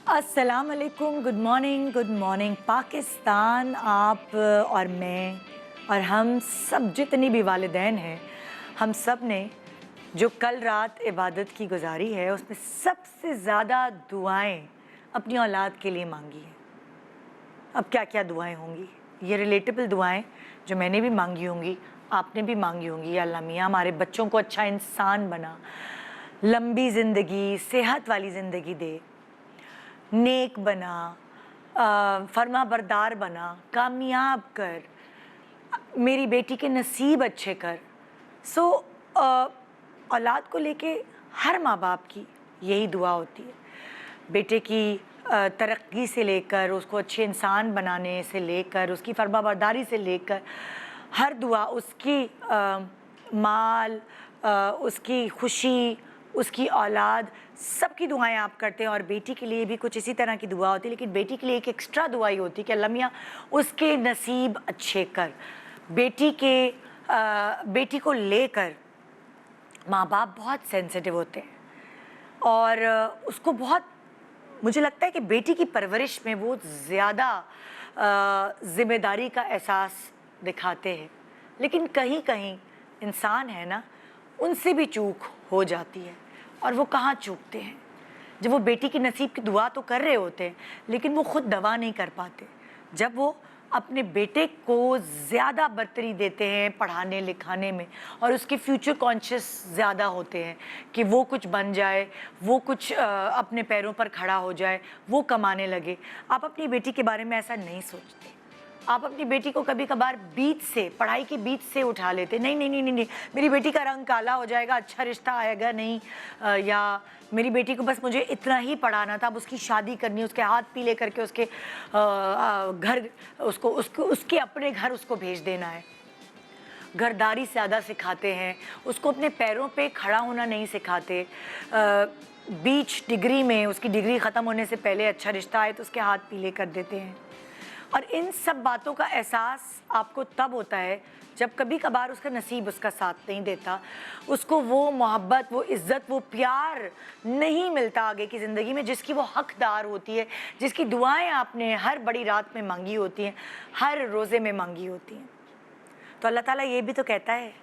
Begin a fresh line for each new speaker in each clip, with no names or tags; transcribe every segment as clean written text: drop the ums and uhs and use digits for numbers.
अस्सलाम वालेकुम, good morning Pakistan. आप और मैं और हम सब जितनी भी वालिदैन हैं, हम सब ने जो कल रात इबादत की गुजारी है उसमें सबसे ज़्यादा दुआएं अपनी औलाद के लिए मांगी हैं। अब क्या क्या दुआएं होंगी, ये रिलेटेबल दुआएं जो मैंने भी मांगी होंगी, आपने भी मांगी होंगी। या अल्लाह मियाँ हमारे बच्चों को अच्छा इंसान बना, लंबी ज़िंदगी, सेहत वाली ज़िंदगी दे, नेक बना, फर्मा बरदार बना, कामयाब कर, मेरी बेटी के नसीब अच्छे कर। औलाद को लेके हर माँ बाप की यही दुआ होती है। बेटे की तरक्की से लेकर उसको अच्छे इंसान बनाने से लेकर, उसकी फर्मा बरदारी से लेकर हर दुआ, उसकी माल, उसकी खुशी, उसकी औलाद, सबकी दुआएं आप करते हैं। और बेटी के लिए भी कुछ इसी तरह की दुआ होती है, लेकिन बेटी के लिए एक एक्स्ट्रा दुआ ही होती है कि अल्लाह मियाँ उसके नसीब अच्छे कर। बेटी को लेकर माँ बाप बहुत सेंसिटिव होते हैं और उसको बहुत, मुझे लगता है कि बेटी की परवरिश में वो ज़्यादा ज़िम्मेदारी का एहसास दिखाते हैं। लेकिन कहीं कहीं इंसान है ना, उनसे भी चूक हो जाती है। और वो कहाँ चूकते हैं, जब वो बेटी की नसीब की दुआ तो कर रहे होते हैं लेकिन वो खुद दवा नहीं कर पाते। जब वो अपने बेटे को ज़्यादा बर्तरी देते हैं पढ़ाने लिखाने में और उसके फ्यूचर कॉन्शियस ज़्यादा होते हैं कि वो कुछ बन जाए, वो कुछ अपने पैरों पर खड़ा हो जाए, वो कमाने लगे। आप अपनी बेटी के बारे में ऐसा नहीं सोचते। आप अपनी बेटी को कभी कभार बीच से, पढ़ाई के बीच से उठा लेते, नहीं नहीं नहीं नहीं नहीं, मेरी बेटी का रंग काला हो जाएगा, अच्छा रिश्ता आएगा नहीं, या मेरी बेटी को बस मुझे इतना ही पढ़ाना था, अब उसकी शादी करनी, उसके हाथ पीले करके उसके घर, उसके अपने घर उसको भेज देना है। घरदारी ज़्यादा सिखाते हैं, उसको अपने पैरों पे खड़ा होना नहीं सिखाते। बीच डिग्री में, उसकी डिग्री ख़त्म होने से पहले अच्छा रिश्ता आए तो उसके हाथ पीले कर देते हैं। और इन सब बातों का एहसास आपको तब होता है जब कभी कभार उसका नसीब उसका साथ नहीं देता, उसको वो मोहब्बत, वो इज़्ज़त, वो प्यार नहीं मिलता आगे की ज़िंदगी में जिसकी वो हकदार होती है, जिसकी दुआएं आपने हर बड़ी रात में मांगी होती हैं, हर रोज़े में मांगी होती हैं। तो अल्लाह ताला ये भी तो कहता है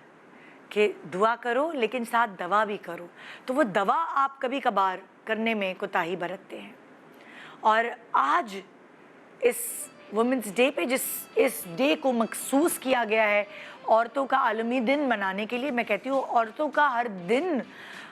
कि दुआ करो लेकिन साथ दवा भी करो। तो वो दवा आप कभी कभार करने में कोताही बरतते हैं। और आज इस वुमेंस डे पे, इस डे को मखसूस किया गया है औरतों का आलमी दिन मनाने के लिए, मैं कहती हूँ औरतों का हर दिन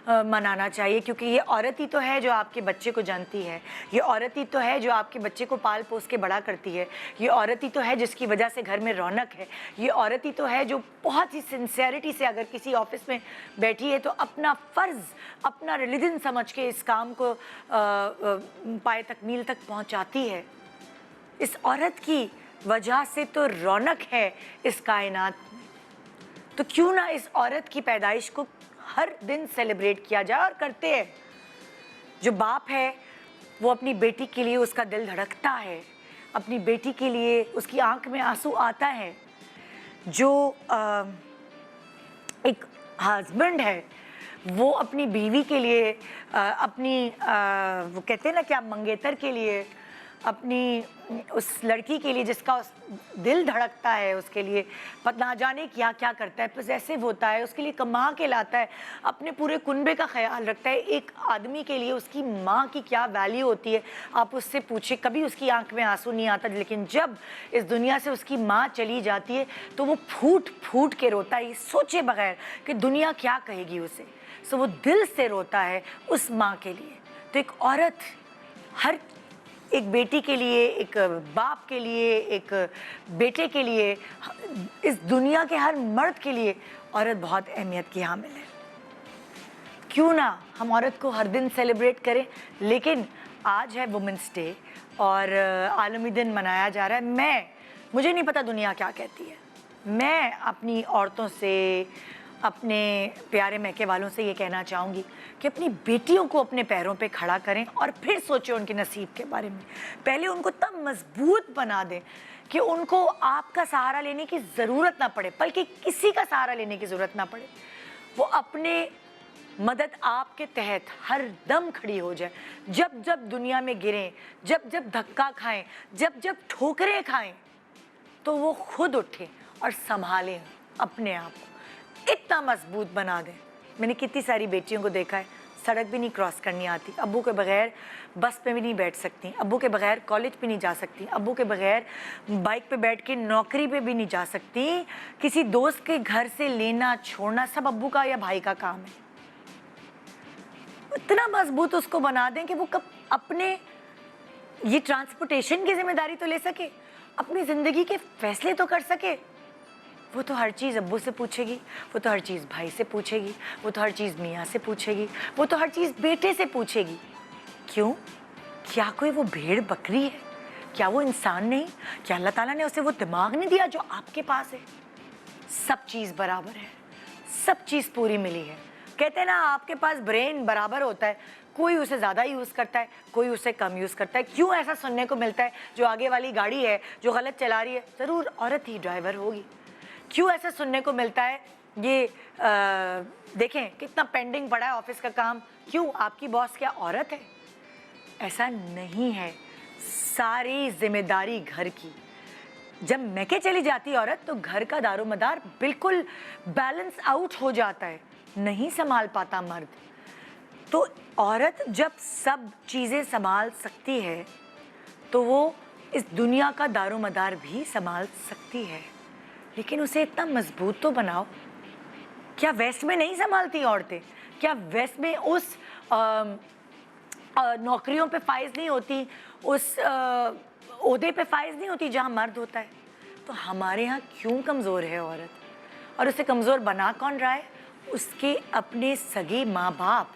मनाना चाहिए, क्योंकि ये औरत ही तो है जो आपके बच्चे को जानती है, ये औरत ही तो है जो आपके बच्चे को पाल पोस के बड़ा करती है, ये औरत ही तो है जिसकी वजह से घर में रौनक है, ये औरत ही तो है जो बहुत ही सिंसियरिटी से अगर किसी ऑफिस में बैठी है तो अपना फ़र्ज़, अपना रिलीजन समझ के इस काम को पाए तकमील तक पहुँचाती है। इस औरत की वजह से तो रौनक है इस कायनात में, तो क्यों ना इस औरत की पैदाइश को हर दिन सेलिब्रेट किया जाए। और करते हैं। जो बाप है वो अपनी बेटी के लिए, उसका दिल धड़कता है, अपनी बेटी के लिए उसकी आंख में आंसू आता है। जो एक हस्बैंड है वो अपनी बीवी के लिए, वो कहते हैं ना क्या, मंगेतर के लिए, अपनी उस लड़की के लिए जिसका उस दिल धड़कता है, उसके लिए पता ना जाने क्या क्या करता है, पॉसेसिव होता है, उसके लिए कमा के लाता है, अपने पूरे कुनबे का ख्याल रखता है। एक आदमी के लिए उसकी माँ की क्या वैल्यू होती है आप उससे पूछे, कभी उसकी आंख में आंसू नहीं आता, लेकिन जब इस दुनिया से उसकी माँ चली जाती है तो वो फूट फूट के रोता है, ये सोचे बगैर कि दुनिया क्या कहेगी उसे। सो वो दिल से रोता है उस माँ के लिए। तो एक औरत, हर एक बेटी के लिए, एक बाप के लिए, एक बेटे के लिए, इस दुनिया के हर मर्द के लिए औरत बहुत अहमियत की हामिल है। क्यों ना हम औरत को हर दिन सेलिब्रेट करें, लेकिन आज है वुमेंस डे और आलमी दिन मनाया जा रहा है। मुझे नहीं पता दुनिया क्या कहती है। मैं अपनी औरतों से, अपने प्यारे मैके वालों से ये कहना चाहूँगी कि अपनी बेटियों को अपने पैरों पे खड़ा करें और फिर सोचें उनके नसीब के बारे में। पहले उनको तब मजबूत बना दें कि उनको आपका सहारा लेने की ज़रूरत ना पड़े, बल्कि किसी का सहारा लेने की ज़रूरत ना पड़े। वो अपने मदद आपके तहत हर दम खड़ी हो जाए। जब जब दुनिया में गिरें, जब जब धक्का खाएं, जब जब ठोकरें खाएं, तो वो खुद उठें और संभालें अपने आप को, इतना मजबूत बना दें। मैंने कितनी सारी बेटियों को देखा है, सड़क भी नहीं क्रॉस करनी आती, अब्बू के बगैर बस पे भी नहीं बैठ सकती, अब्बू के बगैर कॉलेज पे नहीं जा सकती, अब्बू के बगैर बाइक पे बैठ के नौकरी पे भी नहीं जा सकती। किसी दोस्त के घर से लेना छोड़ना सब अब्बू का या भाई का काम है। इतना मजबूत उसको बना दें कि वो कब अपने ये ट्रांसपोर्टेशन की जिम्मेदारी तो ले सके, अपनी ज़िंदगी के फैसले तो कर सके। वो तो हर चीज़ अब्बू से पूछेगी, वो तो हर चीज़ भाई से पूछेगी, वो तो हर चीज़ मियाँ से पूछेगी, वो तो हर चीज़ बेटे से पूछेगी। क्यों? क्या कोई वो भेड़ बकरी है? क्या वो इंसान नहीं? क्या अल्लाह ताला ने उसे वो दिमाग नहीं दिया जो आपके पास है? सब चीज़ बराबर है, सब चीज़ पूरी मिली है। कहते हैं ना, आपके पास ब्रेन बराबर होता है, कोई उसे ज़्यादा यूज़ करता है, कोई उसे कम यूज़ करता है। क्यों ऐसा सुनने को मिलता है, जो आगे वाली गाड़ी है जो गलत चला रही है ज़रूर औरत ही ड्राइवर होगी? क्यों ऐसा सुनने को मिलता है, ये देखें कितना पेंडिंग पड़ा है ऑफिस का काम, क्यों आपकी बॉस क्या औरत है? ऐसा नहीं है, सारी जिम्मेदारी घर की। जब मैके चली जाती औरत तो घर का दारोमदार बिल्कुल बैलेंस आउट हो जाता है, नहीं संभाल पाता मर्द। तो औरत जब सब चीज़ें संभाल सकती है तो वो इस दुनिया का दारोमदार भी संभाल सकती है, लेकिन उसे इतना मजबूत तो बनाओ। क्या वेस्ट में नहीं संभालती औरतें? क्या वेस्ट में उस नौकरियों पे फाइज नहीं होती, उस ओहदे पे फाइज नहीं होती जहाँ मर्द होता है? तो हमारे यहाँ क्यों कमज़ोर है औरत? और उसे कमज़ोर बना कौन रहा है? उसके अपने सगे माँ बाप।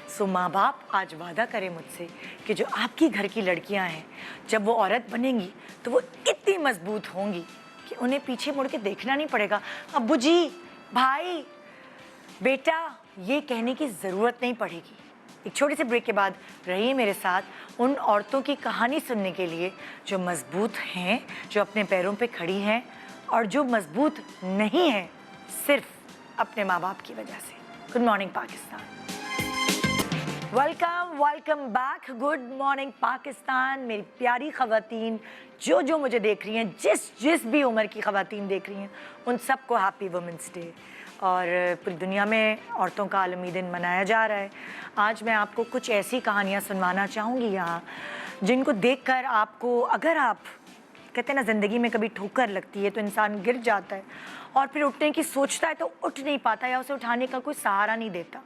सो माँ बाप आज वादा करें मुझसे कि जो आपकी घर की लड़कियाँ हैं, जब वो औरत बनेंगी तो वो इतनी मजबूत होंगी कि उन्हें पीछे मुड़ के देखना नहीं पड़ेगा, अब्बू जी, भाई, बेटा, ये कहने की ज़रूरत नहीं पड़ेगी। एक छोटे से ब्रेक के बाद रहिए मेरे साथ उन औरतों की कहानी सुनने के लिए जो मजबूत हैं, जो अपने पैरों पे खड़ी हैं और जो मजबूत नहीं हैं सिर्फ अपने माँ बाप की वजह से। Good morning Pakistan, welcome back. Good morning Pakistan. मेरी प्यारी ख़वातीन जो मुझे देख रही हैं, जिस भी उम्र की ख़वातीन देख रही हैं, उन सबको हैप्पी वुमेंस डे। और पूरी दुनिया में औरतों का आलमी दिन मनाया जा रहा है। आज मैं आपको कुछ ऐसी कहानियाँ सुनवाना चाहूँगी यहाँ, जिनको देखकर आपको, अगर आप कहते हैं ना ज़िंदगी में कभी ठोकर लगती है तो इंसान गिर जाता है और फिर उठने की सोचता है तो उठ नहीं पाता, या उसे उठाने का कोई सहारा नहीं देता।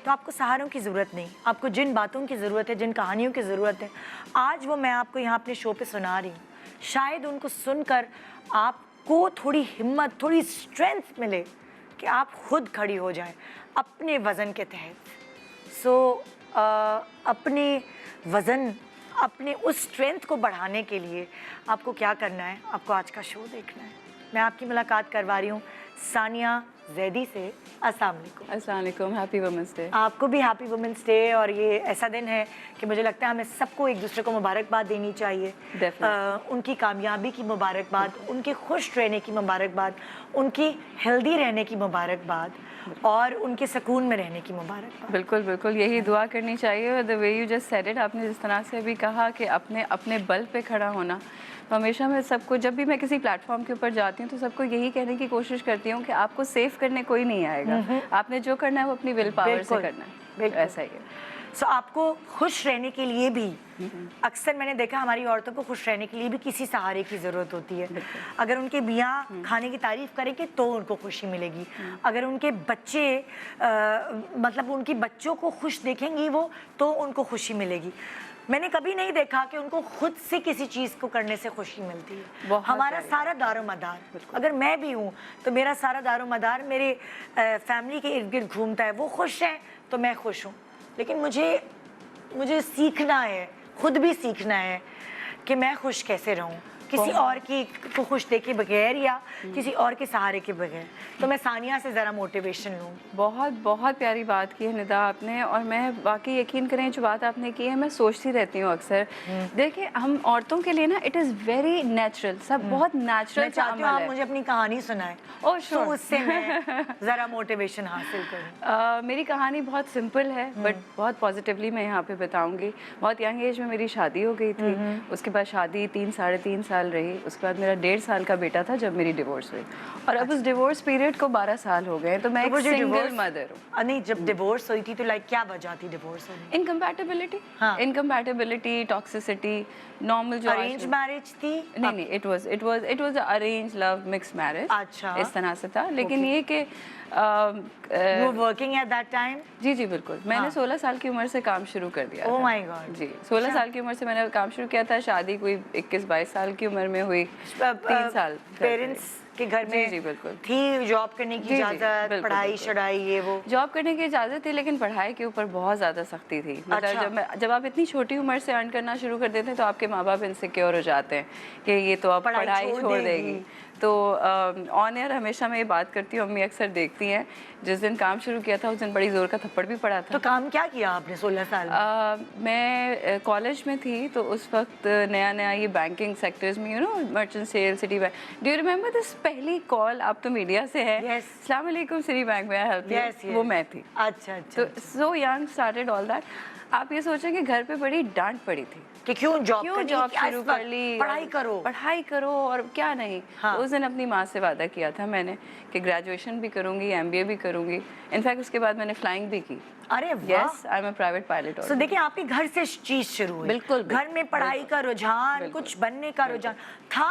तो आपको सहारों की ज़रूरत नहीं, आपको जिन बातों की ज़रूरत है, जिन कहानियों की ज़रूरत है, आज वो मैं आपको यहाँ अपने शो पे सुना रही हूँ। शायद उनको सुनकर आपको थोड़ी हिम्मत, थोड़ी स्ट्रेंथ मिले कि आप खुद खड़ी हो जाएं अपने वज़न के तहत। सो अपने वज़न, अपने उस स्ट्रेंथ को बढ़ाने के लिए आपको क्या करना है? आपको आज का शो देखना है। मैं आपकी मुलाकात करवा रही हूँ सानिया जैदी से। अस्सलाम वालेकुम।
अस्सलाम वालेकुम, हैप्पी वुमेंस डे।
आपको भी हैप्पी वुमेंस डे। और ये ऐसा दिन है कि मुझे लगता है हमें सबको एक दूसरे को मुबारकबाद देनी चाहिए। उनकी कामयाबी की मुबारकबाद, उनके खुश रहने की मुबारकबाद, उनकी हेल्दी रहने की मुबारकबाद और उनके सुकून में रहने की मुबारकबाद।
बिल्कुल बिल्कुल, यही दुआ करनी चाहिए। The way you just said it, आपने जिस तरह से भी कहा कि अपने बल पे खड़ा होना, तो हमेशा मैं सबको, जब भी मैं किसी प्लेटफॉर्म के ऊपर जाती हूँ तो सबको यही कहने की कोशिश करती हूँ कि आपको सेव करने कोई नहीं आएगा, आपने जो करना है वो अपनी विल पावर से करना है। ऐसा ही है।
सो आपको खुश रहने के लिए भी, अक्सर मैंने देखा हमारी औरतों को खुश रहने के लिए भी किसी सहारे की ज़रूरत होती है। अगर उनके मियाँ खाने की तारीफ़ करेंगे तो उनको खुशी मिलेगी, अगर उनके बच्चे मतलब उनकी बच्चों को खुश देखेंगी वो, तो उनको खुशी मिलेगी। میں نے کبھی نہیں دیکھا کہ ان کو خود سے کسی چیز کو کرنے سے خوشی ملتی ہے.
بہت
ہمارا
پیاری
سارا دار و مدار, اگر میں بھی ہوں تو میرا سارا دار و مدار میرے فیملی کے ارد گرد گھومتا ہے. وہ خوش ہیں تو میں خوش ہوں. لیکن مجھے سیکھنا ہے, خود بھی سیکھنا ہے کہ میں خوش کیسے رہوں, کسی اور کی کو خوش دیکھے بغیر یا کسی اور کے سہارے کے بغیر. تو میں ثانیہ سے ذرا موٹیویشن لوں.
بہت بہت پیاری بات کی ہے ندا آپ نے, اور میں باقی یقین کریں جو بات آپ نے کی ہے میں سوچتی رہتی ہوں اکثر. دیکھیں ہم عورتوں کے لیے نا اٹ از ویری نیچرل, سب بہت نیچرل
میں چاہتی ہوں آپ مجھے اپنی کہانی سنائیں تو اس سے میں ذرا موٹیویشن حاصل کروں.
میری کہانی بہت سمپل ہے بٹ بہت پازیٹیولی میں یہاں پہ بتاؤں گی. بہت ینگ ایج میں میری شادی ہو گئی تھی. اس کے بعد شادی 3-3.5 سال رہی. اس کے بعد میرا 1.5 سال کا بیٹا تھا جب میری ڈیورس ہوئی, اور اب اس ڈیورس پیریڈ کو 12 سال ہو گئے. تو میں ایک سنگل مدر ہوں.
نہیں, جب ڈیورس ہوئی تھی تو لائک کیا وجہ تھی ڈیورس ہونے کی؟
انکمپیٹیبلٹی, ٹاکسیسٹی, نارمل جو
ارینج میرج تھی.
نہیں, it was arrange love mix marriage.
اچھا,
اس طرح سے تھا. لیکن یہ کہ
you were working at that time.
جی بالکل. میں نے 16 سال کی عمر سے کام شروع کر دیا.
Oh my God.
جی 16 سال کی عمر سے میں نے کام شروع کیا تھا. شادی کوئی 21-22 سال کی عمر میں ہوئی. 3 سال
پیرنٹس کے گھر میں
جی بالکل
تھی جاب کرنے کی اجازت, پڑھائی شڑائی یہ وہ؟
جاب کرنے کی اجازت تھی لیکن پڑھائی کے اوپر بہت زیادہ سختی تھی. مطلب جب آپ اتنی چھوٹی عمر سے ارن کرنا شروع کر دیتے ہیں تو آپ کے ماں باپ انسیکیور ہو جاتے ہیں کہ یہ تو اب پڑھائی چھوڑ دے گی. تو آن ایئر ہمیشہ میں یہ بات کرتی ہوں, امی اکثر دیکھتی ہیں, جس دن کام شروع کیا تھا اس دن بڑی زور کا تھپڑ بھی پڑا تھا.
تو کام کیا کیا آپ نے 16 سال میں؟
میں کالج میں تھی تو اس وقت نیا یہ بینکنگ سیکٹرز میں merchant sale, Citi bank. Do you remember this پہلی کال, آپ تو میڈیا سے ہے, السلام علیکم سٹی بینک میں ہیلپ یو, وہ میں تھی.
اچھا.
تو so young started all that. آپ یہ سوچیں کہ گھر پہ بڑی ڈانٹ پڑی تھی
کہ کیوں جاب
شروع کر لی, پڑھائی کرو اور کیا نہیں. اس دن اپنی ماں سے وعدہ کیا تھا میں نے کہ گریجویشن بھی کروں گی, MBA بھی کروں گی. انفیکٹ اس کے بعد میں نے فلائنگ بھی کی.
ارے
yes, I am a private pilot.
So دیکھیں آپ کے گھر سے چیز شروع ہوئی.
بالکل.
گھر میں پڑھائی کا رجحان, کچھ بننے کا رجحان تھا.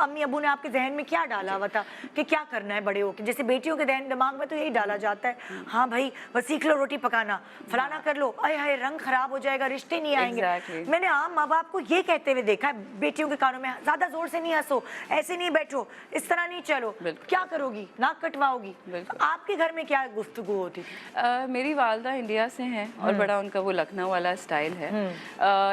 امی ابو نے آپ کے ذہن میں کیا ڈالا ہوا تھا کہ کیا کرنا ہے بڑے ہو کے؟ جیسے بیٹیوں کے دماغ میں تو یہی ڈالا جاتا ہے, ہاں بھائی بس سیکھ لو روٹی پکانا, فلانا کر لو, اے ہائے رنگ خراب ہو جائے گا, رشتے نہیں آئیں گے. میں نے عام ماں باپ کو یہ کہتے ہوئے دیکھا ہے بیٹیوں کے کانوں میں, زیادہ زور سے نہیں ہنسو, ایسے نہیں بیٹھو, اس طرح نہیں چلو, کیا کرو گی, ناک کٹواؤ گی. آپ کے گھر میں کیا گفتگو ہوتی تھی؟
میری والدہ انڈیا سے ہیں اور بڑا ان کا وہ لکھنؤ والا اسٹائل ہے.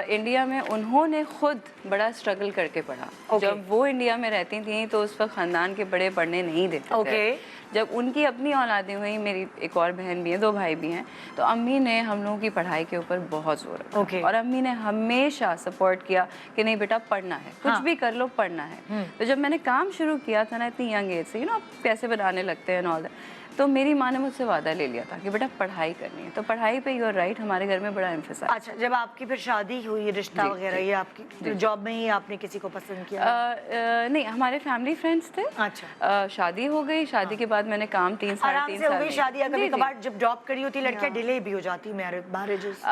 انڈیا میں انہوں نے خود بڑا اسٹرگل کر کے پڑھا. جب وہ انڈیا میں رہتی تھیں تو اس وقت خاندان کے بڑے پڑھنے نہیں دیتے تھے. جب ان کی اپنی اولادیں ہوئی, میری ایک اور بہن بھی ہیں, 2 بھائی بھی ہیں, تو امی نے ہم لوگوں کی پڑھائی کے اوپر بہت زور رکھا. اور امی نے ہمیشہ سپورٹ کیا کہ نہیں بیٹا پڑھنا ہے, کچھ بھی کر لو پڑھنا ہے. تو جب میں نے کام شروع کیا تھا نا اتنی ینگ ایج سے, آپ پیسے بنانے لگتے ہیں اور تو میری ماں نے مجھ سے وعدہ لے لیا تھا کہ بیٹا پڑھائی کرنی ہے. تو پڑھائی پہ یو آر رائٹ, ہمارے گھر میں بڑا ایمفیسائز.
اچھا, جب آپ کی پھر شادی ہوئی, رشتہ وغیرہ, یہ آپ کی جاب میں ہی آپ نے کسی کو پسند کیا؟
نہیں, ہمارے فیملی فرینڈس تھے.
اچھا,
شادی ہو گئی. شادی کے بعد میں نے کام 3 سال
آرام سے ہو گئی شادی. کبھی کبھار جب جاب کری ہوتی لڑکیاں ڈیلے بھی ہو جاتی میرجز,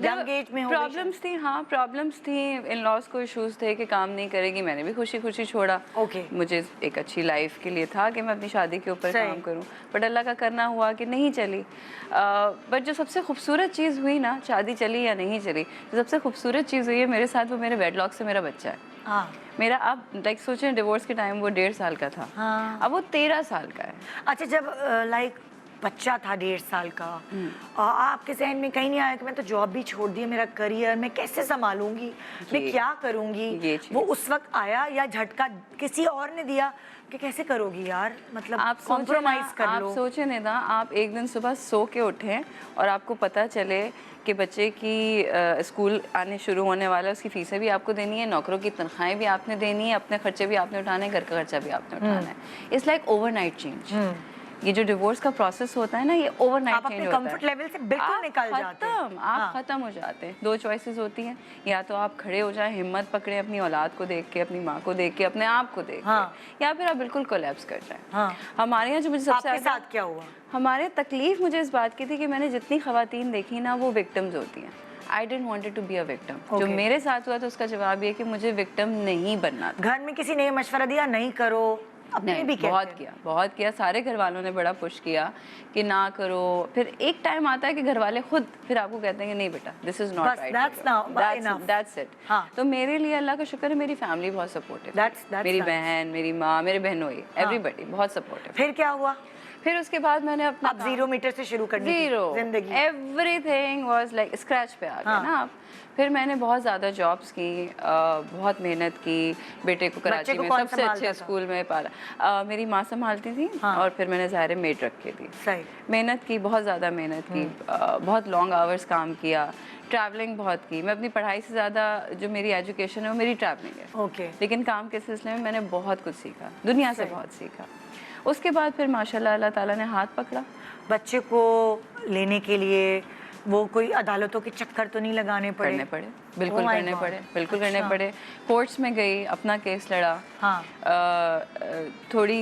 ینگ ایج میں.
پرابلمس تھی, ہاں پرابلمس تھیں, ان لاس کو ایشوز تھے کہ کام نہیں کرے گی. میں نے بھی خوشی خوشی چھوڑا. مجھے ایک اچھی لائف کے لیے تھا کہ میں اپنی شادی کے اوپر کام کروں, بٹ اللہ کا کرنا ہوا کہ نہیں چلی. بٹ جو سب سے خوبصورت چیز ہوئی نا, شادی چلی یا نہیں چلی, جو سب سے خوبصورت چیز ہوئی ہے میرے ساتھ, وہ میرے ویڈ لاک سے میرا بچہ ہے. میرا اب لائک سوچیں ڈیورس کے ٹائم وہ 1.5 سال کا تھا, اب وہ 13 سال کا ہے.
اچھا, جب لائک بچہ تھا 1.5 سال کا, آپ کے ذہن میں کہیں نہیں آیا کہ میں تو جاب بھی چھوڑ دی, میرا کریئر میں کیسے سنبھالوں گی, میں کیا کروں گی؟ وہ اس وقت آیا یا جھٹکا کسی اور نے دیا کہ کیسے کرو گی یار, مطلب آپ کمپرومائز کر لو؟
آپ سوچیں ندا, آپ ایک دن صبح سو کے اٹھیں اور آپ کو پتہ چلے کہ بچے کی اسکول آنے شروع ہونے والا ہے, اس کی فیسیں بھی آپ کو دینی ہے, نوکروں کی تنخواہیں بھی آپ نے دینی ہے, اپنے خرچے بھی آپ نے اٹھانے ہیں, گھر کا خرچہ بھی آپ نے اٹھانا ہے. It's like overnight change. یہ جو ڈیورس کا پروسیس ہوتا ہے نا, یہ اوور نائٹ چینج ہوتا ہے.
کمفرٹ لیول سے بالکل نکل جاتے ہیں,
آپ ختم ہو جاتے ہیں. 2 چوائسز ہوتی ہیں, یا تو آپ کھڑے ہو جائیں, ہمت پکڑیں اپنی اولاد کو دیکھ کے, اپنی ماں کو دیکھ کے, اپنے آپ کو دیکھ کے, یا پھر آپ بالکل کولیپس کر جائیں. ہمارے یہاں جو مجھے سب سے
آپ کے ساتھ کیا ہوا؟
ہمارے تکلیف مجھے اس بات کی تھی کہ میں نے جتنی خواتین دیکھی نا وہ وکٹمز ہوتی ہیں. I didn't want to be a victim. جو میرے ساتھ ہوا تو اس کا جواب یہ کہ مجھے وکٹم نہیں بننا تھا.
گھر میں کسی نے مشورہ دیا نہیں کرو, अपने भी कहते हैं।
बहुत किया, सारे घर वालों ने बड़ा पुश किया कि ना करो, फिर एक टाइम आता है कि घर वाले खुद फिर आपको कहते हैं कि नहीं बेटा दिस इज नॉट
बस,
राइट, दैट्स इट।
हाँ।
तो मेरे लिए अल्लाह का शुक्र है मेरी फैमिली बहुत सपोर्टिव,
That's
मेरी
nice.
बहन, मेरी माँ, मेरे बहनोई, एवरीबॉडी बहुत सपोर्टिव।
फिर क्या हुआ?
फिर उसके बाद मैंने अपना
अब 0 मीटर से शुरू करनी थी
जीरो,
जिंदगी।
एवरीथिंग वाज लाइक स्क्रैच पे आ गया
हाँ।
ना आप। फिर मैंने बहुत ज़्यादा जॉब्स की, बहुत मेहनत की, बेटे को कराची
को
में
कौन
सबसे
संभालता
अच्छे
था?
स्कूल में पाला, मेरी माँ संभालती थी।
हाँ।
और फिर मैंने ज़ाहिर मेड रखी थी।
सही।
मेहनत की, बहुत ज़्यादा मेहनत की, बहुत लॉन्ग आवर्स काम किया, ट्रैवलिंग बहुत की। मैं अपनी पढ़ाई से ज़्यादा जो मेरी एजुकेशन है वो मेरी ट्रैवलिंग है।
ओके।
लेकिन काम के सिलसिले में मैंने बहुत कुछ सीखा, दुनिया से
सही।
बहुत सीखा। उसके बाद फिर माशाल्लाह अल्लाह ताला ने हाथ पकड़ा।
बच्चे को लेने के लिए वो कोई अदालतों के चक्कर तो नहीं लगाने पड़े?
करने पड़े, बिल्कुल
Oh my
करने
God.
पड़े, बिल्कुल करने
अच्छा।
पड़े। कोर्ट्स में गई, अपना केस लड़ा।
हाँ।
थोड़ी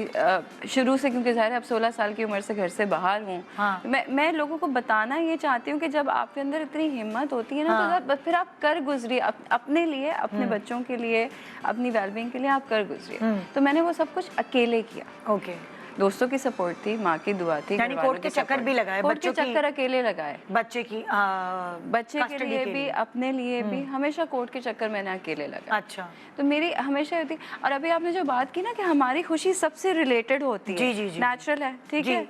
शुरू से, क्योंकि ज़ाहिर है अब 16 साल की उम्र से घर से बाहर हूँ।
हाँ।
मैं लोगों को बताना ये चाहती हूँ कि जब आपके अंदर इतनी हिम्मत होती है ना,
हाँ।
तो फिर आप कर गुजरिए, अपने लिए, अपने बच्चों के लिए, अपनी वेलबींग के लिए आप कर गुजरिए। तो मैंने वो सब कुछ अकेले किया।
ओके।
दोस्तों की सपोर्ट थी, माँ की दुआ थी,
यानी
घरवालों
कोर्ट के
की
चक्कर
support
भी
थी।
लगाए,
कोर्ट के
बच्चों की-
चक्कर अकेले लगाए,
बच्चे की
बच्चे के
custody
लिए भी, अपने लिए भी, हमेशा कोर्ट के चक्कर मैंने अकेले लगाए।
अच्छा।
तो मेरी हमेशा होती। और अभी आपने जो बात की ना कि हमारी खुशी सबसे रिलेटेड होती है,
जी, जी, जी।
नेचुरल है, ठीक
जी।
है।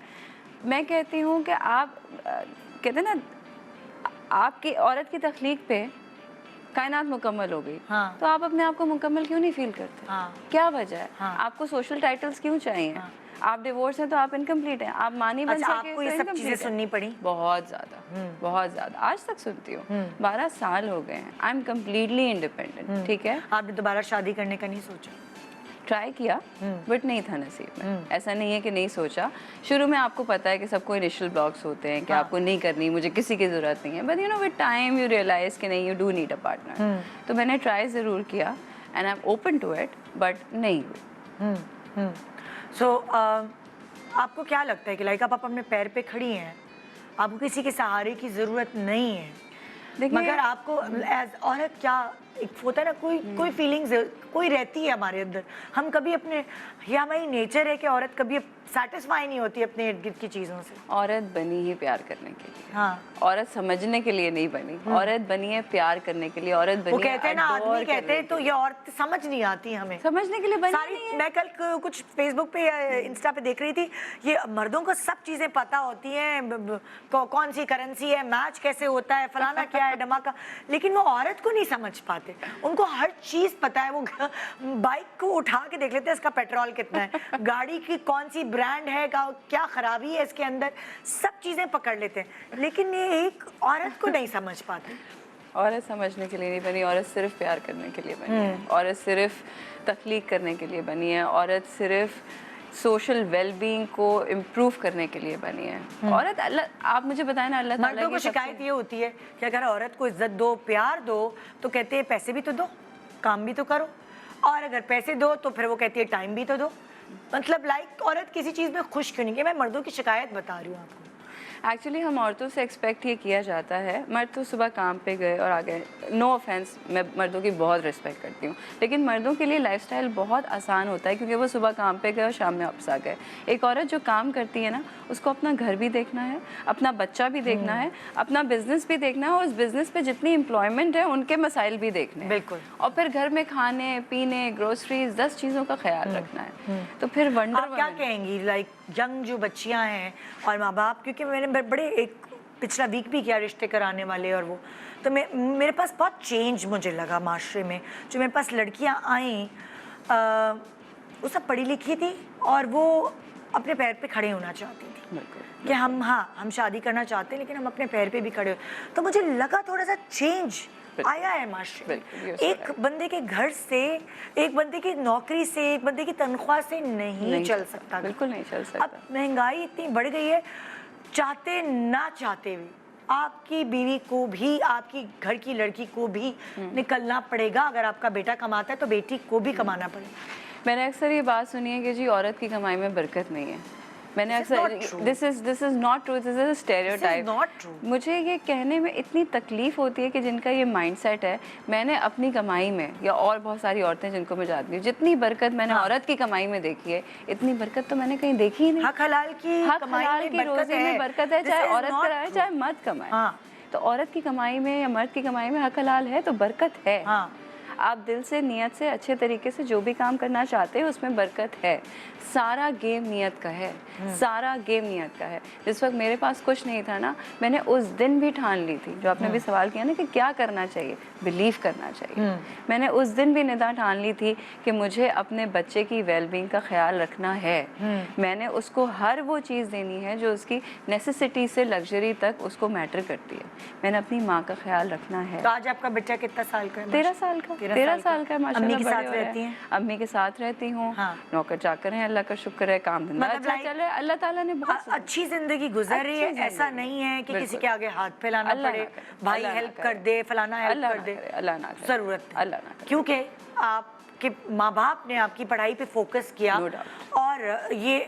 मैं कहती हूँ कि आप कहते हैं ना, आपकी औरत की तख्लीक पे कायनात मुकम्मल हो गई,
हाँ।
तो आप अपने आप को मुकम्मल क्यों नहीं फील करते?
हाँ।
क्या वजह है?
हाँ।
आपको सोशल टाइटल्स क्यों चाहिए? आप डिवोर्स हैं तो आप इनकम्प्लीट हैं, आप माँ नहीं बन
अच्छा,
सके
आपको
तो
ये सब
incomplete
चीजें
हैं।
सुननी पड़ी?
बहुत ज़्यादा, बहुत ज़्यादा, आज तक सुनती हूँ। 12 साल हो गए हैं, आई एम कम्प्लीटली इंडिपेंडेंट, ठीक है।
आपने दोबारा शादी करने का नहीं सोचा?
ट्राई किया बट नहीं था नसीब में। ऐसा नहीं है कि नहीं सोचा। शुरू में आपको पता है कि सबको इनिशियल ब्लॉक्स होते हैं कि आपको नहीं करनी, मुझे किसी की ज़रूरत नहीं है, but you know with time you realise कि नहीं, you do need a partner. तो मैंने ट्राई ज़रूर किया and I am open to it, but नहीं हुई।
सो आपको क्या लगता है कि लाइक आप अपने पैर पे खड़ी हैं, आपको किसी के सहारे की ज़रूरत नहीं है,
देखिए,
मगर आपको एज औरत क्या एक होता है ना, कोई फीलिंग्स कोई रहती है हमारे अंदर, हम कभी अपने, या हमारी नेचर है कि औरत कभी सेटिस्फाई नहीं होती अपने इर्द गिर्द की चीज़ों से।
औरत बनी ही प्यार करने के लिए,
हाँ।
औरत समझने के लिए नहीं बनी, औरत बनी है प्यार करने के लिए, औरत बनी
वो
है
कहते हैं ना,
adore
आदमी कहते
करने
हैं तो
के
ये औरत समझ नहीं आती हमें,
लिए। समझने के लिए बनी
सारी।
नहीं है।
मैं कल कुछ फेसबुक पे या इंस्टा पे देख रही थी, ये मर्दों को सब चीजें पता होती हैं, कौन सी करेंसी है, मैच कैसे होता है, फलाना क्या है, धमाका, लेकिन वो औरत को नहीं समझ पाते। उनको हर चीज पता है, वो बाइक को उठा के देख लेते हैं इसका पेट्रोल कितना है, गाड़ी की कौन सी ब्रांड है, क्या खराबी है इसके अंदर, सब चीजें पकड़ लेते हैं, लेकिन ये एक औरत को नहीं समझ पाते।
औरत समझने के लिए नहीं बनी, औरत सिर्फ प्यार करने के लिए बनी है, औरत सिर्फ तख्लीक करने के लिए बनी है, औरत सिर्फ सोशल वेलबींग को इम्प्रूव करने के लिए बनी है। औरत, अल्लाह, आप मुझे बताएं ना, अल्लाह ताला
मर्दों को
की
शिकायत ये होती है कि अगर औरत को इज्जत दो, प्यार दो, तो कहते हैं पैसे भी तो दो, काम भी तो करो, और अगर पैसे दो तो फिर वो कहती है टाइम भी तो दो। मतलब लाइक औरत किसी चीज़ में खुश क्यों नहीं है? मैं मर्दों की शिकायत बता रही हूँ आपको।
एक्चुअली हम औरतों से एक्सपेक्ट ये किया जाता है, मर्द तो सुबह काम पे गए और आ गए, नो ऑफेंस, मैं मर्दों की बहुत रिस्पेक्ट करती हूँ, लेकिन मर्दों के लिए लाइफस्टाइल बहुत आसान होता है क्योंकि वो सुबह काम पे गए और शाम में वापस आ गए। एक औरत जो काम करती है ना, उसको अपना घर भी देखना है, अपना बच्चा भी देखना है, अपना बिजनेस भी देखना है, और उस बिजनेस पे जितनी एम्प्लॉयमेंट है उनके मसाइल भी देखने हैं।
बिल्कुल।
और फिर घर में खाने पीने, ग्रोसरीज, 10 चीज़ों का ख्याल रखना है। तो फिर वंडर
आप क्या कहेंगी लाइक यंग जो बच्चियां हैं और माँ बाप, क्योंकि मैंने बड़े एक पिछला वीक भी किया रिश्ते कराने वाले, और वो तो मेरे पास बहुत चेंज मुझे लगा माशरे में। जो मेरे पास लड़कियां आईं, वो सब पढ़ी लिखी थी और वो अपने पैर पे खड़े होना चाहती थी कि हम शादी करना चाहते हैं लेकिन हम अपने पैर पे भी खड़े हो। तो मुझे लगा थोड़ा सा चेंज आया है माशरे में। एक बंदे के घर से, एक बंदे की नौकरी से, एक बंदे की तनख्वाह से नहीं चल सकता,
बिल्कुल नहीं चल सकता।
अब महंगाई इतनी बढ़ गई है, चाहते ना चाहते भी आपकी बीवी को भी, आपकी घर की लड़की को भी निकलना पड़ेगा। अगर आपका बेटा कमाता है तो बेटी को भी कमाना पड़ेगा।
मैंने अक्सर ये बात सुनी है कि जी औरत की कमाई में बरकत नहीं है। میں نے
This is not
اکثر
true.
This is not true, this is a
This is
stereotype.
not true.
مجھے یہ کہنے میں اتنی تکلیف ہوتی ہے کہ جن کا یہ مائنڈ سیٹ ہے. میں نے اپنی کمائی میں یا اور بہت ساری عورتیں جن کو میں جانتی ہوں، جتنی برکت میں نے عورت کی کمائی میں دیکھی ہے اتنی برکت تو میں نے کہیں دیکھی ہی نہیں.
حق حلال کی
حق
کمائی
حلال
میں
کی
برکت
روزی میں برکت ہے،
This
چاہے
is
عورت
not
کرائے
true.
چاہے مرد کمائے.
ہاں
تو عورت کی کمائی میں یا مرد کی کمائی میں حق حلال ہے تو برکت ہے.
ہاں
آپ دل سے نیت سے اچھے طریقے سے جو بھی کام کرنا چاہتے ہیں اس میں برکت ہے. سارا گیم نیت کا ہے، سارا گیم نیت کا ہے. جس وقت میرے پاس کچھ نہیں تھا نا، میں نے اس دن بھی ٹھان لی تھی، جو آپ نے بھی سوال کیا نا کہ کیا کرنا چاہیے، بلیو کرنا چاہیے. میں نے اس دن بھی ندا ٹھان لی تھی کہ مجھے اپنے بچے کی ویل بینگ کا خیال رکھنا ہے. میں نے اس کو ہر وہ چیز دینی ہے جو اس کی نیسیسٹی سے لگژری تک اس کو میٹر کرتی ہے. میں نے اپنی ماں کا خیال رکھنا ہے.
تو آج آپ کا بچہ کتنا سال کا ہے؟
13 سال کا. 13 سال کا ہے ماشاء
امی
اللہ.
کے
بڑے
ساتھ
ہو رہے
رہتی
ہیں.
ہیں؟
امی کے ساتھ رہتی ہوں.
ہاں.
نوکر چاکر ہیں، اللہ کا شکر ہے. کام دھندا
مطلب
اچھا چل رہا ہے. اللہ تعالیٰ نے بہت
اچھی زندگی گزر رہی ہے.
اچھی
ایسا
زندگی.
نہیں ہے کہ کسی
بالکل.
کے آگے ہاتھ پھیلانا
اللہ
پڑے،
نہ کرے.
بھائی
اللہ نہ
ہیلپ
کرے.
کر دے، فلانا ہیلپ
اللہ
کر
نہ
دے.
کرے. اللہ نہ کرے.
ضرورت ہے
اللہ نہ کرے.
کیونکہ آپ کے ماں باپ نے آپ کی پڑھائی پہ فوکس کیا
No doubt.
اور یہ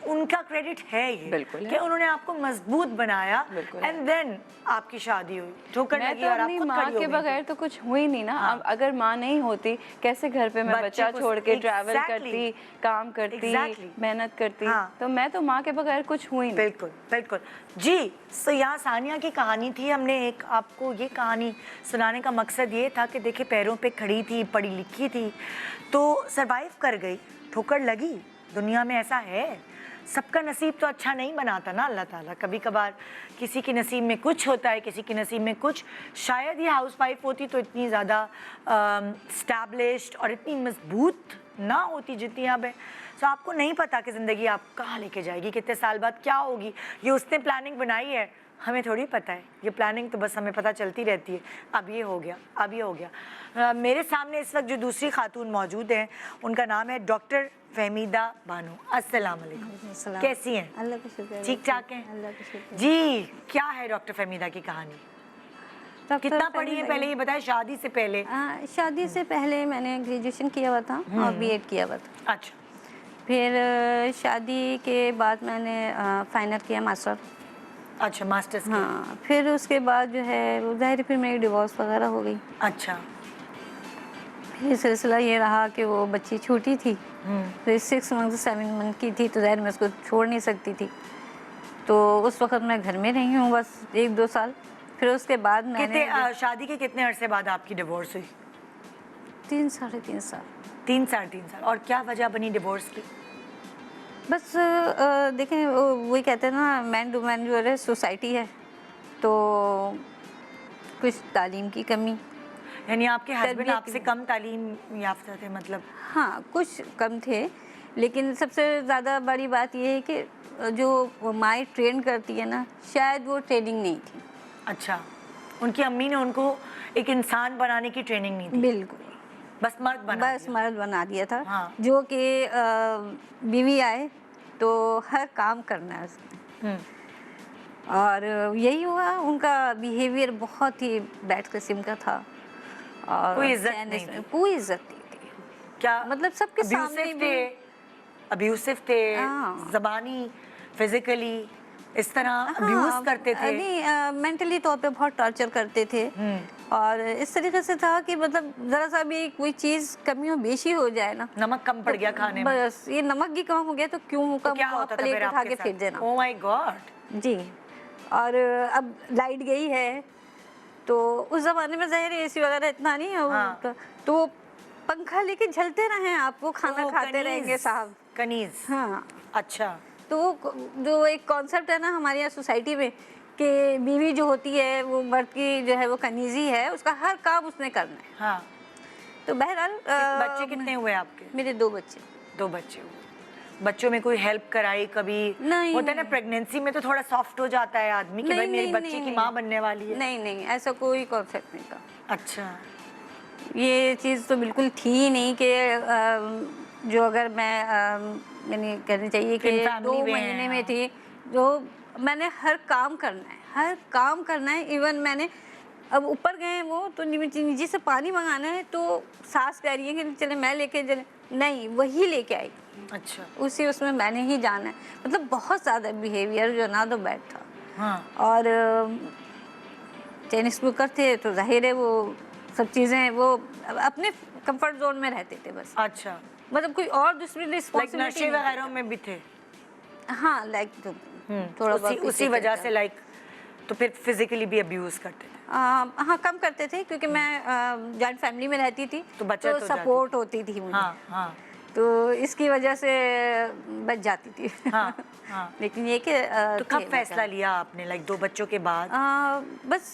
ان کا کریڈٹ ہے یہ
بالکل ہے.
کہ انہوں نے آپ کو مضبوط بنایا.
بالکل.
اینڈ دین آپ کی شادی ہوئی، ٹھوکر
میں
لگی
تو
اور آپ
اپنی
خود
ماں
کھڑی ہو
کے
گئی.
بغیر تو کچھ ہوئی نہیں نا. اب اگر ماں نہیں ہوتی کیسے گھر پہ میں بچہ چھوڑ کے ٹریول کرتی، کام کرتی، محنت کرتی. تو میں تو ماں کے بغیر کچھ ہوئی نہیں.
بالکل بالکل. جی سو یہاں ثانیہ کی کہانی تھی. ہم نے ایک آپ کو یہ کہانی سنانے کا مقصد یہ تھا کہ دیکھیں پیروں پہ کھڑی تھی، پڑھی لکھی تھی، تو سروائیو کر گئی. ٹھوکر لگی. دنیا میں ایسا ہے، سب کا نصیب تو اچھا نہیں بناتا نا اللہ تعالیٰ. کبھی کبھار کسی کے نصیب میں کچھ ہوتا ہے، کسی کے نصیب میں کچھ. شاید یہ ہاؤس وائف ہوتی تو اتنی زیادہ اسٹیبلشڈ اور اتنی مضبوط نہ ہوتی جتنی اب ہے. تو آپ کو نہیں پتا کہ زندگی آپ کہاں لے کے جائے گی، کتنے سال بعد کیا ہوگی. یہ اس نے پلاننگ بنائی ہے، ہمیں تھوڑی پتہ ہے. یہ پلاننگ تو بس ہمیں پتہ چلتی رہتی ہے. اب یہ ہو گیا، اب یہ ہو گیا. میرے سامنے اس وقت جو دوسری خاتون موجود ہیں ان کا نام ہے ڈاکٹر فہمیدہ بانو. السلام علیکم. کیسی ہیں؟
اللہ کا شکر ہے.
ٹھیک ٹھاک ہیں؟
اللہ کا شکر.
جی کیا ہے ڈاکٹر فہمیدہ کی کہانی؟ کتنا پڑھی ہے پہلے یہ بتائیں. شادی سے پہلے؟
شادی سے پہلے میں نے گریجویشن کیا ہوا تھا اور بی ایڈ کیا ہوا تھا.
اچھا.
پھر شادی کے بعد میں نے فائنل کیا ماسٹر.
اچھا ماسٹرز کیا.
ہاں پھر اس کے بعد جو ہے وہ ظاہر پھر میری ڈیورس وغیرہ ہو گئی.
اچھا.
پھر سلسلہ یہ رہا کہ وہ بچی چھوٹی تھی، 6 منتھ 7 منتھ کی تھی، تو ظاہر میں اس کو چھوڑ نہیں سکتی تھی. تو اس وقت میں گھر میں رہی ہوں بس 1-2 سال. پھر اس کے بعد میں نے
شادی کے کتنے عرصے بعد آپ کی ڈیورس ہوئی؟
3 ساڑھے 3 سال.
3 ساڑھے 3 سال. اور کیا وجہ بنی ڈیورس کی؟
بس دیکھیں وہی کہتے ہیں نا مین ٹو مین جو ہے سوسائٹی ہے، تو کچھ تعلیم کی کمی.
یعنی آپ کے ہسبینڈ آپ سے کم تعلیم یافتہ تھے مطلب؟
ہاں کچھ کم تھے، لیکن سب سے زیادہ بڑی بات یہ ہے کہ جو مائیں ٹرین کرتی ہے نا شاید وہ ٹریننگ نہیں تھی.
اچھا. ان کی امی نے ان کو ایک انسان بنانے کی ٹریننگ نہیں تھی؟
بالکل.
بس مرد بنا
بس مرد بنا دیا تھا.
ہاں.
جو کہ بیوی آئے تو ہر کام کرنا ہے اس نے. اور یہی ہوا. ان کا بیہیویئر بہت ہی بیڈ قسم کا تھا اور
کوئی عزت نہیں تھی.
کوئی عزت نہیں تھی.
کیا
مطلب سب کے سامنے بھی
ابیوسو تھے؟ زبانی، فزیکلی اس طرح ابیوز کرتے تھے؟
نہیں مینٹلی طور پہ بہت ٹارچر کرتے تھے. اور اس طریقے سے تھا کہ مطلب ذرا سا بھی کوئی چیز کمی و بیشی ہو جائے نا،
نمک کم پڑ گیا کھانے میں،
بس یہ نمک بھی کم ہو گیا تو کیوں کم ہوا، پلیٹ اٹھا کے پھینک دینا.
او مائی گاڈ.
جی. اور اب لائٹ گئی ہے تو اس زمانے میں ظاہر اے سی وغیرہ اتنا نہیں ہے، تو پنکھا لے کے جھلتے رہیں آپ، وہ کھانا کھاتے رہیں گے صاحب.
کنیز.
ہاں.
اچھا.
تو جو ایک کانسیپٹ ہے نا ہمارے یہاں سوسائٹی میں کہ بیوی جو ہوتی ہے وہ مرد کی جو ہے وہ کنیزی ہے، اس کا ہر کام اس نے کرنا ہے.
ہاں.
تو بہرحال
بچے کتنے ہوئے آپ کے؟
میرے 2 بچے.
2 بچے ہوئے. بچوں میں کوئی ہیلپ کرائی کبھی؟
نہیں.
ہوتا ہے نا پریگنینسی میں تو تھوڑا سافٹ ہو جاتا ہے آدمی کہ بھائی میری بچے کی ماں بننے والی ہے.
نہیں ایسا کوئی کانسیپٹ نہیں تھا.
اچھا.
یہ چیز تو بالکل تھی ہی نہیں کہ جو اگر میں یعنی کہنی چاہیے کہ 2 مہینے میں تھی جو میں نے ہر کام کرنا ہے. ایون میں نے اب اوپر گئے وہ تو نیچے سے پانی منگانا ہے تو ساس کہہ رہی ہے کہ چلے میں لے کے نہیں وہی لے کے آئی.
अच्छा
उसी उसमें मैंने ही जाना है, मतलब बहुत ज़्यादा बिहेवियर जो ना तो बैड था।
हाँ
और चेन स्मोकर थे तो जाहिर है वो सब चीज़ें वो अपने कंफर्ट जोन में रहते थे बस,
अच्छा
मतलब कोई और दूसरी
लाइक
रिस्पॉन्सिबिलिटी
नशे वगैरह में भी थे।
हाँ लाइक थोड़ा
उसी
बहुत
उसी
पीते
वजह
थे।
से लाइक तो फिर फिजिकली भी अब्यूज करते थे।
हाँ कम करते थे क्योंकि मैं जॉइंट फैमिली में रहती थी
तो बचत हो जाती
सपोर्ट होती थी मुझे।
हाँ हाँ
तो इसकी वजह से बच जाती थी।
हाँ हाँ।
लेकिन ये कि
तो कब फैसला लिया आपने लाइक 2 बच्चों के बाद?
बस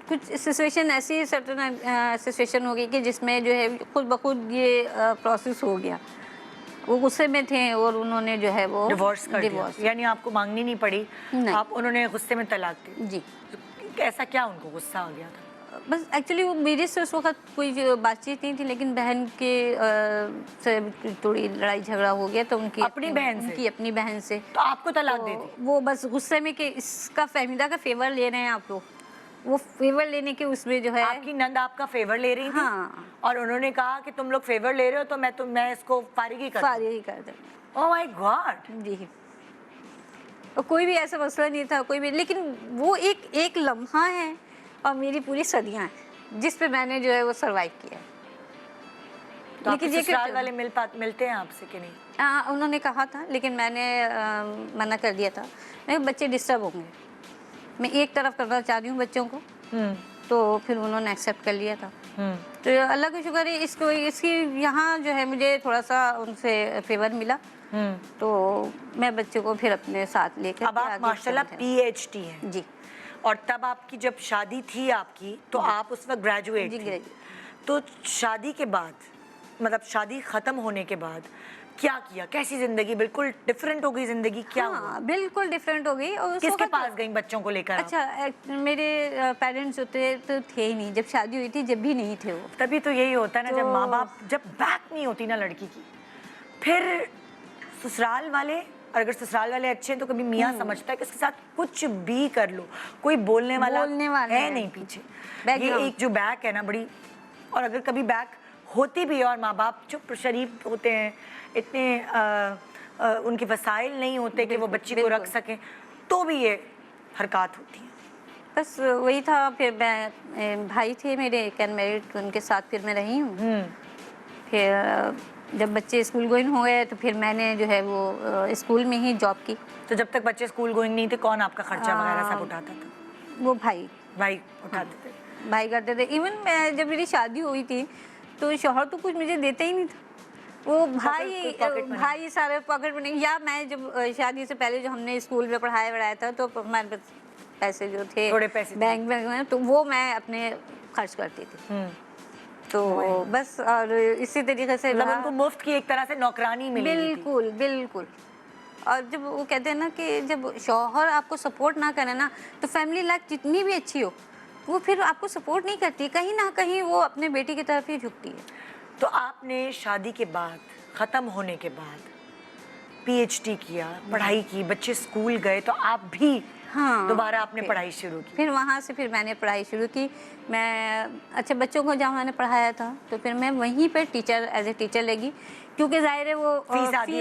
कुछ सिचुएशन ऐसी सर्टन सिचुएशन हो गई कि जिसमें जो है खुद ब खुद ये प्रोसेस हो गया। वो गुस्से में थे और उन्होंने जो है वो
डिवोर्स कर दिया
डिवोर्स।
यानी आपको मांगनी नहीं पड़ी,
नहीं।
आप उन्होंने गुस्से में तलाक दी?
जी
तो ऐसा क्या उनको गुस्सा आ गया था?
बस एक्चुअली वो मेरे से उस वक्त कोई जो बातचीत नहीं थी, लेकिन बहन के से थोड़ी लड़ाई झगड़ा हो गया तो उनकी
अपनी बहन से?
उनकी अपनी बहन से।
तो आपको तलाक दे
तो
दी?
वो बस गुस्से में कि इसका फहमीदा का फेवर ले रहे हैं आप लोग, वो फेवर लेने के उसमें जो है
आपकी नंद आपका फेवर ले रही थी?
हाँ।
और उन्होंने कहा कि तुम लोग फेवर ले रहे हो तो मैं इसको फारिगी कर दूं।
फारिग कर दें।
Oh my God.
जी और कोई भी ऐसा मसला नहीं था कोई भी, लेकिन वो एक लम्हा है और मेरी पूरी सदियां हैं जिस पे मैंने जो है वो सरवाइव किया है।
तो
लेकिन
आपके
ये
ससुराल वाले मिलते हैं आपसे कि नहीं?
उन्होंने कहा था लेकिन मैंने मना कर दिया था। मैं बच्चे डिस्टर्ब होंगे, मैं एक तरफ करना चाह रही हूँ बच्चों को, तो फिर उन्होंने एक्सेप्ट कर लिया था। तो अल्लाह का शुक्र है इसकी यहाँ जो है मुझे थोड़ा सा उनसे फेवर मिला, तो मैं बच्चे को फिर अपने साथ लेकर
अब आप माशाल्लाह PhD हैं
जी।
और तब आपकी जब शादी थी आपकी तो आप उस वक्त ग्रेजुएट
जी,
थी।
ग्रेजुएट।
तो शादी के बाद मतलब शादी खत्म होने के बाद क्या किया, कैसी जिंदगी? बिल्कुल डिफरेंट हो गई जिंदगी, क्या हुआ?
हाँ बिल्कुल डिफरेंट हो गई। और उस
किसके
वक्त-
पास गई बच्चों को लेकर आप?
अच्छा मेरे पेरेंट्स होते तो थे ही नहीं, जब शादी हुई थी जब भी नहीं थे वो।
तभी तो यही होता है ना, जब
तो-
माँ बाप जब बैक नहीं होती ना लड़की की, फिर ससुराल वाले, और अगर ससुराल वाले अच्छे हैं तो कभी मियाँ समझता है कि इसके साथ कुछ भी कर लो, कोई बोलने वाला है नहीं पीछे। ये एक जो बैक है ना बड़ी, और अगर कभी बैक होती भी है और माँ बाप चुप शरीफ होते हैं, इतने उनके वसाइल नहीं होते कि वो बच्ची को रख सकें, तो भी ये हरकत होती है।
बस वही था। फिर मैं भाई थे मेरे कैन मैरिड, उनके साथ फिर मैं रही हूँ। फिर जब बच्चे स्कूल गोइंग हो गए तो फिर मैंने जो है वो स्कूल में ही जॉब की।
तो जब तक बच्चे स्कूल गोइंग नहीं थे कौन आपका खर्चा वगैरह सब उठाता था?
वो भाई
उठाते थे?
भाई करते थे। इवन जब मेरी शादी हुई थी तो शौहर तो कुछ मुझे देते ही नहीं था, वो भाई सारे पॉकेट मनी। या मैं जब शादी से पहले जो हमने स्कूल में पढ़ाया था तो हमारे पास पैसे जो थे
थोड़े पैसे
बैंक में, तो वो मैं अपने खर्च करती थी। तो बस और इसी तरीके से
मतलब उनको मुफ्त की एक तरह से नौकरानी मिली थी।
बिल्कुल बिल्कुल। और जब वो कहते हैं ना कि जब शौहर आपको सपोर्ट ना करे ना तो फैमिली लाइफ जितनी भी अच्छी हो वो फिर आपको सपोर्ट नहीं करती, कहीं ना कहीं वो अपने बेटी की तरफ ही झुकती है।
तो आपने शादी के बाद, ख़त्म होने के बाद PhD किया, पढ़ाई की, बच्चे स्कूल गए, तो आप भी
हाँ
दोबारा आपने पढ़ाई शुरू की?
फिर वहाँ से फिर मैंने पढ़ाई शुरू की। मैं अच्छा बच्चों को जहाँ मैंने पढ़ाया था तो फिर मैं वहीं पर टीचर एज ए टीचर लगी, क्योंकि जाहिर है वो
फीस आधी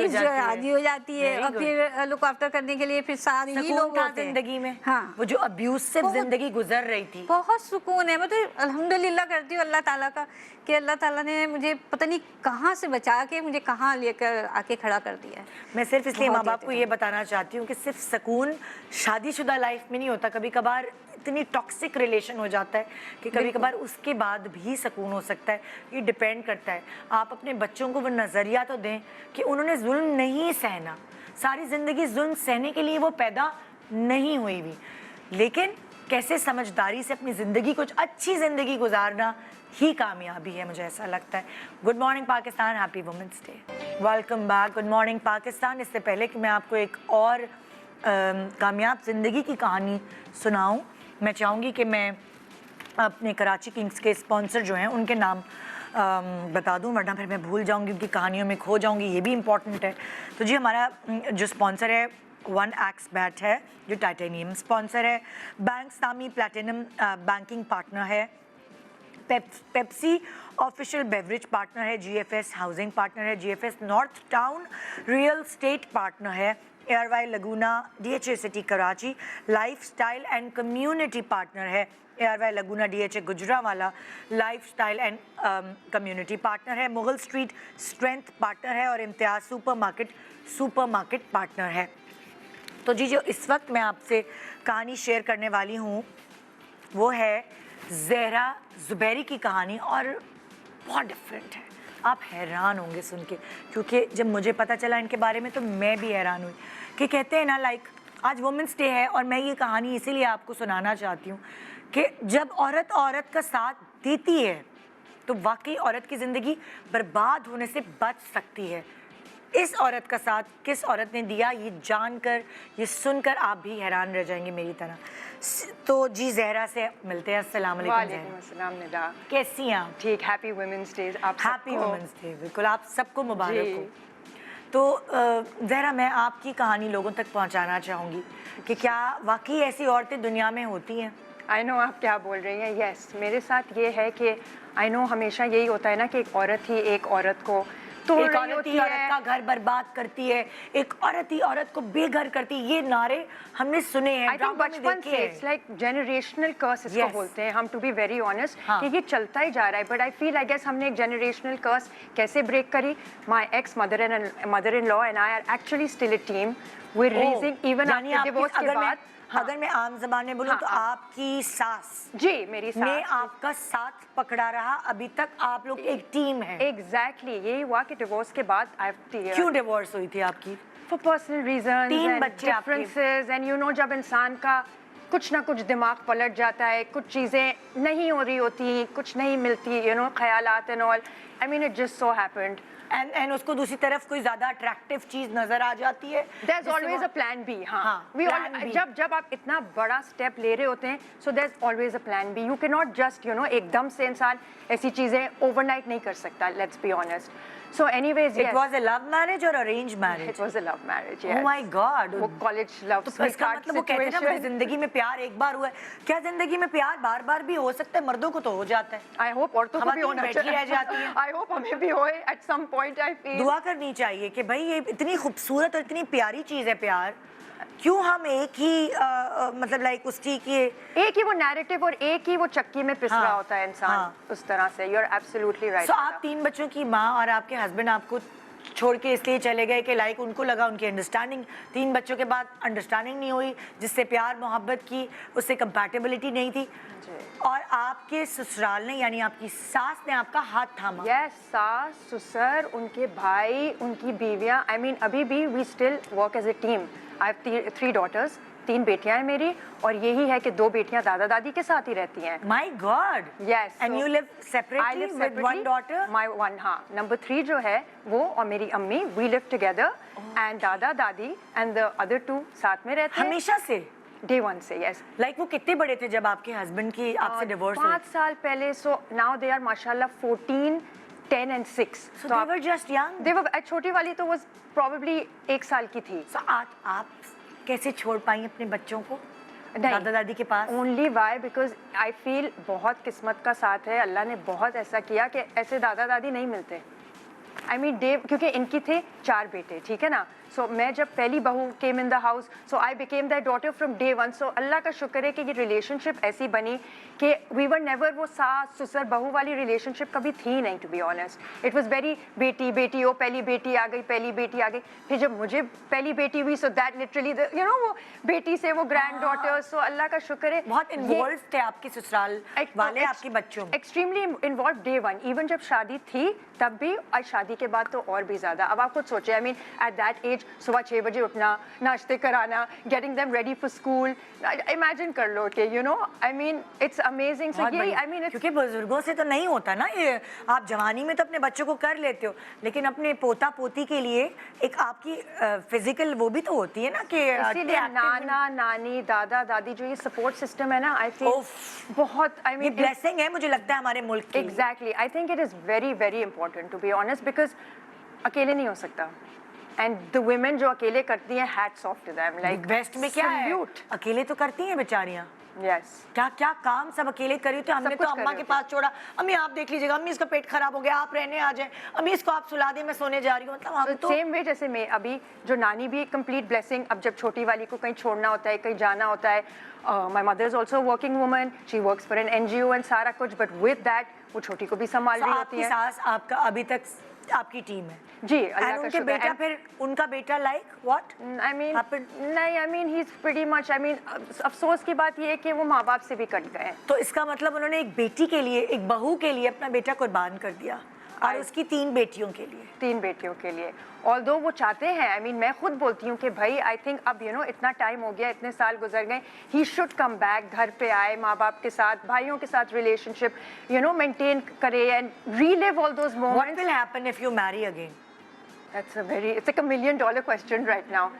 हो जाती है और फिर लुक आफ्टर करने के लिए फिर सारे ही लोग होते हैं
जिंदगी में।
हाँ
वो जो अब्यूसिव जिंदगी गुजर रही थी,
बहुत सुकून है। मैं तो अल्हम्दुलिल्लाह करती हूँ अल्लाह ताला का कि अल्लाह ताला ने मुझे पता नहीं कहाँ से बचा के मुझे कहाँ लेकर आके खड़ा कर दिया है।
मैं सिर्फ इसलिए माँ बाप को ये बताना चाहती हूँ कि सिर्फ सुकून शादीशुदा लाइफ में नहीं होता, कभी कभार इतनी टॉक्सिक रिलेशन हो जाता है कि कभी कभार उसके बाद भी सुकून हो सकता है। ये डिपेंड करता है। आप अपने बच्चों को वो नज़रिया तो दें कि उन्होंने जुल्म नहीं सहना, सारी ज़िंदगी जुल्म सहने के लिए वो पैदा नहीं हुई हुई, लेकिन कैसे समझदारी से अपनी ज़िंदगी, कुछ अच्छी ज़िंदगी गुजारना ही कामयाबी है, मुझे ऐसा लगता है। Good morning Pakistan, happy women's day, welcome back. Good morning Pakistan. इससे पहले कि मैं आपको एक और कामयाब ज़िंदगी की कहानी सुनाऊं, मैं चाहूँगी कि मैं अपने कराची किंग्स के स्पॉन्सर जो हैं उनके नाम बता दूं, वरना फिर मैं भूल जाऊंगी, उनकी कहानियों में खो जाऊंगी, ये भी इम्पॉर्टेंट है। तो जी हमारा जो स्पॉन्सर है 1X बैट है, जो टाइटेनियम स्पॉन्सर है। बैंक नामी प्लैटिनम बैंकिंग पार्टनर है। पेप्सी ऑफिशियल बेवरेज पार्टनर है, GFS हाउसिंग पार्टनर है, GFS north town real estate partner है, ARY लगूना DHA city Karachi lifestyle and community partner है, ARY लगूना DHA Gujranwala lifestyle and community partner है, Mughal street strength partner है और इम्तियाज़ supermarket partner है। तो जी जो इस वक्त मैं आपसे कहानी शेयर करने वाली हूँ वो है ज़हरा ज़ुबैरी की कहानी और बहुत डिफरेंट है। आप हैरान होंगे सुन के, क्योंकि जब मुझे पता चला इनके बारे में तो मैं भी हैरान हुई कि कहते हैं ना लाइक आज वुमेंस डे है और मैं ये कहानी इसीलिए आपको सुनाना चाहती हूँ कि जब औरत का साथ देती है तो वाकई औरत की ज़िंदगी बर्बाद होने से बच सकती है। इस औरत का साथ किस औरत ने दिया ये जानकर ये सुनकर आप भी हैरान रह जाएंगे मेरी तरह। तो जी ज़हरा से मिलते हैं। अस्सलाम वालेकुम
वालेकुम अस्सलाम निदा,
कैसी हैं आप?
ठीक, हैप्पी वुमेंस डे आप
हैप्पी
सबको।
वुमेंस डे, बिल्कुल आप सबको मुबारक
जी।
हो। तो ज़हरा मैं आपकी कहानी लोगों तक पहुंचाना चाहूँगी कि क्या वाकई ऐसी औरतें दुनिया में होती हैं?
आई नो आप क्या बोल रही हैं। यस, मेरे साथ ये है कि आई नो हमेशा यही होता है ना कि एक औरत ही एक औरत को तोड़
एक
रही
औरत
होती
ही औरत
है।
का घर बर्बाद करती है, एक औरत ही औरत को बेघर करती है, ये नारे हमने सुने हैं,
आई थिंक
ड्रामा में
बचपन
देखे
से
हैं।
इट्स लाइक जनरेशनल कर्स इसको
Yes.
बोलते हैं हम, टू बी वेरी ऑनेस्ट,
हाँ.
कि ये चलता ही जा रहा है। But I feel I guess हमने एक जनरेशनल कर्स कैसे ब्रेक करी। My ex mother in law and I are actually still a team. We are raising even
यानी
आफ्टर
आपकी-
डिवोर्स के
अगर मैं
बाद। हाँ.
अगर मैं आम जबान में बोलूँ
हाँ,
तो
हाँ.
आपकी सास
जी, मेरी
ने
सास
आपका साथ पकड़ा रहा, अभी तक आप लोग एक टीम है।
एग्जैक्टली यही हुआ कि डिवोर्स के बाद आई
क्यों डिवोर्स हुई थी आपकी?
फॉर पर्सनल रीजंस
तीन
एंड
बच्चे आपके।
डिफरेंसेस एंड यू नो जब इंसान का कुछ ना कुछ दिमाग पलट जाता है, कुछ चीज़ें नहीं हो रही होती, कुछ नहीं मिलती, यू नो ख्यालात and all, I mean it just so happened.
And उसको दूसरी तरफ कोई ज्यादा अट्रैक्टिव चीज नजर आ जाती है।
There's
जिससे
always
वो-
a plan B. हाँ,
हाँ,
We
plan B.
जब आप इतना बड़ा स्टेप ले रहे होते हैं, so there's always a plan B. You cannot just, you know, एकदम से इंसान ऐसी चीजें overnight नहीं कर सकता. Let's be honest. So anyways,
It
yes.
was a love marriage or arranged marriage?
It was a love marriage.
Oh
Yes.
my God.
वो college love
तो इसका
sweetheart
मतलब वो कहते हैं ना मुझे
situation.
जिंदगी में प्यार एक बार हुआ है। क्या जिंदगी में प्यार बार बार भी हो सकता है? मर्दों को तो हो जाता है।
I hope औरतों को भी
हमारी
होना
बैठी रह जाती हैं।
I hope हमें भी होए at some point. I feel.
दुआ करनी चाहिए कि भाई ये इतनी खूबसूरत और इतनी प्यारी चीज है प्यार, क्यों हम एक ही मतलब लाइक उसकी की
एक ही वो नैरेटिव और एक ही वो चक्की में पिस
हाँ,
रहा होता है इंसान,
हाँ.
उस तरह से। You're absolutely right.
सो आप 3 बच्चों की माँ और आपके हस्बैंड आपको छोड़ के इसलिए चले गए कि लाइक उनको लगा उनकी अंडरस्टैंडिंग 3 बच्चों के बाद अंडरस्टैंडिंग नहीं हुई, जिससे प्यार मोहब्बत की उससे कंपैटिबिलिटी नहीं थी, और आपके ससुराल ने यानी आपकी सास ने आपका हाथ थामा।
यस, सास ससुर, उनके भाई, उनकी बीवियां, आई मीन अभी भी we still work as a team. I have 3 daughters, 3 बेटियां हैं मेरी, और यही है कि 2 बेटियां दादा दादी के साथ ही रहती हैं।
My God.
Yes,
and
so
you live
I
separately
live
with one
separately.
Daughter?
My one, हाँ, नंबर 3 जो है वो और मेरी अम्मी, we live together, and दादा दादी and the other 2 साथ में रहते हैं।
हमेशा से?
Day 1 से, yes.
लाइक वो कितने बड़े थे जब आपके हस्बैंड की आपसे डिवोर्स हुई?
5 साल पहले, so now they are माशाल्लाह 14, 10 and 6.
So they were just young.
They were, छोटी वाली तो was probably 1 साल की थी।
So आज आप कैसे छोड़ पाई अपने बच्चों को
नहीं।
दादा दादी के पास?
Only why because I feel बहुत किस्मत का साथ है, अल्लाह ने बहुत ऐसा किया कि ऐसे दादा दादी नहीं मिलते। आई मीन डे, क्योंकि इनकी थे 4 बेटे, ठीक है ना। सो मैं जब पहली बहू came in the house, so I became that daughter from day 1। So अल्लाह का शुक्र है कि ये रिलेशनशिप ऐसी बनी कि वी वर नेवर वो सास ससुर बहू वाली रिलेशनशिप कभी थी नहीं, to be honest. It was very बेटी बेटी, ओ पहली बेटी आ गई, पहली बेटी आ गई। फिर जब मुझे पहली बेटी हुई, so that literally you know वो बेटी से वो ग्रैंड डॉटर। सो अल्लाह का शुक्र है
बहुत इन्वॉल्व थे आपके ससुराल वाले आपकी बच्चों में?
Extremely involve day 1। इवन जब शादी थी तब भी, और शादी के बाद तो और भी ज्यादा। अब आप खुद सोचे, I mean at that age सुबह 6 बजे उठना, नाश्ते कराना, getting them ready for school, imagine कर लो कि you know, I mean it's amazing. So ये आई मीन
क्योंकि बुजुर्गों से तो नहीं होता ना ये, आप जवानी में तो अपने बच्चों को कर लेते हो, लेकिन अपने पोता पोती के लिए एक आपकी फिजिकल वो भी तो होती है ना कि
इसीलिए नाना नानी दादा दादी जो ये सपोर्ट सिस्टम है ना, आई फील बहुत, आई
ये
मीन
ब्लेसिंग है मुझे लगता है हमारे मुल्क की।
Exactly, I think it is very very important to be honest, because अकेले नहीं हो सकता। एंड द women जो अकेले करती हैं, hats off to them, like
west में क्या है,
salute.
अकेले तो करती हैं बेचारियां,
Yes.
क्या क्या काम सब अकेले करी। तो हमने
सब
तो
कुछ कर
अम्मा
रहे
के
होते
पास छोड़ा, अम्मी आप देख लीजिएगा, अम्मी इसका पेट खराब हो गया, आप रहने आ जाए, अम्मी इसको आप सुला दें, मैं सोने जा रही हूँ। मतलब हम तो
सेम वे जैसे मैं अभी जो नानी भी एक कंप्लीट ब्लेसिंग, अब जब छोटी वाली को कहीं छोड़ना होता है, कहीं जाना होता है, my mother is also working woman, she works for an NGO and सारा कुछ, बट विद दैट वो छोटी को भी संभाल रही होती
आपकी
है।
सास आपका अभी तक आपकी टीम है
जी, अल्लाह
एंड
का
उनके
शुक्र
बेटा,
है।
फिर उनका बेटा like what
I mean,
happened?
नहीं, I mean he's pretty much, I mean अफसोस की बात ये है कि वो माँ बाप से भी कट गए हैं।
तो इसका मतलब उन्होंने एक बेटी के लिए, एक बहू के लिए अपना बेटा कुर्बान कर दिया और उसकी 3 बेटियों के लिए।
3 बेटियों के लिए, ऑल्दो वो चाहते हैं, आई मीन मैं खुद बोलती हूँ कि भाई आई थिंक अब यू नो इतना टाइम हो गया, इतने साल गुजर गए, ही शुड कम बैक, घर पे आए, माँ बाप के साथ, भाइयों के साथ रिलेशनशिप यू नो मेंटेन करे and relive all those
what
moments.
Will happen if you Mary again?
That's a very, it's like a $1 million question right now.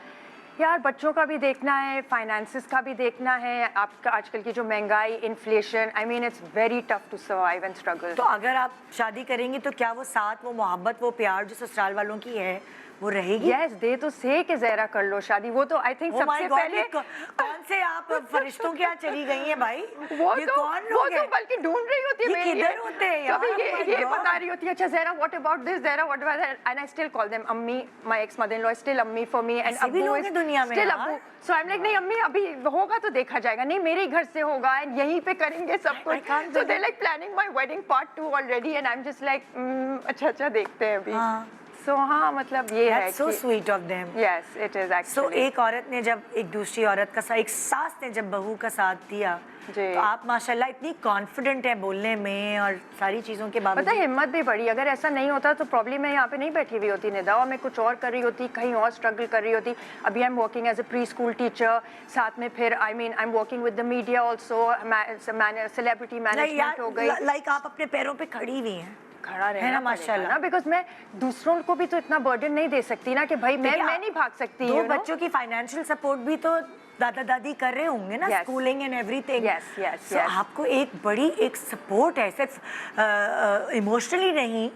यार बच्चों का भी देखना है, फाइनेंसिस का भी देखना है, आपका आजकल की जो महंगाई, inflation, I mean it's very tough to survive and struggle.
तो अगर आप शादी करेंगी तो क्या वो साथ, वो मोहब्बत, वो प्यार जो ससुराल वालों की है वो रहेगी?
यस, दे तो से कि ज़हरा कर लो शादी, वो तो आई थिंक
Oh my
सबसे
God,
पहले
ये कौन से आप फरिश्तों के यहाँ चली गई हैं भाई?
वो
ये
तो
कौन
वो
लोग
तो
हैं?
बल्कि ढूंढ रही होती है
ये
मेरे लिए।
किधर होते हैं यार?
कभी
Oh my
ये
God.
बता रही होती है, अच्छा Zahra what about this, Zahra what about that, and I still call them अम्मी, my ex mother in law still अम्मी फॉर मी, एंड
ऐसे भी
अब्बू
लोग
इज
हैं दुनिया में
स्टिल
यार।
अब्बू। सो आई एम लाइक नहीं अम्मी, अभी होगा तो देखा जाएगा, नहीं मेरे ही घर से होगा एंड यहीं पे करेंगे सब
I
कुछ।
can't
so they
believe-
like planning my wedding part 2 already and I am just like अच्छा देखते हैं अभी।
हाँ।
सो हाँ, मतलब ये है
That's so sweet of them.
Yes it is
So
actually.
एक औरत ने जब एक दूसरी औरत का साथ, एक सास ने जब बहू का साथ दिया,
जी।
तो आप माशाल्लाह इतनी कॉन्फिडेंट हैं बोलने में और सारी चीज़ों के
पता है
बावजूद।
हिम्मत भी बढ़ी, अगर ऐसा नहीं होता तो प्रॉब्लम मैं यहाँ पे नहीं बैठी हुई होती निदा, और मैं कुछ और कर रही होती, कहीं और स्ट्रगल कर रही होती। अभी I am working as a preschool teacher, साथ में फिर I mean I am working with the media also, celebrity management हो गई।
लाइक आप अपने पैरों पे खड़ी हुई हैं।
खड़ा
है
रहना
ना,
पड़ेगा
माशाल्लाह।
ना, बिकॉज मैं दूसरों को भी तो इतना बर्डन नहीं दे सकती ना कि भाई मैं नहीं भाग सकती।
2
you know?
बच्चों की फाइनेंशियल सपोर्ट भी तो दादा दादी कर रहे होंगे ना,
Yes.
Schooling and everything.
Yes, yes,
So
yes.
आपको एक बड़ी एक सपोर्ट है, सिर्फ इमोशनली नहीं,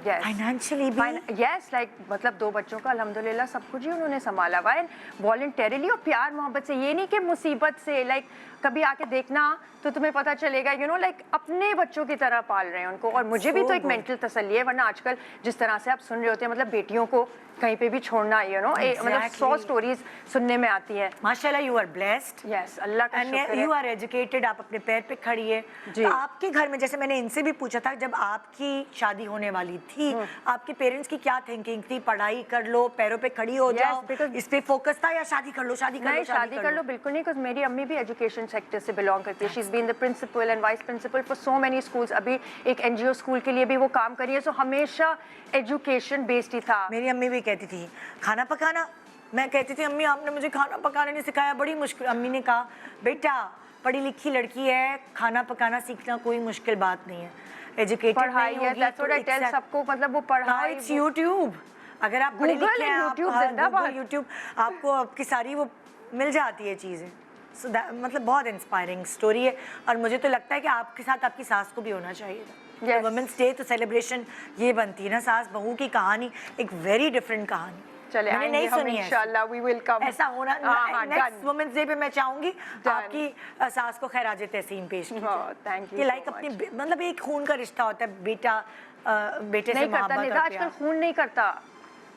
Yes.
फाइनेंशियली भी।
यस, लाइक मतलब 2 बच्चों का अल्हम्दुलिल्लाह सब कुछ ही उन्होंने संभाला हुआ है वॉलंटरीली और प्यार मोहब्बत से, ये नहीं कि मुसीबत से। लाइक कभी आके देखना तो तुम्हें पता चलेगा यू नो लाइक अपने बच्चों की तरह पाल रहे हैं उनको। और मुझे भी
So
तो एक
good.
मेंटल तसल्ली है, वरना आजकल जिस तरह से आप सुन रहे होते हैं, मतलब बेटियों को कहीं पे भी छोड़ना, यू नो मतलब 100
Exactly.
स्टोरीज सुनने में आती है।
माशाल्लाह यू आर ब्लेस्ड
यस, अल्लाह का
एंड
शुक्र
यू
है।
आर एजुकेटेड, आप अपने पैर पे खड़ी है।
जी।
तो आपके घर में, जैसे मैंने इनसे भी पूछा था, जब आपकी शादी होने वाली थी, आपके पेरेंट्स की क्या थिंकिंग थी? पढ़ाई कर लो, पैरों पे खड़ी हो
Yes,
जाओ,
because-
इस पे फोकस था, या शादी कर लो, शादी कर लो,
नहीं, शादी कर लो बिल्कुल नहीं, बिकॉज मेरी अम्मी भी एजुकेशन सेक्टर से बिलोंग करती है। She is been the principal and vice principal for so many schools. अभी एक NGO स्कूल के लिए भी वो काम करी है, सो हमेशा एजुकेशन बेस्ड ही था।
मेरी अम्मी भी कहती थी खाना पकाना, मैं कहती थी अम्मी आपने मुझे खाना पकाना नहीं सिखाया, बड़ी मुश्किल। अम्मी ने कहा बेटा पढ़ी लिखी लड़की है, खाना पकाना सीखना कोई मुश्किल बात नहीं है, एजुकेटेड
पढ़ाई
नहीं
है,
होगी
दैट्स
तो
व्हाट आई टेल सबको, मतलब वो पढ़ाई
इट्स यूट्यूब। अगर आप पढ़े
Google
लिखे हैं,
and
आप
YouTube जिंदाबाद।
यूट्यूब आपको आपकी सारी वो मिल जाती है चीज़ें। सो मतलब बहुत इंस्पायरिंग स्टोरी है, और मुझे तो लगता है कि आपके साथ आपकी सास को भी होना चाहिए था।
Yes.
वुमेन्स डे तो सेलिब्रेशन ये बनती है ना, सास बहू की कहानी एक वेरी डिफरेंट कहानी।
चले
मैंने
आएंगे
नहीं
हम
सुनी है
इंशाल्लाह, वी विल कम।
ऐसा होना।
हाँ,
नेक्स्ट
done.
वुमेन्स डे पे मैं चाहूंगी
Done.
आपकी सास को खैराज तहसीन पेश कीजिए।
Oh, thank you
कि
so
लाइक अपनी मतलब एक खून का रिश्ता होता है, बेटा बेटे से
नहीं करता
मोहब्बत
निदा,
और
आजकल
प्यार।
खून नहीं करता।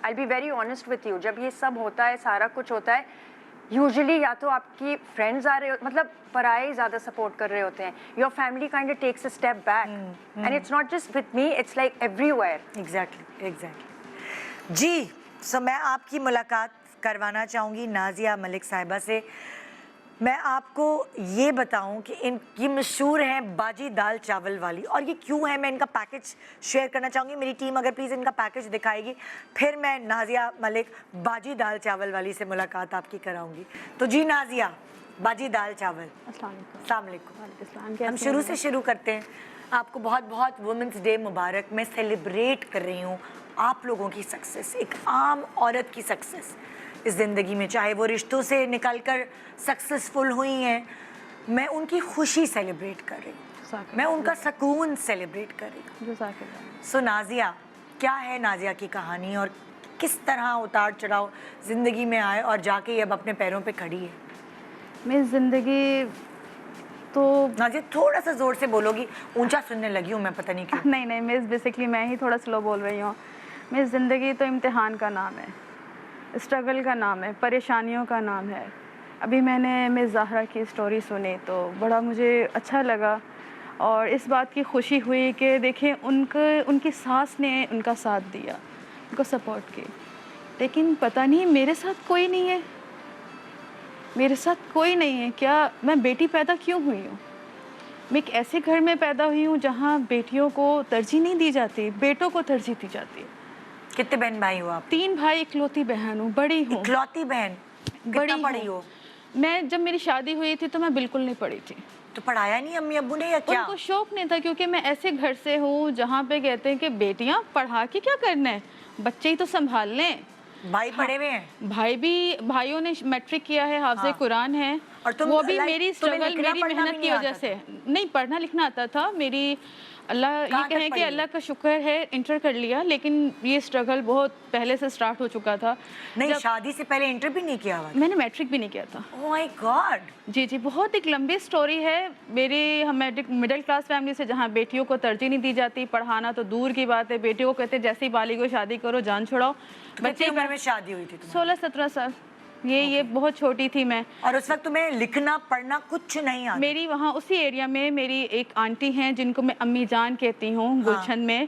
I be very honest with you, जब ये सब होता है, सारा कुछ होता है, यूजुअली या तो आपकी फ्रेंड्स आ रहे हो, मतलब पराए ज़्यादा सपोर्ट कर रहे होते हैं, your family kind of takes a step back, and it's not just with me, it's like everywhere.
Exactly जी। सो मैं आपकी मुलाकात करवाना चाहूँगी नाजिया मलिक साहिबा से। मैं आपको ये बताऊं कि ये मशहूर हैं बाजी दाल चावल वाली, और ये क्यों है मैं इनका पैकेज शेयर करना चाहूँगी। मेरी टीम अगर प्लीज़ इनका पैकेज दिखाएगी, फिर मैं नाजिया मलिक बाजी दाल चावल वाली से मुलाकात आपकी कराऊंगी। तो जी नाजिया, बाजी दाल चावल, अस्सलाम वालेकुम। हम शुरू से शुरू करते हैं। आपको बहुत बहुत वुमेंस डे मुबारक। मैं सेलिब्रेट कर रही हूँ आप लोगों की सक्सेस, एक आम औरत की सक्सेस इस ज़िंदगी में, चाहे वो रिश्तों से निकल कर सक्सेसफुल हुई हैं, मैं उनकी खुशी सेलिब्रेट कर रही हूँ, मैं उनका सुकून सेलिब्रेट कर रही हूँ। सो नाजिया, क्या है नाजिया की कहानी, और کس طرح اتار چڑھاؤ زندگی میں آئے اور جا کے یہ اب اپنے پیروں پہ کھڑی ہے؟
میری زندگی تو
نازیہ تھوڑا سا زور سے بولو گی، اونچا سننے لگی ہوں میں، پتہ نہیں کیوں.
نہیں مس بیسکلی میں ہی تھوڑا سلو بول رہی ہوں. میری زندگی تو امتحان کا نام ہے، اسٹرگل کا نام ہے، پریشانیوں کا نام ہے. ابھی میں نے مس زہرا کی اسٹوری سنی تو بڑا مجھے اچھا لگا، اور اس بات کی خوشی ہوئی کہ دیکھیں ان کی ساس نے ان کا ساتھ دیا، ان کو سپورٹ کی. لیکن پتہ نہیں میرے ساتھ کوئی نہیں ہے، میرے ساتھ کوئی نہیں ہے. کیا میں بیٹی پیدا کیوں ہوئی ہوں؟ میں ایک ایسے گھر میں پیدا ہوئی ہوں جہاں بیٹیوں کو ترجیح نہیں دی جاتی، بیٹوں کو ترجیح دی جاتی ہے.
کتنے بہن بھائی ہو آپ؟
3 بھائی، اکلوتی بہن ہوں، بڑی ہوں.
اکلوتی بہن؟
بڑی
کتنا پڑھی ہو؟
میں جب میری شادی ہوئی تھی تو میں بالکل نہیں پڑھی تھی.
تو پڑھایا نہیں امی ابو نے یا کیا؟
ان کو شوق نہیں تھا، کیونکہ میں ایسے گھر سے ہوں جہاں پہ کہتے ہیں کہ بیٹیاں پڑھا کے کیا کرنا ہے، بچے ہی تو سنبھال لیں.
بھائی پڑھے ہوئے ہیں؟
بھائیوں نے میٹرک کیا ہے، حافظ قرآن ہے.
اور تم
وہ بھی میری اسٹرگل، میری
پڑھنا
محنت
بھی
کی
نہیں
وجہ
آتا
سے. نہیں پڑھنا لکھنا آتا تھا میری، اللہ یہ کہیں کہ اللہ کا شکر ہے انٹر کر لیا. لیکن یہ اسٹرگل بہت پہلے سے سٹارٹ ہو چکا تھا.
نہیں شادی سے پہلے انٹر بھی نہیں کیا ہوا؟
میں نے میٹرک بھی نہیں کیا تھا.
اوہ مائی گاڈ.
جی بہت ایک لمبی سٹوری ہے میری. ہم مڈل کلاس فیملی سے جہاں بیٹیوں کو ترجیح نہیں دی جاتی، پڑھانا تو دور کی بات ہے. بیٹیوں کو کہتے جیسے ہی بالی کو شادی کرو جان چھڑاؤ.
کتنی عمر میں شادی ہوئی تھی تمہاری؟
16-17 سال. یہ بہت چھوٹی تھی میں.
اور اس وقت تمہیں لکھنا پڑھنا کچھ نہیں آتا؟
میری وہاں اسی ایریا میں میری ایک آنٹی ہیں جن کو میں امی جان کہتی ہوں، گلچھن میں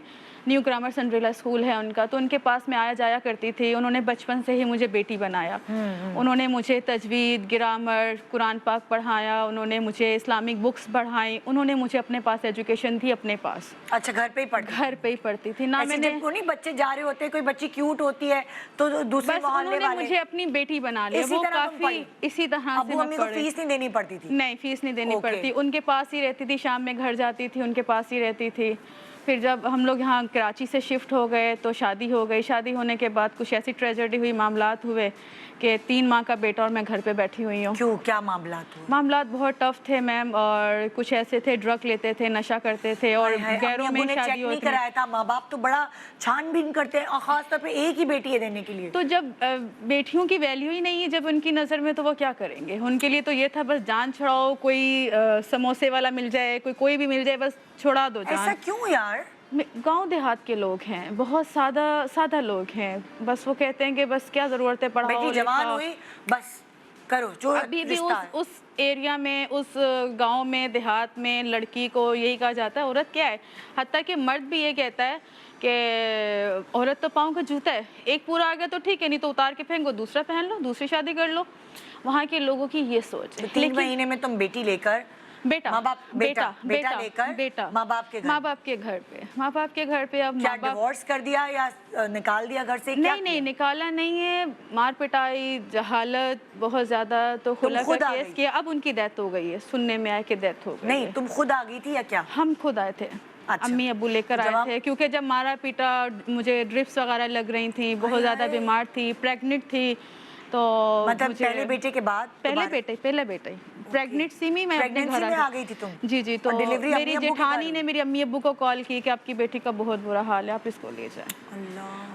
نیو گرامر سنڈریلا اسکول ہے ان کا. تو ان کے پاس میں آیا جایا کرتی تھی. انہوں نے بچپن سے ہی مجھے بیٹی بنایا. انہوں نے مجھے تجوید، گرامر، قرآن پاک پڑھایا. انہوں نے مجھے اسلامک بکس پڑھائیں. انہوں نے مجھے اپنے پاس ایجوکیشن تھی اپنے پاس.
اچھا گھر پہ ہی پڑھتی؟
گھر پہ ہی پڑھتی تھی. نہ میں نے
نہیں بچے جا رہے ہوتے، کوئی بچی کیوٹ ہوتی ہے تو دوسرے محلے والے
انہوں نے مجھے اپنی بیٹی بنا لیا. وہ کافی اسی طرح سے.
ابو امی کو فیس نہیں دینی پڑتی تھی؟
نہیں فیس نہیں دینی پڑتی. ان کے پاس ہی رہتی تھی، شام میں گھر جاتی تھی، ان کے پاس ہی رہتی تھی. پھر جب ہم لوگ یہاں کراچی سے شفٹ ہو گئے تو شادی ہو گئی. شادی ہونے کے بعد کچھ ایسی ٹریجڈی ہوئی، معاملات ہوئے کہ 3 ماہ کا بیٹا اور میں گھر پہ بیٹھی ہوئی ہوں.
کیوں؟ کیا معاملات ہوئے؟
معاملات بہت ٹف تھے میم، اور کچھ ایسے تھے ڈرگ لیتے تھے، نشہ کرتے تھے، اور غیروں میں شادی ہوتی.
کرایا تھا ماں باپ تو بڑا چھان بین کرتے ہیں، اور خاص طور پہ ایک ہی بیٹی ہے دینے کے لیے.
تو جب بیٹیوں کی ویلیو ہی نہیں ہے جب ان کی نظر میں، تو وہ کیا کریں گے؟ ان کے لیے تو یہ تھا بس جان چھڑاؤ. کوئی سموسے والا مل جائے، کوئی بھی مل جائے، بس چھڑا دو جان.
ایسا کیوں یار؟
گاؤں دیہات کے لوگ ہیں، بہت سادہ لوگ ہیں. بس وہ کہتے ہیں کہ بس کیا ضرورت ہے، پڑھاؤ
بیٹی جوان ہوئی بس کرو جو
ابھی بھی اس ایریا میں، اس گاؤں میں، دیہات میں لڑکی کو یہی کہا جاتا ہے عورت کیا ہے. حتیٰ کہ مرد بھی یہ کہتا ہے کہ عورت تو پاؤں کا جوتا ہے. ایک پورا آ گیا تو ٹھیک ہے، نہیں تو اتار کے پھینکو، دوسرا پہن لو، دوسری شادی کر لو. وہاں کے لوگوں کی یہ سوچ ہے.
3 مہینے میں تم بیٹی لے کر
بیٹا
لے کر ماں باپ کے
گھر پہ. اب
کیا ڈیورس کر دیا یا نکال دیا گھر سے؟
نہیں نکالا نہیں ہے. مار پٹائی، جہالت بہت زیادہ. تو خلا کا کیس کیا. اب ان کی ڈیتھ ہو گئی ہے، سننے میں آیا کہ ڈیتھ ہو گئی.
نہیں تم خود آ گئی تھی یا کیا؟
ہم خود آئے تھے. امی ابو لے کر آئے تھے، کیونکہ جب مارا پیٹا، مجھے ڈرپس وغیرہ لگ رہی تھیں، بہت زیادہ بیمار تھی، پریگننٹ تھی. تو
مطلب پہلے بیٹے کے بعد؟
پہلے بیٹے پریگننٹ میں اپنے گھر
آ گئی تھی تم؟
جی. تو میری جیٹھانی نے میری امی ابو کو کال کی کہ آپ کی بیٹی کا بہت برا حال ہے، آپ اس کو لے جائیں.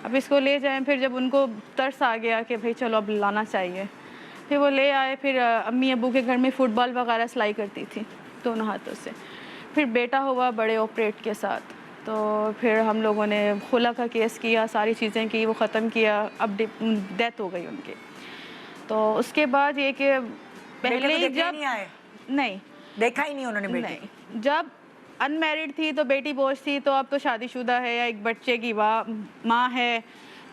اب اس کو لے جائیں. پھر جب ان کو ترس آ گیا کہ بھائی چلو اب لانا چاہیے، پھر وہ لے آئے. پھر امی ابو کے گھر میں فٹ بال وغیرہ سلائی کرتی تھی دونوں ہاتھوں سے. پھر بیٹا ہوا بڑے آپریٹ کے ساتھ. تو پھر ہم لوگوں نے خلا کا کیس کیا، ساری چیزیں کی، وہ ختم کیا. اب ڈیتھ ہو گئی ان کی. تو اس کے بعد یہ کہ پہلے جب نہیں
دیکھا ہی نہیں انہوں نے بیٹی.
نہیں، جب ان میرڈ تھی تو بیٹی بوجھ تھی. تو اب تو شادی شدہ ہے یا ایک بچے کی ماں ہے،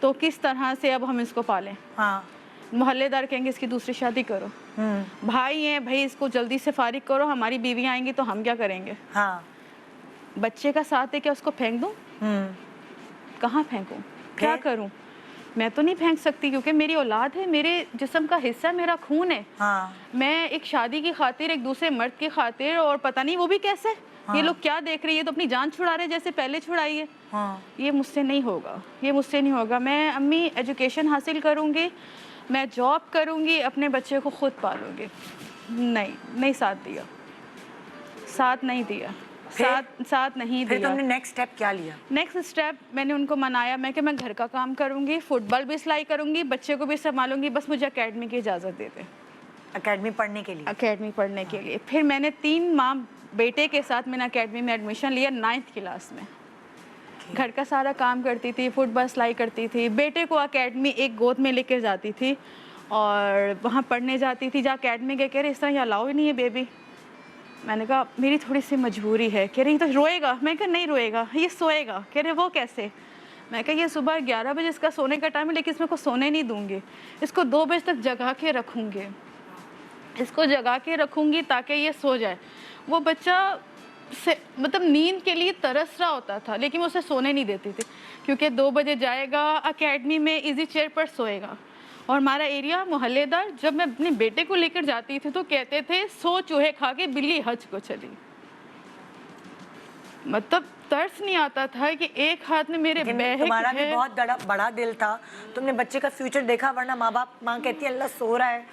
تو کس طرح سے اب ہم اس کو پالیں؟ محلے دار کہیں گے اس کی دوسری شادی کرو. بھائی ہیں، بھائی اس کو جلدی سے فارغ کرو، ہماری بیویاں آئیں گی تو ہم کیا کریں گے؟ بچے کا ساتھ ہے کیا اس کو پھینک دوں؟ کہاں پھینکوں؟ کیا کروں؟ میں تو نہیں پھینک سکتی، کیونکہ میری اولاد ہے، میرے جسم کا حصہ، میرا خون ہے. میں ایک شادی کی خاطر، ایک دوسرے مرد کی خاطر، اور پتہ نہیں وہ بھی کیسے، یہ لوگ کیا دیکھ رہی ہے، تو اپنی جان چھڑا رہے جیسے پہلے چھڑائی ہے. یہ مجھ سے نہیں ہوگا. میں امی ایجوکیشن حاصل کروں گی، میں جاب کروں گی، اپنے بچے کو خود پالوں گی. نہیں ساتھ دیا. साथ नहीं
फिर
दिया।
तुमने नेक्स्ट स्टेप क्या लिया?
नेक्स्ट स्टेप मैंने उनको मनाया, मैं कि मैं घर का काम करूँगी, फुटबॉल भी सिलाई करूँगी, बच्चे को भी संभालूंगी, बस मुझे एकेडमी की इजाज़त दे दें,
एकेडमी पढ़ने के लिए?
एकेडमी पढ़ने के लिए। फिर मैंने 3 माह बेटे के साथ मैंने एकेडमी में एडमिशन लिया 9th क्लास में। घर का सारा काम करती थी, फुटबॉल सिलाई करती थी, बेटे को एकेडमी एक गोद में लेकर जाती थी और वहाँ पढ़ने जाती थी। जहाँ एकेडमी के कह रहे इस तरह यहाँ अलाउ ही नहीं है बेबी। मैंने कहा मेरी थोड़ी सी मजबूरी है। कह रही तो रोएगा। मैं कहा नहीं रोएगा, ये सोएगा। कह रहे वो कैसे? मैं कहा ये सुबह 11 बजे इसका सोने का टाइम है, लेकिन इसमें को सोने नहीं दूंगी, इसको 2 बजे तक जगा के रखूँगी, इसको जगा के रखूँगी ताकि ये सो जाए। वो बच्चा से मतलब नींद के लिए तरस रहा होता था, लेकिन मैं उसे सोने नहीं देती थी, क्योंकि 2 बजे जाएगा एकेडमी में, इजी चेयर पर सोएगा। और हमारा एरिया मोहल्लेदार, जब मैं अपने बेटे को लेकर जाती थी तो कहते थे 100 चूहे खा के बिल्ली हज को चली। मतलब तरस नहीं आता था कि एक हाथ में मेरे बैग
तुम्हारा
है।
भी बहुत बड़ा दिल था, तुमने बच्चे का फ्यूचर देखा, वरना माँ कहती है अल्लाह सो रहा है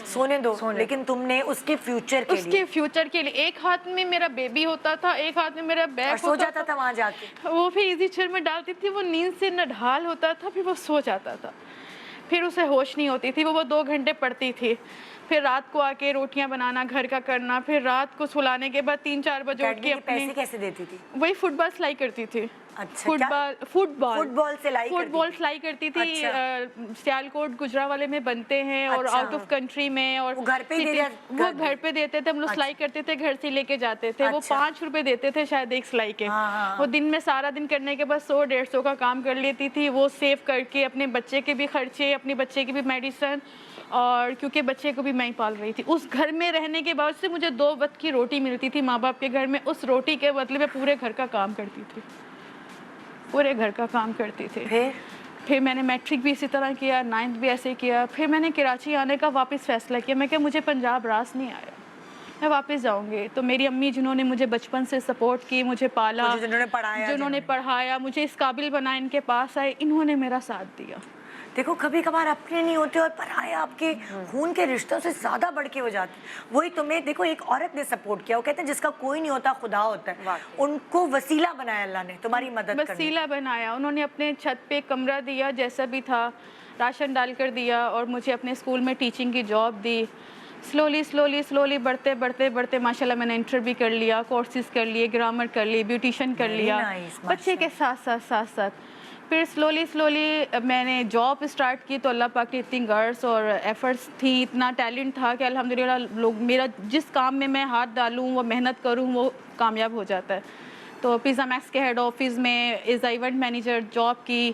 सोने दो, लेकिन तुमने उसके फ्यूचर के लिए
एक हाथ में मेरा बेबी होता था, एक हाथ में मेरा बैग
सो जाता था वहाँ जाके।
वो भी इजी चेयर में डालती थी, वो नींद से नढाल होता था, फिर वो सो जाता था, फिर उसे होश नहीं होती थी। वो 2 घंटे पढ़ती थी, फिर रात को आके रोटियां बनाना, घर का करना, फिर रात को सुलाने के बाद 3-4 बजे उठ के अपने
पैसे कैसे देती थी?
वही फुटबॉल सिलाई करती थी।
अच्छा,
फुटबॉल सिलाई करती थी।
अच्छा।
सियालकोट गुजरावाले में बनते हैं और
अच्छा।
आउट ऑफ कंट्री में, और
वो घर पे
घर पे देते थे, हम लोग सिलाई करते थे, घर से लेके जाते थे। वो
अच्छा।
5 रुपए देते थे शायद एक सिलाई के।
हाँ।
वो दिन में सारा दिन करने के बाद 100-150 का काम कर लेती थी। वो सेव करके अपने बच्चे के भी खर्चे, अपने बच्चे की भी मेडिसिन, और क्योंकि बच्चे को भी मैं ही पाल रही थी। उस घर में रहने के बाद से मुझे 2 वक्त की रोटी मिलती थी माँ बाप के घर में। उस रोटी के बदले में पूरे घर का काम करती थी, पूरे घर का काम करती थी। फिर मैंने मैट्रिक भी इसी तरह किया, 9th भी ऐसे किया। फिर मैंने कराची आने का वापस फैसला किया। मैं क्या मुझे पंजाब रास नहीं आया, मैं वापस जाऊंगी। तो मेरी अम्मी जिन्होंने मुझे बचपन से सपोर्ट की, मुझे पाला, जिन्होंने पढ़ाया, मुझे इस काबिल बनाया, इनके पास आए, इन्होंने मेरा साथ दिया।
देखो कभी कभार अपने नहीं होते और पराये आपके खून के रिश्तों से ज्यादा बढ़ के हो जाते। वही तुम्हें देखो एक औरत ने सपोर्ट किया, वो कहते हैं जिसका कोई नहीं होता खुदा होता है, उनको वसीला बनाया अल्लाह ने तुम्हारी मदद करने।
वसीला बनाया। उन्होंने अपने छत पे कमरा दिया, जैसा भी था राशन डाल कर दिया, और मुझे अपने स्कूल में टीचिंग की जॉब दी। स्लोली बढ़ते माशाल्लाह मैंने इंटर भी कर लिया, कोर्सेज कर लिए, ग्रामर कर ली, ब्यूटिशियन कर लिया बच्चे के साथ। फिर स्लोली मैंने जॉब स्टार्ट की। तो अल्लाह पाक की इतनी गर्स और एफर्ट्स थी, इतना टैलेंट था कि अल्हम्दुलिल्लाह लोग मेरा जिस काम में मैं हाथ डालूँ, वो मेहनत करूँ, वो कामयाब हो जाता है। तो पिज़्ज़ा मैक्स के हेड ऑफिस में as a event manager job की,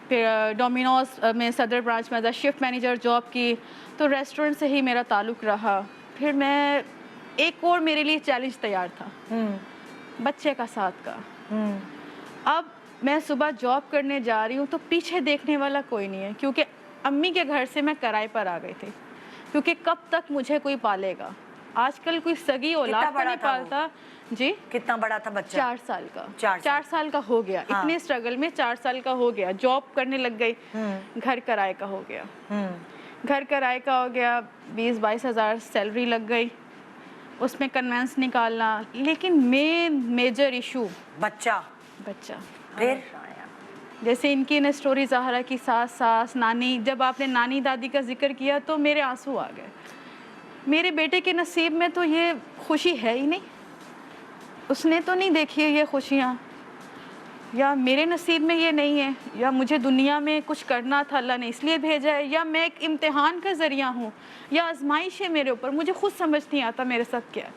फिर डोमिनोज में सदर ब्रांच में as a shift manager job की। तो रेस्टोरेंट से ही मेरा ताल्लुक़ रहा। फिर मैं एक और मेरे लिए चैलेंज तैयार था, बच्चे का साथ का। अब मैं सुबह जॉब करने जा रही हूँ तो पीछे देखने वाला कोई नहीं है, क्योंकि अम्मी के घर से मैं किराए पर आ गई थी, क्योंकि कब तक मुझे कोई पालेगा। आजकल कोई सगी औलाद नहीं पालता। जी
कितना बड़ा था बच्चा?
4 साल का। 4 साल का हो गया। हाँ। इतने स्ट्रगल में 4 साल का हो गया। जॉब करने लग गई, घर किराए का हो गया, घर किराए का हो गया, 20-22 हज़ार सैलरी लग गई, उसमें कन्वेंस निकालना। लेकिन मेजर इशू बच्चा। फिर जैसे इनकी न स्टोरी ज़ाहरा की सास नानी, जब आपने नानी दादी का जिक्र किया तो मेरे आंसू आ गए। मेरे बेटे के नसीब में तो ये खुशी है ही नहीं, उसने तो नहीं देखी है ये खुशियाँ, या मेरे नसीब में ये नहीं है, या मुझे दुनिया में कुछ करना था अल्लाह ने इसलिए भेजा है, या मैं एक इम्तिहान का ज़रिया हूँ, या आजमाइश है मेरे ऊपर। मुझे खुद समझ नहीं आता मेरे साथ क्या,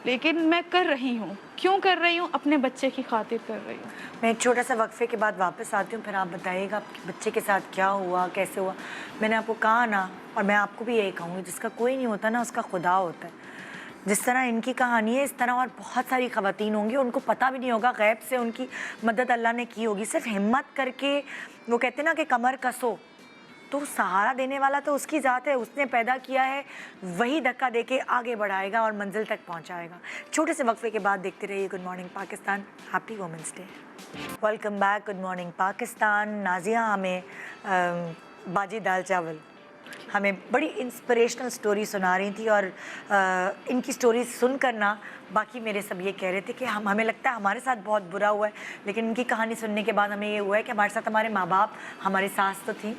लेकिन मैं कर रही हूँ। क्यों कर रही हूँ? अपने बच्चे की खातिर कर रही हूँ।
मैं एक छोटा सा वक्फे के बाद वापस आती हूँ, फिर आप बताइएगा आपके बच्चे के साथ क्या हुआ, कैसे हुआ। मैंने आपको कहा ना, और मैं आपको भी यही कहूँगी, जिसका कोई नहीं होता ना उसका खुदा होता है। जिस तरह इनकी कहानी है, इस तरह और बहुत सारी ख़वातीन होंगी, उनको पता भी नहीं होगा, गैब से उनकी मदद अल्लाह ने की होगी। सिर्फ हिम्मत करके, वो कहते हैं ना कि कमर कसो, तो सहारा देने वाला तो उसकी ज़ात है, उसने पैदा किया है, वही धक्का देके आगे बढ़ाएगा और मंजिल तक पहुंचाएगा। छोटे से वक्फे के बाद देखते रहिए good morning Pakistan. Happy women's day. Welcome back good morning Pakistan. Nazia हमें बाजी दाल चावल ہمیں بڑی انسپریشنل سٹوری سنا رہی تھی، اور ان کی سٹوری سن کر نا باقی میرے سب یہ کہہ رہے تھے کہ ہمیں لگتا ہے ہمارے ساتھ بہت برا ہوا ہے، لیکن ان کی کہانی سننے کے بعد ہمیں یہ ہوا ہے کہ ہمارے ساتھ ہمارے ماں باپ، ہماری ساس تو تھیں.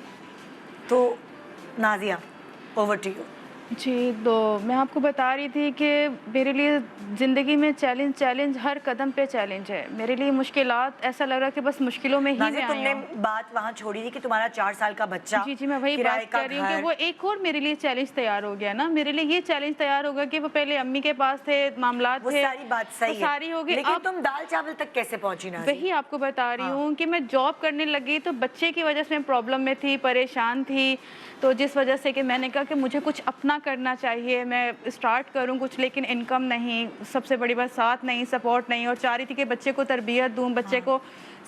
تو نازیہ، اوور ٹو یو.
جی، تو میں آپ کو بتا رہی تھی کہ میرے لیے زندگی میں چیلنج ہر قدم پہ چیلنج ہے. میرے لیے مشکلات ایسا لگ رہا ہے کہ بس مشکلوں میں ہی
نازیہ،
میں
تم
آئی
نے
ہوں.
بات وہاں چھوڑی تھی کہ تمہارا 4 سال کا بچہ،
جی میں وہی
کرائے
بات
کا
کر رہی ہوں کہ
گھر.
وہ ایک اور میرے لیے چیلنج تیار ہو گیا نا. میرے لیے یہ چیلنج تیار ہوگا کہ وہ پہلے امی کے پاس تھے، معاملات
وہ
تھے،
ساری بات صحیح ہے،
ساری ہو گئی.
لیکن
اب
تم دال چاول تک کیسے پہنچی نازیہ؟
وہی آپ کو بتا رہی ہوں کہ میں جاب کرنے لگی تو بچے کی وجہ سے میں پرابلم میں تھی، پریشان تھی. تو جس وجہ سے کہ میں نے کہا کہ مجھے کچھ اپنا کرنا چاہیے، میں اسٹارٹ کروں کچھ، لیکن انکم نہیں، سب سے بڑی بات ساتھ نہیں، سپورٹ نہیں، اور چاہ رہی تھی کہ بچے کو تربیت دوں، بچے کو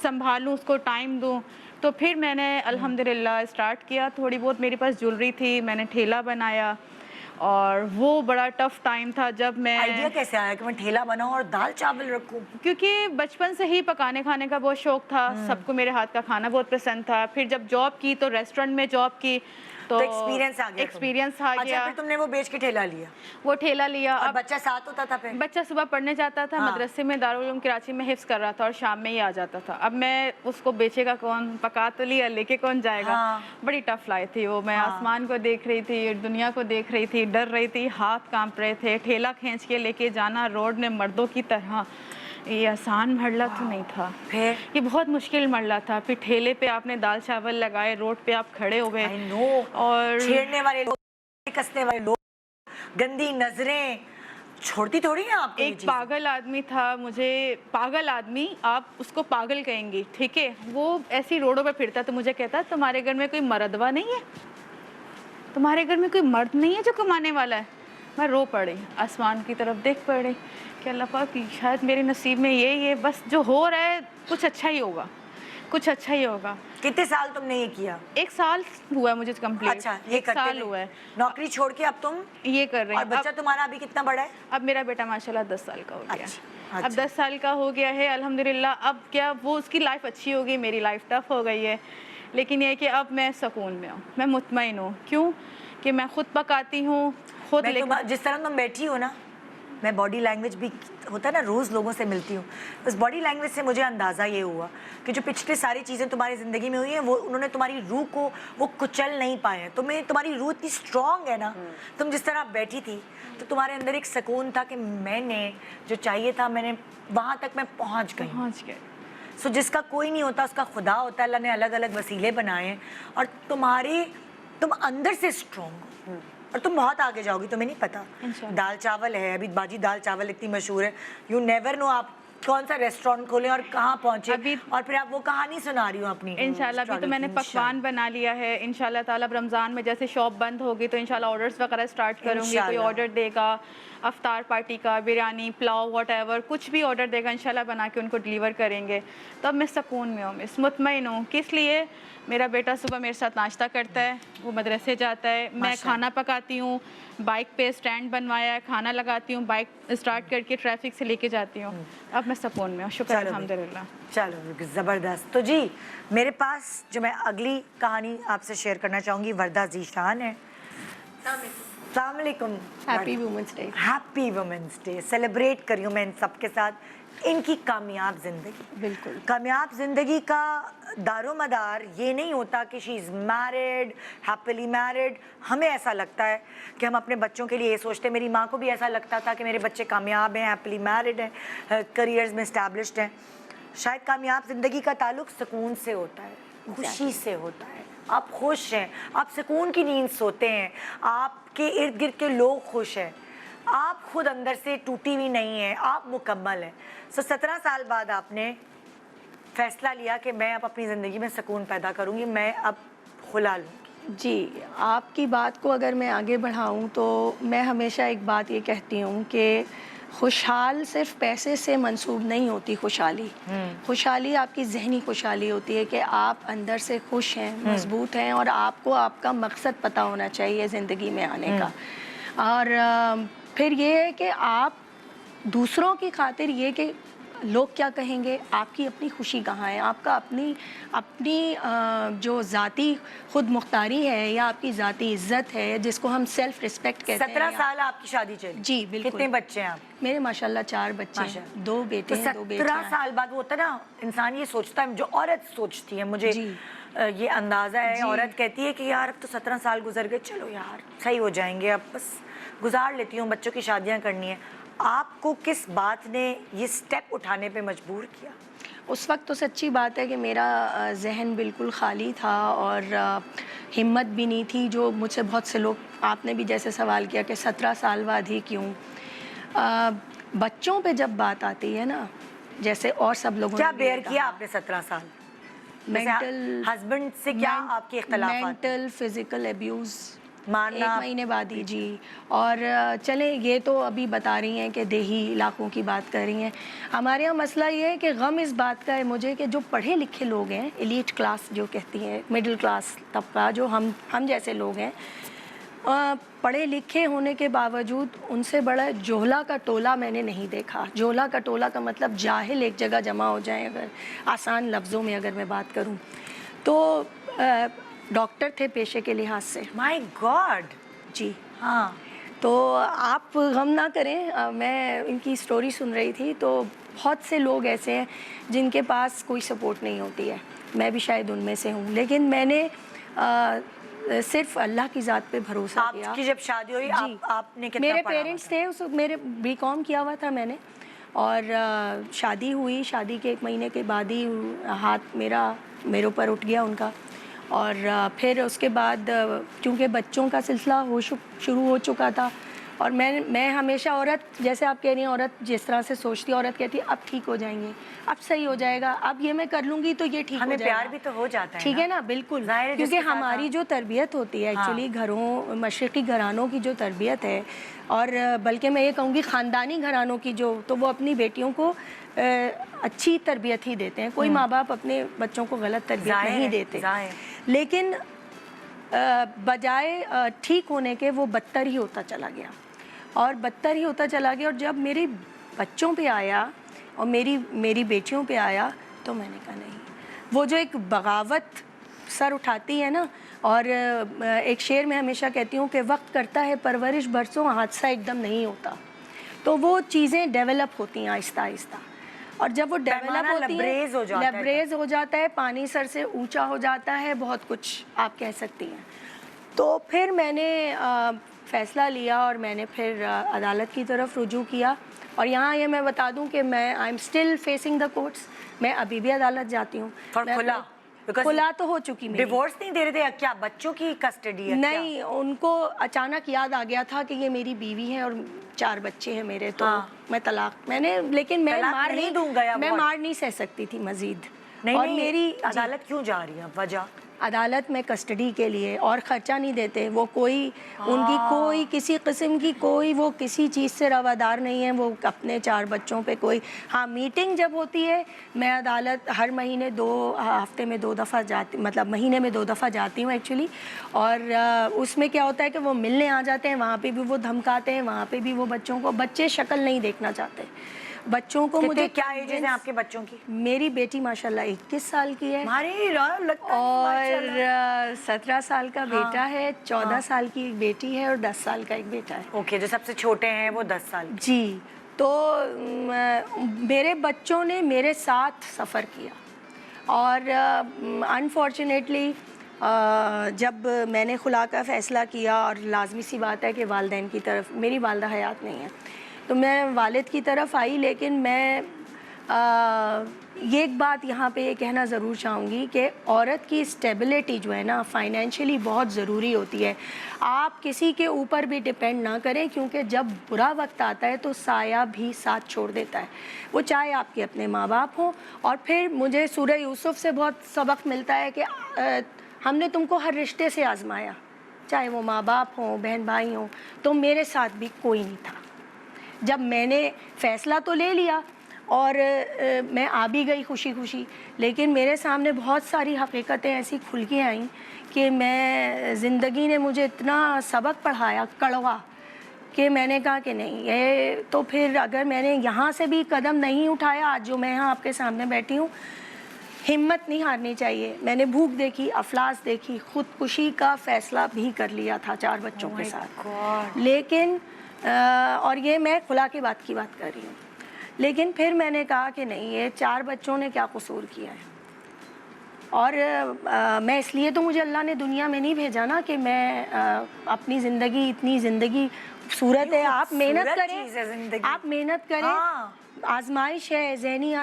سنبھالوں، اس کو ٹائم دوں. تو پھر میں نے الحمدللہ اسٹارٹ کیا. تھوڑی بہت میرے پاس جولری تھی، میں نے ٹھیلا بنایا، اور وہ بڑا ٹف ٹائم تھا جب میں
آئیڈیا کیسے آیا کہ میں ٹھیلا بناؤں اور دال چاول رکھوں؟
کیونکہ بچپن سے ہی پکانے کھانے کا بہت شوق تھا، سب کو میرے ہاتھ کا کھانا بہت پسند تھا. پھر جب جاب کی تو ریسٹورنٹ میں جاب کی تو
ایکسپیرینس آ گیا.
ایکسپیرینس آ
اچھا،
گیا.
پھر تم نے وہ بیچ کے ٹھیلا لیا
وہ ٹھیلا لیا.
اور
اب
بچہ ساتھ ہوتا تھا؟ پھر
بچہ صبح پڑھنے جاتا تھا مدرسے میں، دارالعلوم کراچی میں حفظ کر رہا تھا، اور شام میں ہی آ جاتا تھا. اب میں اس کو بیچے گا کون، پکا تو لیا، لے کے کون جائے گا. بڑی ٹف لائف تھی وہ. میں آسمان کو دیکھ رہی تھی، دنیا کو دیکھ رہی تھی، ڈر رہی تھی، ہاتھ کانپ رہے تھے. ٹھیلا کھینچ کے لے کے جانا روڈ میں مردوں کی طرح، یہ آسان مرحلہ تو نہیں تھا،
پھر
یہ بہت مشکل مرحلہ تھا. پھر ٹھیلے پہ آپ نے دال چاول لگائے، روڈ پہ آپ کھڑے ہوئے، اور
چھیڑنے والے لوگ، کسنے والے لوگ، گندی نظریں چھوڑتی تھوڑی ہیں آپ کو.
ایک پاگل آدمی تھا، مجھے پاگل آدمی، آپ اس کو پاگل کہیں گی، ٹھیک ہے، وہ ایسی روڈوں پہ پھرتا تو مجھے کہتا تمہارے گھر میں کوئی مردوا نہیں ہے، تمہارے گھر میں کوئی مرد نہیں ہے جو کمانے والا ہے. میں رو پڑی، آسمان کی طرف دیکھ پڑی کہ اللہ پاک شاید میرے نصیب میں یہی ہے، بس جو ہو رہا ہے کچھ اچھا ہی ہوگا، کچھ اچھا ہی ہوگا.
کتنے سال تم نے یہ کیا؟
1 سال ہوا ہے مجھے کمپلیٹ.
اچھا، یہ
1 سال ہوا ہے
نوکری چھوڑ کے اب تم
یہ کر رہے
اور
ہیں.
بچہ تمہارا ابھی کتنا بڑا ہے؟
اب میرا بیٹا ماشاءاللہ 10 سال کا ہو گیا.
اچھا.
اب 10 سال کا ہو گیا ہے الحمدللہ. اب کیا وہ اس کی لائف اچھی ہوگی، میری لائف ٹف ہو گئی ہے، لیکن یہ کہ اب میں سکون میں ہوں، میں مطمئن ہوں. کیوں کہ میں خود پکاتی ہوں، خود
جس طرح تم بیٹھی ہو نا، میں باڈی لینگویج بھی ہوتا ہے نا، روز لوگوں سے ملتی ہوں، اس باڈی لینگویج سے مجھے اندازہ یہ ہوا کہ جو پچھلے ساری چیزیں تمہاری زندگی میں ہوئی ہیں وہ انہوں نے تمہاری روح کو وہ کچل نہیں پائے ہیں. تمہاری روح اتنی اسٹرانگ ہے نا. تم جس طرح بیٹھی تھی تو تمہارے اندر ایک سکون تھا کہ میں نے جو چاہیے تھا میں نے وہاں تک میں پہنچ گئی. سو جس کا کوئی نہیں ہوتا اس کا خدا ہوتا ہے. اللہ نے الگ الگ وسیلے بنائے ہیں اور تم اندر سے اسٹرانگ ہو اور تم بہت آگے جاؤ گی. تمہیں نہیں پتا دال چاول ہے ابھی، باجی دال چاول اتنی مشہور ہے، یو نیور نو آپ کون سا ریسٹورینٹ کھولیں اور کہاں پہنچے. اور پھر آپ وہ کہانی سنا رہی ہوں اپنی.
انشاءاللہ ابھی تو میں نے پکوان بنا لیا ہے انشاءاللہ تعالیٰ. اب رمضان میں جیسے شاپ بند ہوگی تو انشاءاللہ آرڈرز وغیرہ اسٹارٹ کروں گی. کوئی آرڈر دے گا افطار پارٹی کا، بریانی، پلاؤ، واٹ ایور، کچھ بھی آرڈر دے گا انشاءاللہ بنا کے ان کو ڈیلیور کریں گے. تو اب میں سکون میں ہوں، مطمئن ہوں. کس لیے؟ میرا بیٹا صبح میرے ساتھ ناشتہ کرتا ہے، وہ مدرسے جاتا ہے، میں کھانا پکاتی ہوں، بائک پہ اسٹینڈ بنوایا ہے، کھانا لگاتی ہوں، بائک اسٹارٹ کر کے ٹریفک سے لے کے جاتی ہوں. اب میں سکون میں ہوں، شکر الحمدللہ.
چلو زبردست. تو جی میرے پاس جو میں اگلی کہانی آپ سے شیئر کرنا چاہوں گی وردہ ذیشان ہے. السلام علیکم.
Happy women's day.
Happy women's day. Celebrate کری ہوں میں ان سب کے ساتھ ان کی کامیاب زندگی.
بالکل.
کامیاب زندگی کا دار و مدار یہ نہیں ہوتا کہ شی از میرڈ، ہیپیلی میرڈ. ہمیں ایسا لگتا ہے کہ ہم اپنے بچوں کے لیے یہ سوچتے ہیں. میری ماں کو بھی ایسا لگتا تھا کہ میرے بچے کامیاب ہیں، ہیپیلی میرڈ ہیں، کریئرز میں اسٹیبلشڈ ہیں. شاید کامیاب زندگی کا تعلق سکون سے ہوتا ہے، خوشی سے ہوتا ہے. آپ خوش ہیں، آپ سکون کی نیند سوتے ہیں، آپ کے ارد گرد کے لوگ خوش ہیں، آپ خود اندر سے ٹوٹی ہوئی نہیں ہیں، آپ مکمل ہیں. 17 سال بعد آپ نے فیصلہ لیا کہ میں اب اپنی زندگی میں سکون پیدا کروں گی، میں اب خلا لوں گی.
جی، آپ کی بات کو اگر میں آگے بڑھاؤں تو میں ہمیشہ ایک بات یہ کہتی ہوں کہ خوشحال صرف پیسے سے منسوب نہیں ہوتی. خوشحالی آپ کی ذہنی خوشحالی ہوتی ہے کہ آپ اندر سے خوش ہیں، مضبوط ہیں، اور آپ کو آپ کا مقصد پتہ ہونا چاہیے زندگی میں آنے کا. اور پھر یہ ہے کہ آپ دوسروں کی خاطر یہ کہ لوگ کیا کہیں گے، آپ کی اپنی خوشی کہاں ہے، آپ کا اپنی جو ذاتی خود مختاری ہے یا آپ کی ذاتی عزت ہے جس کو ہم سیلف رسپیکٹ کہتے ہیں.
17 سال آپ کی شادی چلی؟
جی بالکل.
کتنے بچے ہیں آپ؟
میرے ماشاءاللہ 4 بچے ہیں، 2 بیٹے ہیں 2 بیٹیاں
17 سال بعد وہ ہوتا ہے نا، انسان یہ سوچتا ہے، جو عورت سوچتی ہے، مجھے یہ اندازہ ہے، عورت کہتی ہے کہ یار اب تو 17 سال گزر گئے، چلو یار صحیح ہو جائیں گے، اب بس گزار لیتی ہوں، بچوں کی شادیاں کرنی ہے. آپ کو کس بات نے یہ سٹیپ اٹھانے پہ مجبور کیا؟
اس وقت تو سچی بات ہے کہ میرا ذہن بالکل خالی تھا اور ہمت بھی نہیں تھی. جو مجھ سے بہت سے لوگ، آپ نے بھی جیسے سوال کیا کہ 17 سال بعد ہی کیوں، بچوں پہ جب بات آتی ہے نا، جیسے اور سب لوگوں نے
کیا بیئر کیا آپ نے 17 سال؟
مینٹل
ہسبینڈ سے کیا آپ کے اختلافات؟
مینٹل فزیکل ابیوز
مارنا
1 مہینے بعد ہی. جی. اور چلیں یہ تو ابھی بتا رہی ہیں کہ دیہی علاقوں کی بات کر رہی ہیں. ہمارے یہاں مسئلہ یہ ہے کہ غم اس بات کا ہے مجھے کہ جو پڑھے لکھے لوگ ہیں، ایلیٹ کلاس جو کہتی ہیں، مڈل کلاس طبقہ جو ہم جیسے لوگ ہیں، پڑھے لکھے ہونے کے باوجود ان سے بڑا جوہلا کا ٹولہ میں نے نہیں دیکھا. جوہلا کا ٹولہ کا مطلب جاہل ایک جگہ جمع ہو جائیں، اگر آسان لفظوں میں اگر میں بات کروں تو ڈاکٹر تھے پیشے کے لحاظ سے.
مائی گاڈ.
جی
ہاں.
تو آپ غم نہ کریں، میں ان کی سٹوری سن رہی تھی تو بہت سے لوگ ایسے ہیں جن کے پاس کوئی سپورٹ نہیں ہوتی ہے، میں بھی شاید ان میں سے ہوں. لیکن میں نے صرف اللہ کی ذات پہ بھروسہ کیا.
آپ کی جب شادی ہوئی آپ نے کتنا
میرے
پڑھا ہوا
پیرنٹس
تھا؟
تھے، میرے BCom کیا ہوا تھا میں نے، اور شادی ہوئی، شادی کے 1 مہینے کے بعد ہی ہاتھ میرے اوپر اٹھ گیا ان کا. اور پھر اس کے بعد چونکہ بچوں کا سلسلہ شروع ہو چکا تھا، اور میں ہمیشہ عورت، جیسے آپ کہہ رہی ہیں، عورت جس طرح سے سوچتی ہے، عورت کہتی ہے اب ٹھیک ہو جائیں گے، اب صحیح ہو جائے گا، اب یہ میں کر لوں گی تو یہ ٹھیک ہو
ہمیں
جائے گا.
پیار بھی تو ہو جاتا ہے،
ٹھیک ہے نا، بالکل. کیونکہ ہماری جو تربیت ہوتی ہے ایکچولی گھروں، مشرقی گھرانوں کی جو تربیت ہے، اور بلکہ میں یہ کہوں گی خاندانی گھرانوں کی جو، تو وہ اپنی بیٹیوں کو اچھی تربیت ہی دیتے ہیں. کوئی ماں باپ اپنے بچوں کو غلط تربیت نہیں دیتے، لیکن بجائے ٹھیک ہونے کے وہ بدتر ہی ہوتا چلا گیا اور بدتر ہی ہوتا چلا گیا. اور جب میری بچوں پہ آیا اور میری بیٹیوں پہ آیا تو میں نے کہا نہیں، وہ جو ایک بغاوت سر اٹھاتی ہے نا. اور ایک شعر میں ہمیشہ کہتی ہوں کہ وقت کرتا ہے پرورش برسوں، حادثہ ایک دم نہیں ہوتا. تو وہ چیزیں ڈیولپ ہوتی ہیں آہستہ آہستہ، اور جب وہ ڈیولپ ہوتی ہیں، لبریز ہو جاتا ہے، پانی سر سے اونچا ہو جاتا ہے، بہت کچھ آپ کہہ سکتی ہیں. تو پھر میں نے فیصلہ لیا اور میں نے پھر عدالت کی طرف رجوع کیا. اور یہاں یہ میں بتا دوں کہ میں I am still facing the courts, میں ابھی بھی عدالت جاتی ہوں. کھلا تو ہو چکی میری.
ڈیورس نہیں دے رہے تھے کیا؟ بچوں کی کسٹڈی ہے؟
نہیں، ان کو اچانک یاد آ گیا تھا کہ یہ میری بیوی ہے اور 4 بچے ہیں میرے، تو میں طلاق میں نے، لیکن میں مار نہیں سہ سکتی تھی مزید. اور میری
عدالت کیوں جا رہی ہے؟ وجہ
عدالت میں کسٹڈی کے لیے، اور خرچہ نہیں دیتے وہ، کوئی ان کی کوئی کسی قسم کی کوئی وہ کسی چیز سے روادار نہیں ہے. وہ اپنے 4 بچوں پہ کوئی، ہاں میٹنگ جب ہوتی ہے، میں عدالت ہر مہینے 2 ہفتے میں 2 دفعہ جاتی، مطلب مہینے میں 2 دفعہ جاتی ہوں ایکچولی. اور اس میں کیا ہوتا ہے کہ وہ ملنے آ جاتے ہیں، وہاں پہ بھی وہ دھمکاتے ہیں، وہاں پہ بھی وہ بچوں کو، بچے شکل نہیں دیکھنا چاہتے بچوں کو. مجھے
کیا ایجز ہیں آپ کے بچوں کی؟
میری بیٹی ماشاءاللہ 21 سال کی ہے، اور 17 سال کا بیٹا ہے، 14 سال کی ایک بیٹی ہے، اور 10 سال کا ایک بیٹا ہے.
اوکے، جو سب سے چھوٹے ہیں وہ 10 سال.
جی. تو میرے بچوں نے میرے ساتھ سفر کیا، اور انفارچونیٹلی جب میں نے خلا کا فیصلہ کیا، اور لازمی سی بات ہے کہ والدین کی طرف، میری والدہ حیات نہیں ہے تو میں والد کی طرف آئی. لیکن میں یہ ایک بات یہاں پہ یہ کہنا ضرور چاہوں گی کہ عورت کی اسٹیبلٹی جو ہے نا فائنینشلی بہت ضروری ہوتی ہے. آپ کسی کے اوپر بھی ڈپینڈ نہ کریں، کیونکہ جب برا وقت آتا ہے تو سایہ بھی ساتھ چھوڑ دیتا ہے، وہ چاہے آپ کے اپنے ماں باپ ہوں. اور پھر مجھے سورہ یوسف سے بہت سبق ملتا ہے کہ ہم نے تم کو ہر رشتے سے آزمایا، چاہے وہ ماں باپ ہوں، بہن بھائی ہوں، تو میرے ساتھ بھی کوئی نہیں تھا. جب میں نے فیصلہ تو لے لیا اور میں آ بھی گئی خوشی خوشی، لیکن میرے سامنے بہت ساری حقیقتیں ایسی کھل کے آئیں کہ زندگی نے مجھے اتنا سبق پڑھایا کڑوا کہ میں نے کہا کہ نہیں یہ تو پھر اگر میں نے یہاں سے بھی قدم نہیں اٹھایا آج جو میں یہاں آپ کے سامنے بیٹھی ہوں، ہمت نہیں ہارنی چاہیے. میں نے بھوک دیکھی، افلاس دیکھی، خودکشی کا فیصلہ بھی کر لیا تھا 4 بچوں کے ساتھ. لیکن اور یہ میں خلا کی بات کر رہی ہوں. لیکن پھر میں نے کہا کہ نہیں یہ 4 بچوں نے کیا قصور کیا ہے. اور میں اس لیے تو مجھے اللہ نے دنیا میں نہیں بھیجا نا کہ میں اپنی زندگی اتنی زندگی خوبصورت ہے. آپ محنت کریں، آپ محنت کریں، آزمائش ہے، ذہنی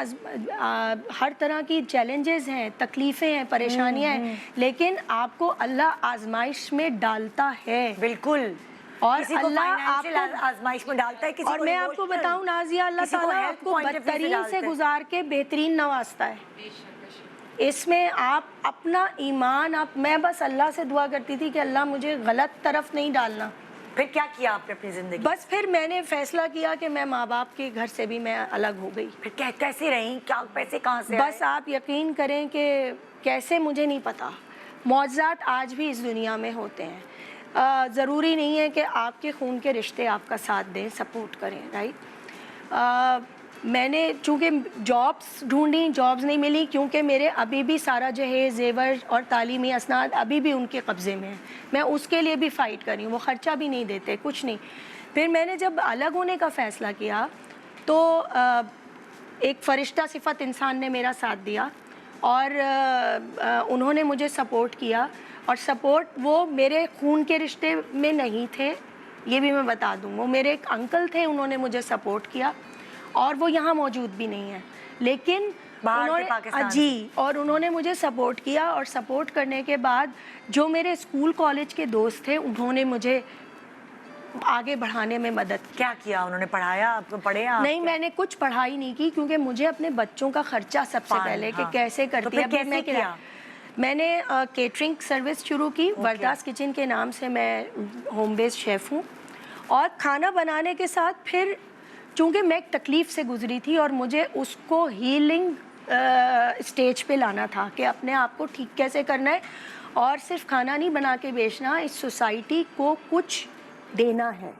ہر طرح کی چیلنجز ہیں، تکلیفیں ہیں، پریشانیاں ہیں، لیکن آپ کو اللہ آزمائش میں ڈالتا ہے.
بالکل.
اور
کسی کو
اللہ آپ
فائنینشیل
کو
آزمائش میں ڈالتا ہے، کسی
اور
کو
میں آپ کو
emotional،
بتاؤں نازیہ، اللہ
کسی کو
تعالیٰ
health
آپ کو
point of view سے
بدترین
ڈالتا
سے
ہے.
گزار کے بہترین نوازتا ہے. اس میں آپ اپنا ایمان میں بس اللہ سے دعا کرتی تھی کہ اللہ مجھے غلط طرف نہیں ڈالنا.
پھر کیا کیا آپ نے اپنی زندگی؟
بس پھر میں نے فیصلہ کیا کہ میں ماں باپ کے گھر سے بھی میں الگ ہو گئی.
پھر کیسے رہیں؟ کیا پیسے کہاں سے
بس آپ یقین کریں کہ کیسے مجھے نہیں پتا. معجزات آج بھی اس دنیا میں ہوتے ہیں. ضروری نہیں ہے کہ آپ کے خون کے رشتے آپ کا ساتھ دیں، سپورٹ کریں، رائٹ. میں نے چونکہ جابس ڈھونڈی، جابس نہیں ملی، کیونکہ میرے ابھی بھی سارا جہیز، زیور اور تعلیمی اسناد ابھی بھی ان کے قبضے میں ہیں. میں اس کے لیے بھی فائٹ کر رہی ہوں، وہ خرچہ بھی نہیں دیتے، کچھ نہیں. پھر میں نے جب الگ ہونے کا فیصلہ کیا تو ایک فرشتہ صفت انسان نے میرا ساتھ دیا اور انہوں نے مجھے سپورٹ کیا. اور سپورٹ وہ میرے خون کے رشتے میں نہیں تھے، یہ بھی میں بتا دوں. وہ میرے ایک انکل تھے، انہوں نے مجھے سپورٹ کیا اور وہ یہاں موجود بھی نہیں ہیں، لیکن اور انہوں نے مجھے سپورٹ کیا. اور سپورٹ کرنے کے بعد جو میرے اسکول کالج کے دوست تھے انہوں نے مجھے آگے بڑھانے میں مدد کی.
کیا کیا انہوں نے؟ پڑھایا آپ کو؟ پڑھے آپ؟
نہیں، میں نے کچھ پڑھائی نہیں کی کیونکہ مجھے اپنے بچوں کا خرچہ سب سے پہلے کہ کیسے کرتی ہے. میں نے کیٹرنگ سروس شروع کی، ورداس کچن کے نام سے. میں ہوم بیس شیف ہوں اور کھانا بنانے کے ساتھ پھر چونکہ میں ایک تکلیف سے گزری تھی اور مجھے اس کو ہیلنگ اسٹیج پہ لانا تھا کہ اپنے آپ کو ٹھیک کیسے کرنا ہے اور صرف کھانا نہیں بنا کے بیچنا، اس سوسائٹی کو کچھ دینا ہے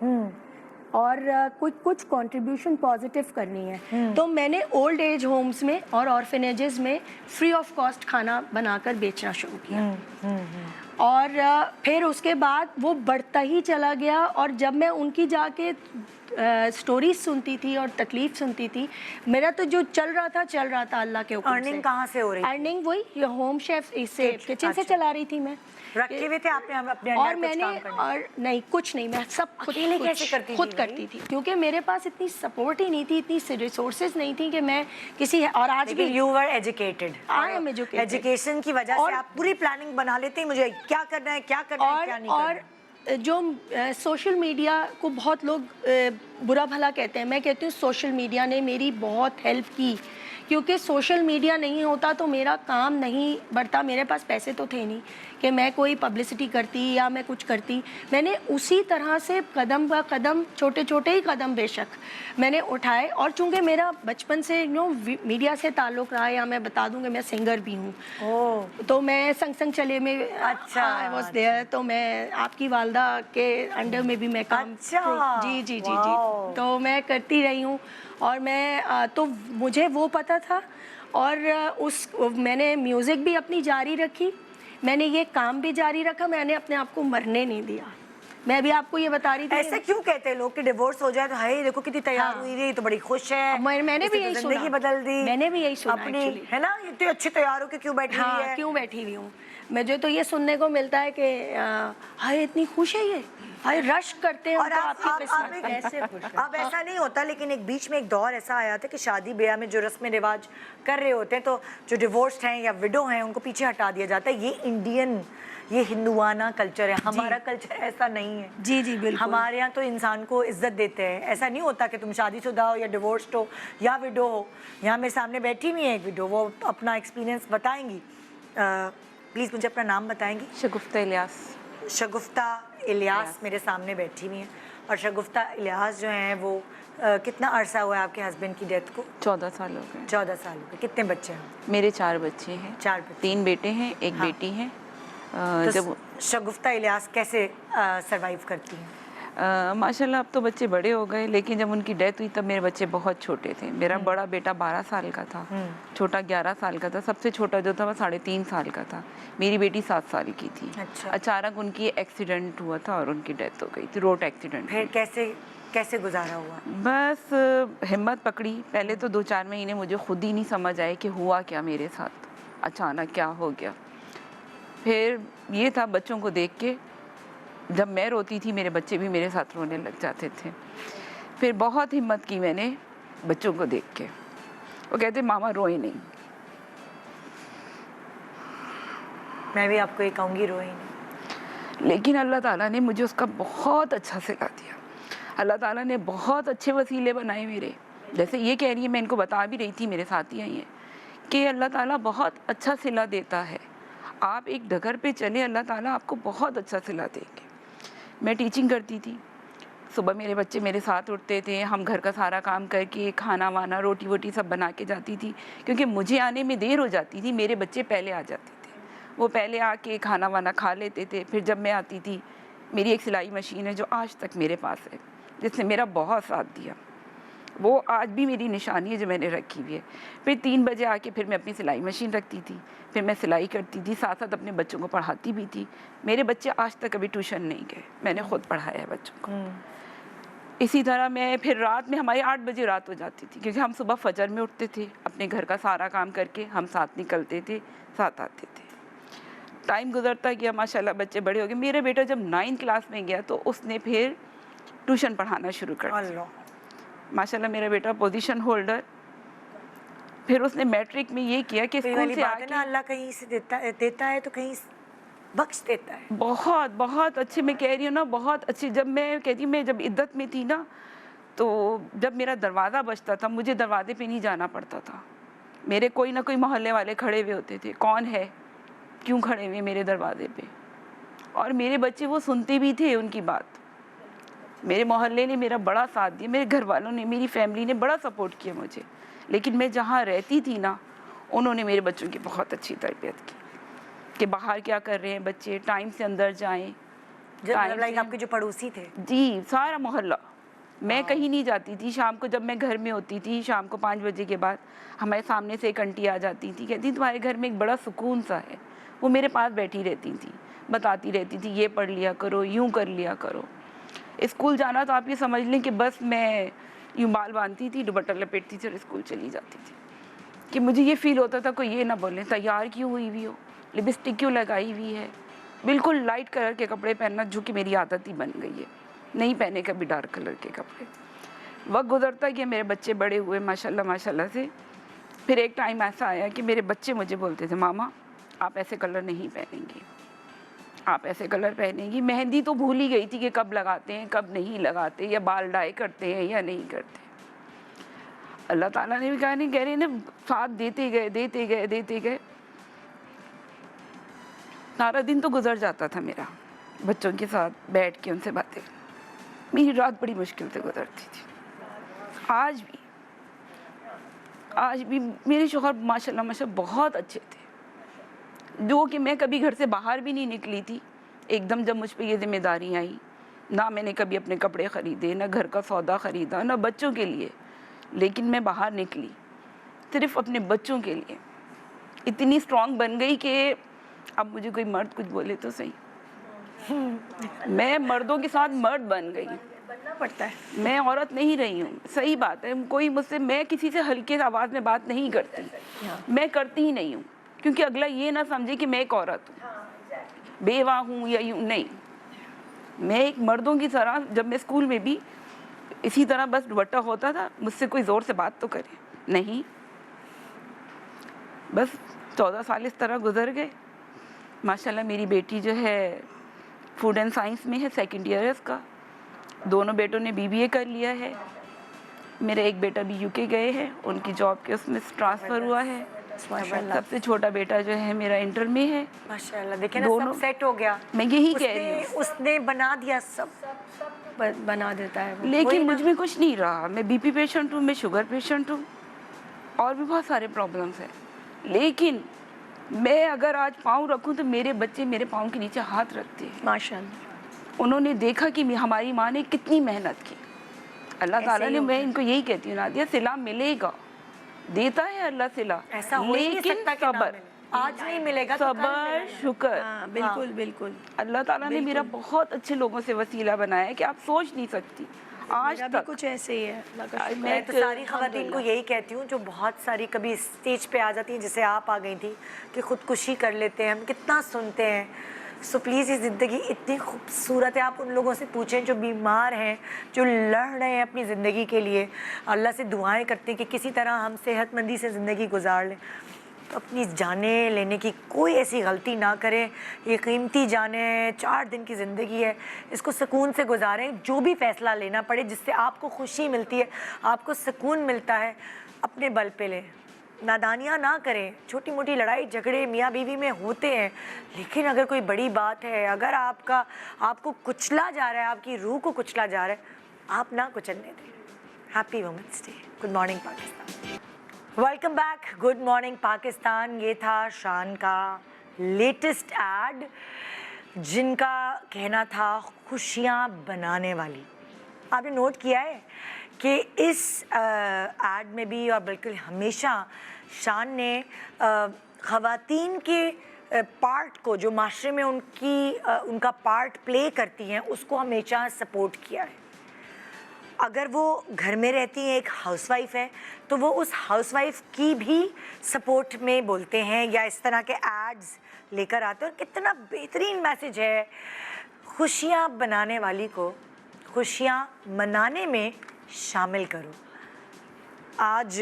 اور کچھ کنٹریبیوشن پازیٹیو کرنی ہے. تو میں نے اولڈ ایج ہومز میں اور آرفنیجز میں فری آف کاسٹ کھانا بنا کر بیچنا شروع کیا. اور پھر اس کے بعد وہ بڑھتا ہی چلا گیا. اور جب میں ان کی جا کے سٹوریز سنتی تھی اور تکلیف سنتی تھی، میرا تو جو چل رہا تھا اللہ کے حکم سے.
ارننگ کہاں سے ہو رہی تھی؟
ارننگ وہی ہوم شیف سے کچن سے چلا رہی تھی. میں
رکھے ہوئے تھے آپ نے اپنے
اور میں نے اور نہیں کچھ نہیں، میں سب خود کرتی تھی کیونکہ میرے پاس اتنی سپورٹ ہی نہیں تھی، اتنی ریسورسز نہیں تھی کہ میں کسی. اور آج بھی
you were educated.
I am educated.
Education کی وجہ سے آپ پوری پلاننگ بنا لیتے ہیں، مجھے کیا کرنا ہے، کیا کرنا ہے، کیا نہیں کرنا.
اور جو سوشل میڈیا کو بہت لوگ برا بھلا کہتے ہیں، میں کہتی ہوں سوشل میڈیا نے میری بہت ہیلپ کی کیونکہ سوشل میڈیا نہیں ہوتا تو میرا کام نہیں بڑھتا. میرے پاس پیسے تو تھے نہیں کہ میں کوئی پبلسٹی کرتی یا میں کچھ کرتی. میں نے اسی طرح سے قدم بہ قدم، چھوٹے چھوٹے ہی قدم بے شک میں نے اٹھائے. اور چونکہ میرا بچپن سے میڈیا سے تعلق رہا ہے، یا میں بتا دوں کہ میں سنگر بھی ہوں، تو میں سنگ چلے میں واز دیئر. تو میں آپ کی والدہ کے انڈر میں بھی میں کام جی تو میں کرتی رہی ہوں. اور میں تو مجھے وہ پتہ تھا اور میں نے میوزک بھی اپنی جاری رکھی، میں نے یہ کام بھی جاری رکھا، میں نے اپنے آپ کو مرنے نہیں دیا. میں ابھی آپ کو یہ بتا رہی تھی.
ایسے کیوں کہتے ہیں لوگ کہ ڈیورس ہو جائے تو ہائی دیکھو کتنی تیار ہوئی تھی، تو بڑی خوش ہے،
میں نے بھی یہی سنا،
زندگی بدل دی،
میں نے بھی یہی سنا
اپنی، ہے نا، اتنی اچھی تیار ہو کے کیوں بیٹھی ہوئی ہے،
کیوں بیٹھی ہوئی ہوں. مجھے تو یہ سننے کو ملتا ہے کہ ہائے اتنی خوش ہے یہ، ہائے رش کرتے ہیں. اور
اب ایسا نہیں ہوتا، لیکن ایک بیچ میں ایک دور ایسا آیا تھا کہ شادی بیاہ میں جو رسم رواج کر رہے ہوتے ہیں تو جو ڈیورسڈ ہیں یا وڈو ہیں ان کو پیچھے ہٹا دیا جاتا ہے. یہ انڈین، یہ ہندوانہ کلچر ہے، ہمارا کلچر ایسا نہیں ہے.
جی بالکل.
ہمارے یہاں تو انسان کو عزت دیتے ہیں. ایسا نہیں ہوتا کہ تم شادی شدہ ہو یا ڈیورسڈ ہو یا وڈو ہو. یہاں میرے سامنے بیٹھی ہوئی ہے ایک وڈو، وہ اپنا ایکسپیرینس بتائیں گی. پلیز مجھے اپنا نام بتائیں گی.
شگفتہ الیاس.
شگفتہ الیاس میرے سامنے بیٹھی ہوئی ہیں. اور شگفتہ الیاس جو ہیں وہ کتنا عرصہ ہوا ہے آپ کے ہسبینڈ کی ڈیتھ کو؟
14 سال ہو گئے.
14 سال ہو گئے. کتنے بچے ہیں؟
میرے 4 بچے ہیں.
4 بچے.
3 بیٹے ہیں، 1 بیٹی ہے.
جب شگفتہ الیاس کیسے سروائیو کرتی ہیں؟
माशाल्लाह अब तो बच्चे बड़े हो गए, लेकिन जब उनकी डेथ हुई तब मेरे बच्चे बहुत छोटे थे। मेरा बड़ा बेटा 12 साल का था, छोटा 11 साल का था, सबसे छोटा जो था वो 3.5 साल का था, मेरी बेटी 7 साल की थी।
अच्छा।
अचानक उनकी एक्सीडेंट हुआ था और उनकी डेथ हो गई थी, रोड एक्सीडेंट।
फिर कैसे गुजारा हुआ?
बस हिम्मत पकड़ी। पहले तो 2-4 महीने मुझे खुद ही नहीं समझ आए कि हुआ क्या मेरे साथ, अचानक क्या हो गया। फिर ये था बच्चों को देख के, जब मैं रोती थी मेरे बच्चे भी मेरे साथ रोने लग जाते थे। फिर बहुत हिम्मत की मैंने बच्चों को देख के, वो कहते मामा रोए नहीं।
मैं भी आपको ये कहूँगी, रोए नहीं।
लेकिन अल्लाह ताला ने मुझे उसका बहुत अच्छा सिला दिया। अल्लाह ताला ने बहुत अच्छे वसीले बनाए मेरे। जैसे ये कह रही है, मैं इनको बता भी रही थी, मेरे साथ ही आई हैं, कि अल्लाह ताला बहुत अच्छा सिला देता है। आप एक डगर पे चले, अल्लाह ताला आपको बहुत अच्छा सिला देंगे। मैं टीचिंग करती थी, सुबह मेरे बच्चे मेरे साथ उठते थे, हम घर का सारा काम करके खाना वाना रोटी वोटी सब बना के जाती थी, क्योंकि मुझे आने में देर हो जाती थी, मेरे बच्चे पहले आ जाते थे। वो पहले आके खाना वाना खा लेते थे। फिर जब मैं आती थी, मेरी एक सिलाई मशीन है जो आज तक मेरे पास है, जिसने मेरा बहुत साथ दिया, वो आज भी मेरी निशानी है जो मैंने रखी हुई है। फिर 3 बजे आके फिर मैं अपनी सिलाई मशीन रखती थी, फिर मैं सिलाई करती थी, साथ साथ अपने बच्चों को पढ़ाती भी थी। मेरे बच्चे आज तक कभी ट्यूशन नहीं गए, मैंने खुद पढ़ाया है बच्चों को। इसी तरह मैं फिर रात में, हमारी 8 बजे रात हो जाती थी, क्योंकि हम सुबह फजर में उठते थे, अपने घर का सारा काम करके हम साथ निकलते थे, साथ आते थे। टाइम गुजरता गया, माशाल्लाह बच्चे बड़े हो गए। मेरा बेटा जब 9th क्लास में गया तो उसने फिर ट्यूशन पढ़ाना शुरू कर दिया।
अल्लाह।
माशाल्लाह मेरा बेटा पोजीशन होल्डर। फिर उसने मैट्रिक में ये किया कि
तो ये
स्कूल
वाली
से
बात है
आके
ना, अल्लाह कहीं से देता है तो कहीं बख्श देता है।
बहुत बहुत अच्छे, मैं कह रही हूँ ना, बहुत अच्छे। जब मैं कहती हूँ, मैं जब इद्दत में थी ना, तो जब मेरा दरवाज़ा बजता था, मुझे दरवाजे पे नहीं जाना पड़ता था। मेरे कोई ना कोई मोहल्ले वाले खड़े हुए होते थे, कौन है, क्यों खड़े हुए मेरे दरवाजे पे। और मेरे बच्चे वो सुनते भी थे उनकी बात। मेरे मोहल्ले ने मेरा बड़ा साथ दिया, मेरे घर वालों ने, मेरी फैमिली ने बड़ा सपोर्ट किया मुझे। लेकिन मैं जहाँ रहती थी ना, उन्होंने मेरे बच्चों की बहुत अच्छी तरबियत की, कि बाहर क्या कर रहे हैं बच्चे, टाइम से अंदर जाएं।
लाइक आपके जो पड़ोसी थे?
जी, सारा मोहल्ला। मैं कहीं नहीं जाती थी। शाम को जब मैं घर में होती थी, शाम को 5 बजे के बाद हमारे सामने से एक आंटी आ जाती थी, कहती तुम्हारे घर में एक बड़ा सुकून सा है। वो मेरे पास बैठी रहती थी, बताती रहती थी, ये पढ़ लिया करो, यूँ कर लिया करो। स्कूल जाना तो आप ये समझ लें कि बस मैं यूँ बाल बांधती थी, दुपट्टा लपेटती थी और स्कूल चली जाती थी। कि मुझे ये फ़ील होता था कोई ये ना बोले तैयार क्यों हुई हुई हो, लिपस्टिक क्यों लगाई हुई है। बिल्कुल लाइट कलर के कपड़े पहनना, जो कि मेरी आदत ही बन गई है, नहीं पहने कभी डार्क कलर के कपड़े। वक्त गुजरता गया, मेरे बच्चे बड़े हुए माशाल्लाह माशाल्लाह से। फिर एक टाइम ऐसा आया कि मेरे बच्चे मुझे बोलते थे, मामा आप ऐसे कलर नहीं पहनेंगी, आप ऐसे कलर पहनेंगी। मेहंदी तो भूल ही गई थी कि कब लगाते हैं कब नहीं लगाते, या बाल डाई करते हैं या नहीं करते। अल्लाह ताला ने भी कहा नहीं, कह रहे ना, साथ देते गए। सारा दिन तो गुजर जाता था मेरा बच्चों के साथ बैठ के उनसे बातें। मेरी रात बड़ी मुश्किल से गुजरती थी। आज भी मेरे शौहर माशाल्लाह बहुत अच्छे थे, जो कि मैं कभी घर से बाहर भी नहीं निकली थी। एकदम जब मुझ पे ये जिम्मेदारी आई, ना मैंने कभी अपने कपड़े ख़रीदे, ना घर का सौदा ख़रीदा, ना बच्चों के लिए, लेकिन मैं बाहर निकली सिर्फ अपने बच्चों के लिए। इतनी स्ट्रॉन्ग बन गई कि अब मुझे कोई मर्द कुछ बोले तो सही, मैं मर्दों के साथ मर्द बन गई।
बनना पड़ता है।
मैं औरत नहीं रही हूँ, सही बात है। कोई मुझसे, मैं किसी से हल्के आवाज़ में बात नहीं करती, मैं करती ही नहीं हूँ, क्योंकि अगला ये ना समझे कि मैं एक औरत हूँ, बेवा हूँ या यूँ नहीं। मैं एक मर्दों की तरह, जब मैं स्कूल में भी इसी तरह बस दुपट्टा होता था, मुझसे कोई ज़ोर से बात तो करे नहीं। बस 14 साल इस तरह गुजर गए। माशाल्लाह मेरी बेटी जो है फूड एंड साइंस में है, 2nd ईयर है उसका। दोनों बेटों ने BBA कर लिया है। मेरा एक बेटा भी UK गए हैं, उनकी जॉब के उसमें ट्रांसफ़र हुआ है। सबसे छोटा बेटा जो है मेरा इंटर में है।
माशाल्लाह, देखिए ना,
दोनों
सब सेट हो गया।
मैं यही कह रही हूँ,
उसने बना दिया, सब
बना देता है वो।
लेकिन मुझ में कुछ नहीं रहा। मैं BP पेशेंट हूँ, मैं शुगर पेशेंट हूँ, और भी बहुत सारे प्रॉब्लम्स हैं। लेकिन मैं अगर आज पाँव रखूँ तो मेरे बच्चे मेरे पाँव के नीचे हाथ रखते हैं।
माशाल्लाह।
انہوں نے دیکھا کہ ہماری ماں نے کتنی محنت کی. اللہ تعالیٰ نے, میں ان کو یہی کہتی ہوں نادیہ, صلہ ملے گا, دیتا ہے اللہ صلہ,
ایسا ہو ہی نہیں
لیکن
سکتا کہ نہ
صبر,
ملے. آج نہیں ملے گا تو کل
صبر,
ملے گا.
شکر.
ہاں بالکل بالکل.
اللہ تعالیٰ نے میرا بہت اچھے لوگوں سے وسیلہ بنایا ہے کہ آپ سوچ نہیں سکتی. آج
میرا بھی
تک
کچھ ایسے ہی ہے, اللہ کا شکر.
میں تو ساری خواتین کو یہی کہتی ہوں جو بہت ساری کبھی اسٹیج پہ آ جاتی ہیں, جیسے آپ آ گئی تھی, کہ خودکشی کر لیتے ہیں. ہم کتنا سنتے ہیں. سو پلیز یہ زندگی اتنی خوبصورت ہے. آپ ان لوگوں سے پوچھیں جو بیمار ہیں, جو لڑ رہے ہیں اپنی زندگی کے لیے, اللہ سے دعائیں کرتے ہیں کہ کسی طرح ہم صحت مندی سے زندگی گزار لیں. تو اپنی جانیں لینے کی کوئی ایسی غلطی نہ کریں. یہ قیمتی جانیں, 4 دن کی زندگی ہے, اس کو سکون سے گزاریں. جو بھی فیصلہ لینا پڑے جس سے آپ کو خوشی ملتی ہے, آپ کو سکون ملتا ہے, اپنے بل پہ لیں. نادانیاں نہ کریں. چھوٹی موٹی لڑائی جھگڑے میاں بیوی میں ہوتے ہیں, لیکن اگر کوئی بڑی بات ہے, اگر آپ کو کچلا جا رہا ہے, آپ کی روح کو کچلا جا رہا ہے, آپ نہ کچلنے دیں. Happy women's day. Good morning Pakistan. Welcome back. Good morning Pakistan. یہ تھا شان کا لیٹسٹ ایڈ جن کا کہنا تھا خوشیاں بنانے والی. آپ نے نوٹ کیا ہے کہ اس ایڈ میں بھی اور بالکل ہمیشہ شان نے خواتین کے پارٹ کو جو معاشرے میں ان کا پارٹ پلے کرتی ہیں اس کو ہمیشہ سپورٹ کیا ہے. اگر وہ گھر میں رہتی ہیں, ایک ہاؤس وائف ہے, تو وہ اس ہاؤس وائف کی بھی سپورٹ میں بولتے ہیں یا اس طرح کے ایڈز لے کر آتے ہیں. اور کتنا بہترین میسج ہے. خوشیاں بنانے والی کو خوشیاں منانے میں شامل کرو. آج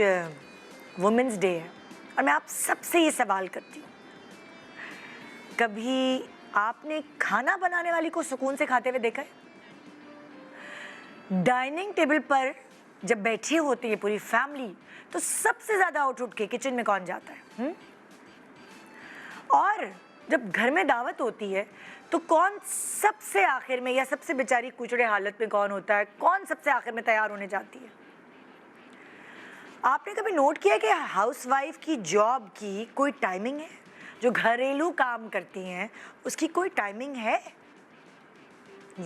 وومنس ڈے ہے اور میں آپ سب سے یہ سوال کرتی ہوں, کبھی آپ نے کھانا بنانے والی کو سکون سے کھاتے ہوئے دیکھا ہے؟ ڈائننگ ٹیبل پر جب بیٹھے ہوتے ہیں پوری فیملی, تو سب سے زیادہ اٹھ کے کچن میں کون جاتا ہے؟ اور جب گھر میں دعوت ہوتی ہے تو کون سب سے آخر میں, یا سب سے بیچاری کچڑے حالت میں کون ہوتا ہے, کون سب سے آخر میں تیار ہونے جاتی ہے؟ آپ نے کبھی نوٹ کیا کہ ہاؤس وائف کی جاب کی کوئی ٹائمنگ ہے؟ جو گھریلو کام کرتی ہیں اس کی کوئی ٹائمنگ ہے؟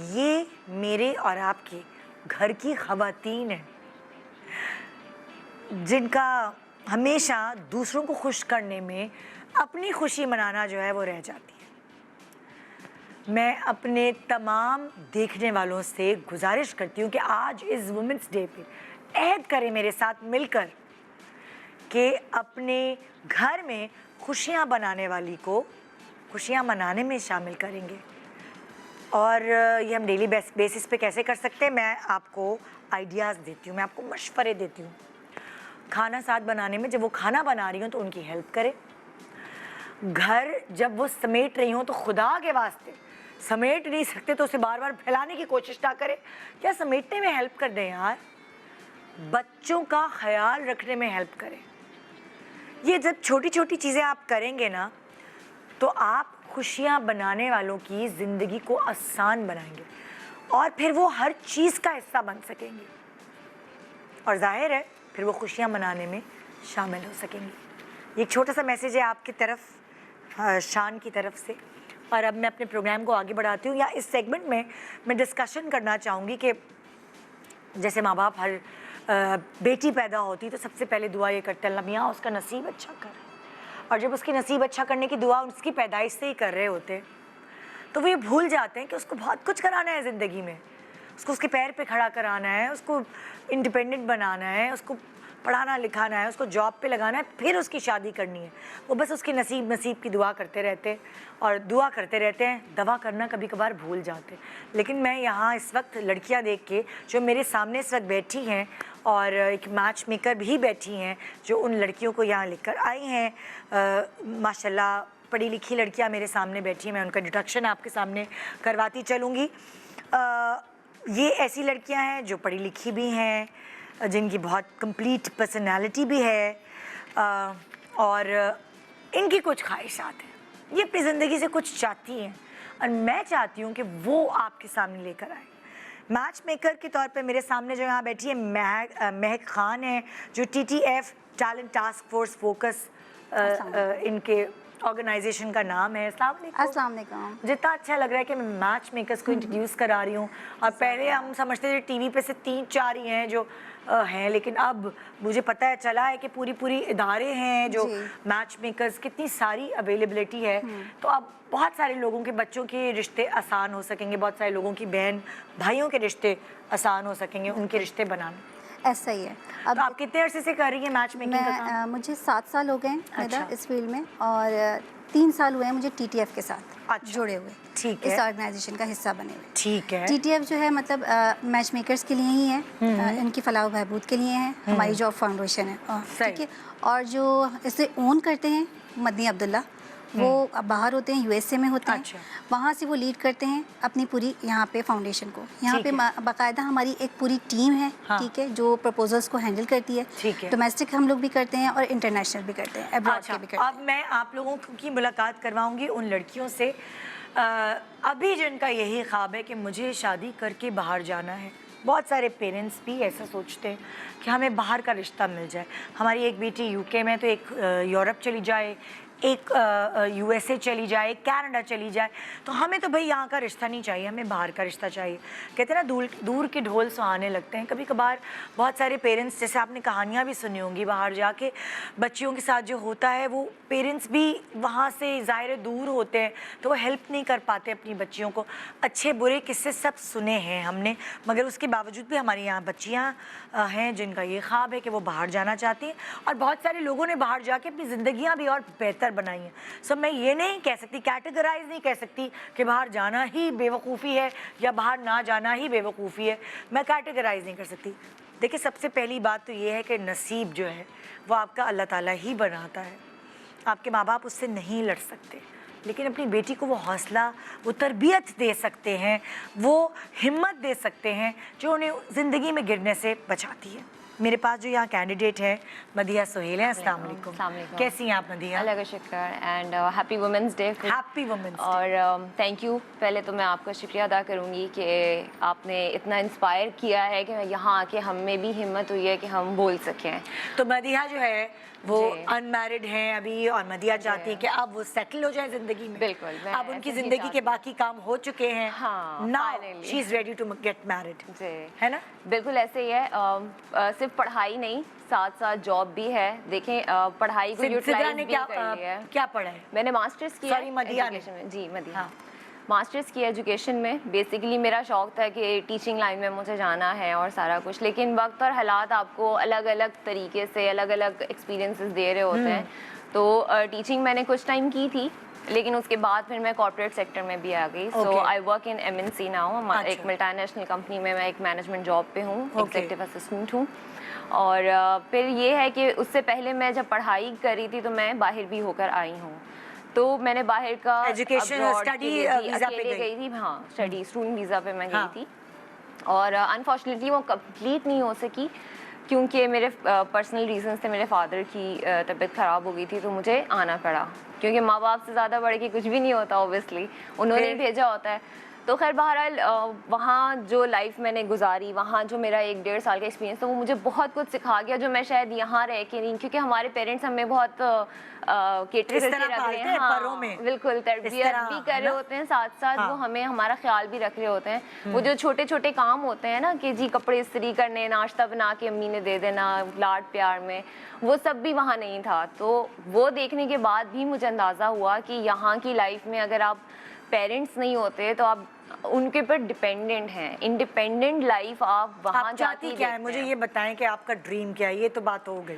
یہ میرے اور آپ کے گھر کی خواتین ہیں جن کا ہمیشہ دوسروں کو خوش کرنے میں اپنی خوشی منانا جو ہے وہ رہ جاتی ہے. میں اپنے تمام دیکھنے والوں سے گزارش کرتی ہوں کہ آج اس وومنس ڈے پہ عہد کریں میرے ساتھ مل کر کہ اپنے گھر میں خوشیاں بنانے والی کو خوشیاں منانے میں شامل کریں گے. اور یہ ہم ڈیلی بیسس پہ کیسے کر سکتے ہیں, میں آپ کو آئیڈیاز دیتی ہوں, میں آپ کو مشورے دیتی ہوں. کھانا ساتھ بنانے میں جب وہ کھانا بنا رہی ہوں تو ان کی ہیلپ کریں. گھر جب وہ سمیٹ رہی ہوں تو خدا کے واسطے سمیٹ نہیں سکتے تو اسے بار بار پھیلانے کی کوشش نہ کریں, کیا سمیٹنے میں ہیلپ کر دیں یار. بچوں کا خیال رکھنے میں ہیلپ کریں. یہ جب چھوٹی چھوٹی چیزیں آپ کریں گے نا تو آپ خوشیاں بنانے والوں کی زندگی کو آسان بنائیں گے اور پھر وہ ہر چیز کا حصہ بن سکیں گے اور ظاہر ہے پھر وہ خوشیاں منانے میں شامل ہو سکیں گے. یہ ایک چھوٹا سا میسیج ہے آپ کی طرف, شان کی طرف سے. اور اب میں اپنے پروگرام کو آگے بڑھاتی ہوں. یا اس سیگمنٹ میں ڈسکشن کرنا چاہوں گی کہ جیسے ماں باپ ہر بیٹی پیدا ہوتی تو سب سے پہلے دعا یہ کرتے ہیں اللہ میاں اس کا نصیب اچھا کر. اور جب اس کی نصیب اچھا کرنے کی دعا اس کی پیدائش سے ہی کر رہے ہوتے ہیں تو وہ یہ بھول جاتے ہیں کہ اس کو بہت کچھ کرانا ہے زندگی میں. اس کو اس کے پیر پہ کھڑا کرانا ہے, اس کو انڈیپینڈنٹ بنانا ہے, اس کو پڑھانا لکھانا ہے, اس کو جاب پہ لگانا ہے, پھر اس کی شادی کرنی ہے. وہ بس اس کی نصیب کی دعا کرتے رہتے ہیں اور دعا کرتے رہتے ہیں, دوا کرنا کبھی کبھار بھول جاتے ہیں. لیکن میں یہاں اس وقت لڑکیاں دیکھ کے جو میرے سامنے اس وقت بیٹھی ہیں اور ایک میچ میکر بھی بیٹھی ہیں جو ان لڑکیوں کو یہاں لے کر آئی ہیں, ماشاءاللہ پڑھی لکھی لڑکیاں میرے سامنے بیٹھی ہیں. میں ان کا انٹروڈکشن آپ کے سامنے کرواتی چلوں گی. یہ ایسی لڑکیاں ہیں جو پڑھی لکھی بھی ہیں, جن کی بہت کمپلیٹ پرسنالٹی بھی ہے اور ان کی کچھ خواہشات ہیں. یہ اپنی زندگی سے کچھ چاہتی ہیں اور میں چاہتی ہوں کہ وہ آپ کے سامنے لے کر آئیں. میچ میکر کے طور پہ میرے سامنے جو یہاں بیٹھی ہے مہک خان ہے جو TTF talent task force focus ان کے ऑर्गेनाइजेशन का नाम है। अस्सलाम वालेकुम।
अस्सलाम वालेकुम।
जितना अच्छा लग रहा है कि मैं मैच मेकर्स को इंट्रोड्यूस करा रही हूँ, और पहले हम समझते थे टीवी पे से 3-4 ही हैं जो हैं, लेकिन अब मुझे पता है चला है कि पूरी इदारे हैं जो मैच मेकर्स, कितनी सारी अवेलेबिलिटी है। तो अब बहुत सारे लोगों के बच्चों के रिश्ते आसान हो सकेंगे, बहुत सारे लोगों की बहन भाइयों के रिश्ते आसान हो सकेंगे, उनके रिश्ते बनाने।
ऐसा ही है।
अब आप कितने अरसे से कर रही हैं मैच मेकिंग का काम?
मुझे 7 साल हो गए हैं
अच्छा।
इस फील्ड में, और 3 साल हुए हैं मुझे TTF के साथ
अच्छा।
जुड़े हुए,
ठीक
इस
है।
ऑर्गेनाइजेशन का हिस्सा बने हुए।
ठीक है।
TTF जो है मतलब मैच मेकर्स के लिए ही है, इनकी फलाह बहबूद के लिए है, हमारी जो फाउंडेशन है, ठीक है। और जो इसे ओन करते हैं मदनी अब्दुल्ला, वो अब बाहर होते हैं, USA में होते हैं।
अच्छा।
वहाँ से वो लीड करते हैं अपनी पूरी यहाँ पे फाउंडेशन को। यहाँ
ठीक
पे बाकायदा हमारी एक पूरी टीम है,
हाँ।
ठीक है, जो प्रपोजल्स को हैंडल करती है।
ठीक है।
डोमेस्टिक हम लोग भी करते हैं और इंटरनेशनल भी करते हैं, अब्रॉड
अच्छा,
के भी करते हैं।
अब मैं आप लोगों की मुलाकात करवाऊंगी उन लड़कियों से अभी जिनका यही ख्वाब है कि मुझे शादी करके बाहर जाना है। बहुत सारे पेरेंट्स भी ऐसा सोचते हैं कि हमें बाहर का रिश्ता मिल जाए। हमारी एक बेटी UK में, तो एक यूरोप चली जाए, एक USA चली जाए, कनाडा चली जाए, तो हमें तो भाई यहाँ का रिश्ता नहीं चाहिए, हमें बाहर का रिश्ता चाहिए। कहते हैं ना, दूर के ढोल सुहाने लगते हैं। कभी कभार बहुत सारे पेरेंट्स, जैसे आपने कहानियाँ भी सुनी होंगी, बाहर जाके बच्चियों के साथ जो होता है, वो पेरेंट्स भी वहाँ से ज़ाहिर दूर होते हैं, तो वो हेल्प नहीं कर पाते अपनी बच्चियों को। अच्छे बुरे किस्से सब सुने हैं हमने, मगर उसके बावजूद भी हमारे यहाँ बच्चियाँ हैं जिनका ये ख्वाब है कि वो बाहर जाना चाहती हैं, और बहुत सारे लोगों ने बाहर जाके अपनी ज़िंदगियाँ भी और बेहतर बनाई है। सो मैं ये नहीं कह सकती, कैटेगराइज नहीं कह सकती कि बाहर जाना ही बेवकूफ़ी है या बाहर ना जाना ही बेवकूफ़ी है। मैं कैटेगराइज नहीं कर सकती। देखिए, सबसे पहली बात तो ये है कि नसीब जो है वो आपका अल्लाह ताला ही बनाता है। आपके माँ बाप उससे नहीं लड़ सकते, लेकिन अपनी बेटी को वो हौसला, वो तरबियत दे सकते हैं, वो हिम्मत दे सकते हैं जो उन्हें ज़िंदगी में गिरने से बचाती है। मेरे पास जो यहाँ कैंडिडेट है मदिहा सुहेल हैं। अस्सलाम वालेकुम। कैसी हैं आप मदिहा?
अल्लाह का शुक्र, and happy women's day.
Happy women's day.
और थैंक यू, पहले तो मैं आपका शुक्रिया अदा करूँगी कि आपने इतना इंस्पायर किया है कि यहाँ आके हम में भी हिम्मत हुई है कि हम बोल सकें।
तो मदिहा जो है वो
जी।
अनमैरिड हैं अभी, और मदिहा चाहती है कि अब वो सेटल हो जाए ज़िंदगी में।
बिल्कुल, मैं
अब उनकी
ऐसे ही
ज़िंदगी के
चाहती
बाकी काम हो चुके हैं।
हाँ,
now
finally।
She is ready to get married,
जी,
है ना?
बिल्कुल ऐसे ही है। सिर्फ पढ़ाई नहीं, साथ साथ जॉब भी है। देखें, पढ़ाई को
सिद्रा
यूटिलाइज
ने
भी कर लिया है।
क्या पढ़ा है?
मैंने मास्टर्स किया
Sorry, मदिहा ने।
एजुकेशन में। जी, मदिहा।
हाँ।
मास्टर्स किया एजुकेशन में। बेसिकली मेरा शौक़ था कि टीचिंग लाइन में मुझे जाना है और सारा कुछ, लेकिन वक्त और हालात आपको अलग अलग तरीके से अलग अलग एक्सपीरियंसेस दे रहे होते हैं। तो टीचिंग मैंने कुछ टाइम की थी, लेकिन उसके बाद फिर मैं कॉर्पोरेट सेक्टर में भी आ गई। So I work in MNC now. एक मल्टीनेशनल कंपनी में मैं एक मैनेजमेंट जॉब पे हूँ, एग्जीक्यूटिव असिस्टेंट हूँ। और फिर ये है कि उससे पहले मैं जब पढ़ाई कर रही थी तो मैं बाहर भी होकर आई हूँ। तो मैंने बाहर का
एजुकेशन स्टडी वीज़ा पे
गई थी। हाँ, स्टडी स्टूडेंट वीज़ा पे मैं
हाँ।
गई थी, और अनफॉर्चुनेटली वो कंप्लीट नहीं हो सकी क्योंकि मेरे पर्सनल रीजंस थे। मेरे फादर की तबीयत ख़राब हो गई थी, तो मुझे आना पड़ा, क्योंकि माँ बाप से ज़्यादा बढ़ के कुछ भी नहीं होता ऑब्वियसली, उन्होंने ही भेजा होता है। तो खैर बहरहाल वहाँ जो लाइफ मैंने गुजारी, वहाँ जो मेरा 1-1.5 साल का एक्सपीरियंस था, वो मुझे बहुत कुछ सिखा गया जो मैं शायद यहाँ रह के नहीं, क्योंकि हमारे पेरेंट्स हमें बहुत केटर करके रख रहे हैं।
परों में।
बिल्कुल, तरबियत भी कर रहे होते हैं, साथ साथ वो हमें हमारा ख्याल भी रख रहे होते हैं। वो जो छोटे छोटे काम होते हैं ना, कि जी कपड़े इस्त्री करने, नाश्ता बना के अम्मी ने दे देना लाड प्यार में, वो सब भी वहाँ नहीं था। तो वो देखने के बाद भी मुझे अंदाज़ा हुआ कि यहाँ की लाइफ में अगर आप पेरेंट्स नहीं होते तो आप उनके पर डिपेंडेंट हैं। इंडिपेंडेंट लाइफ आप वहाँ
चाहती क्या है? मुझे ये बताएं कि आपका ड्रीम क्या है। ये तो बात हो गई,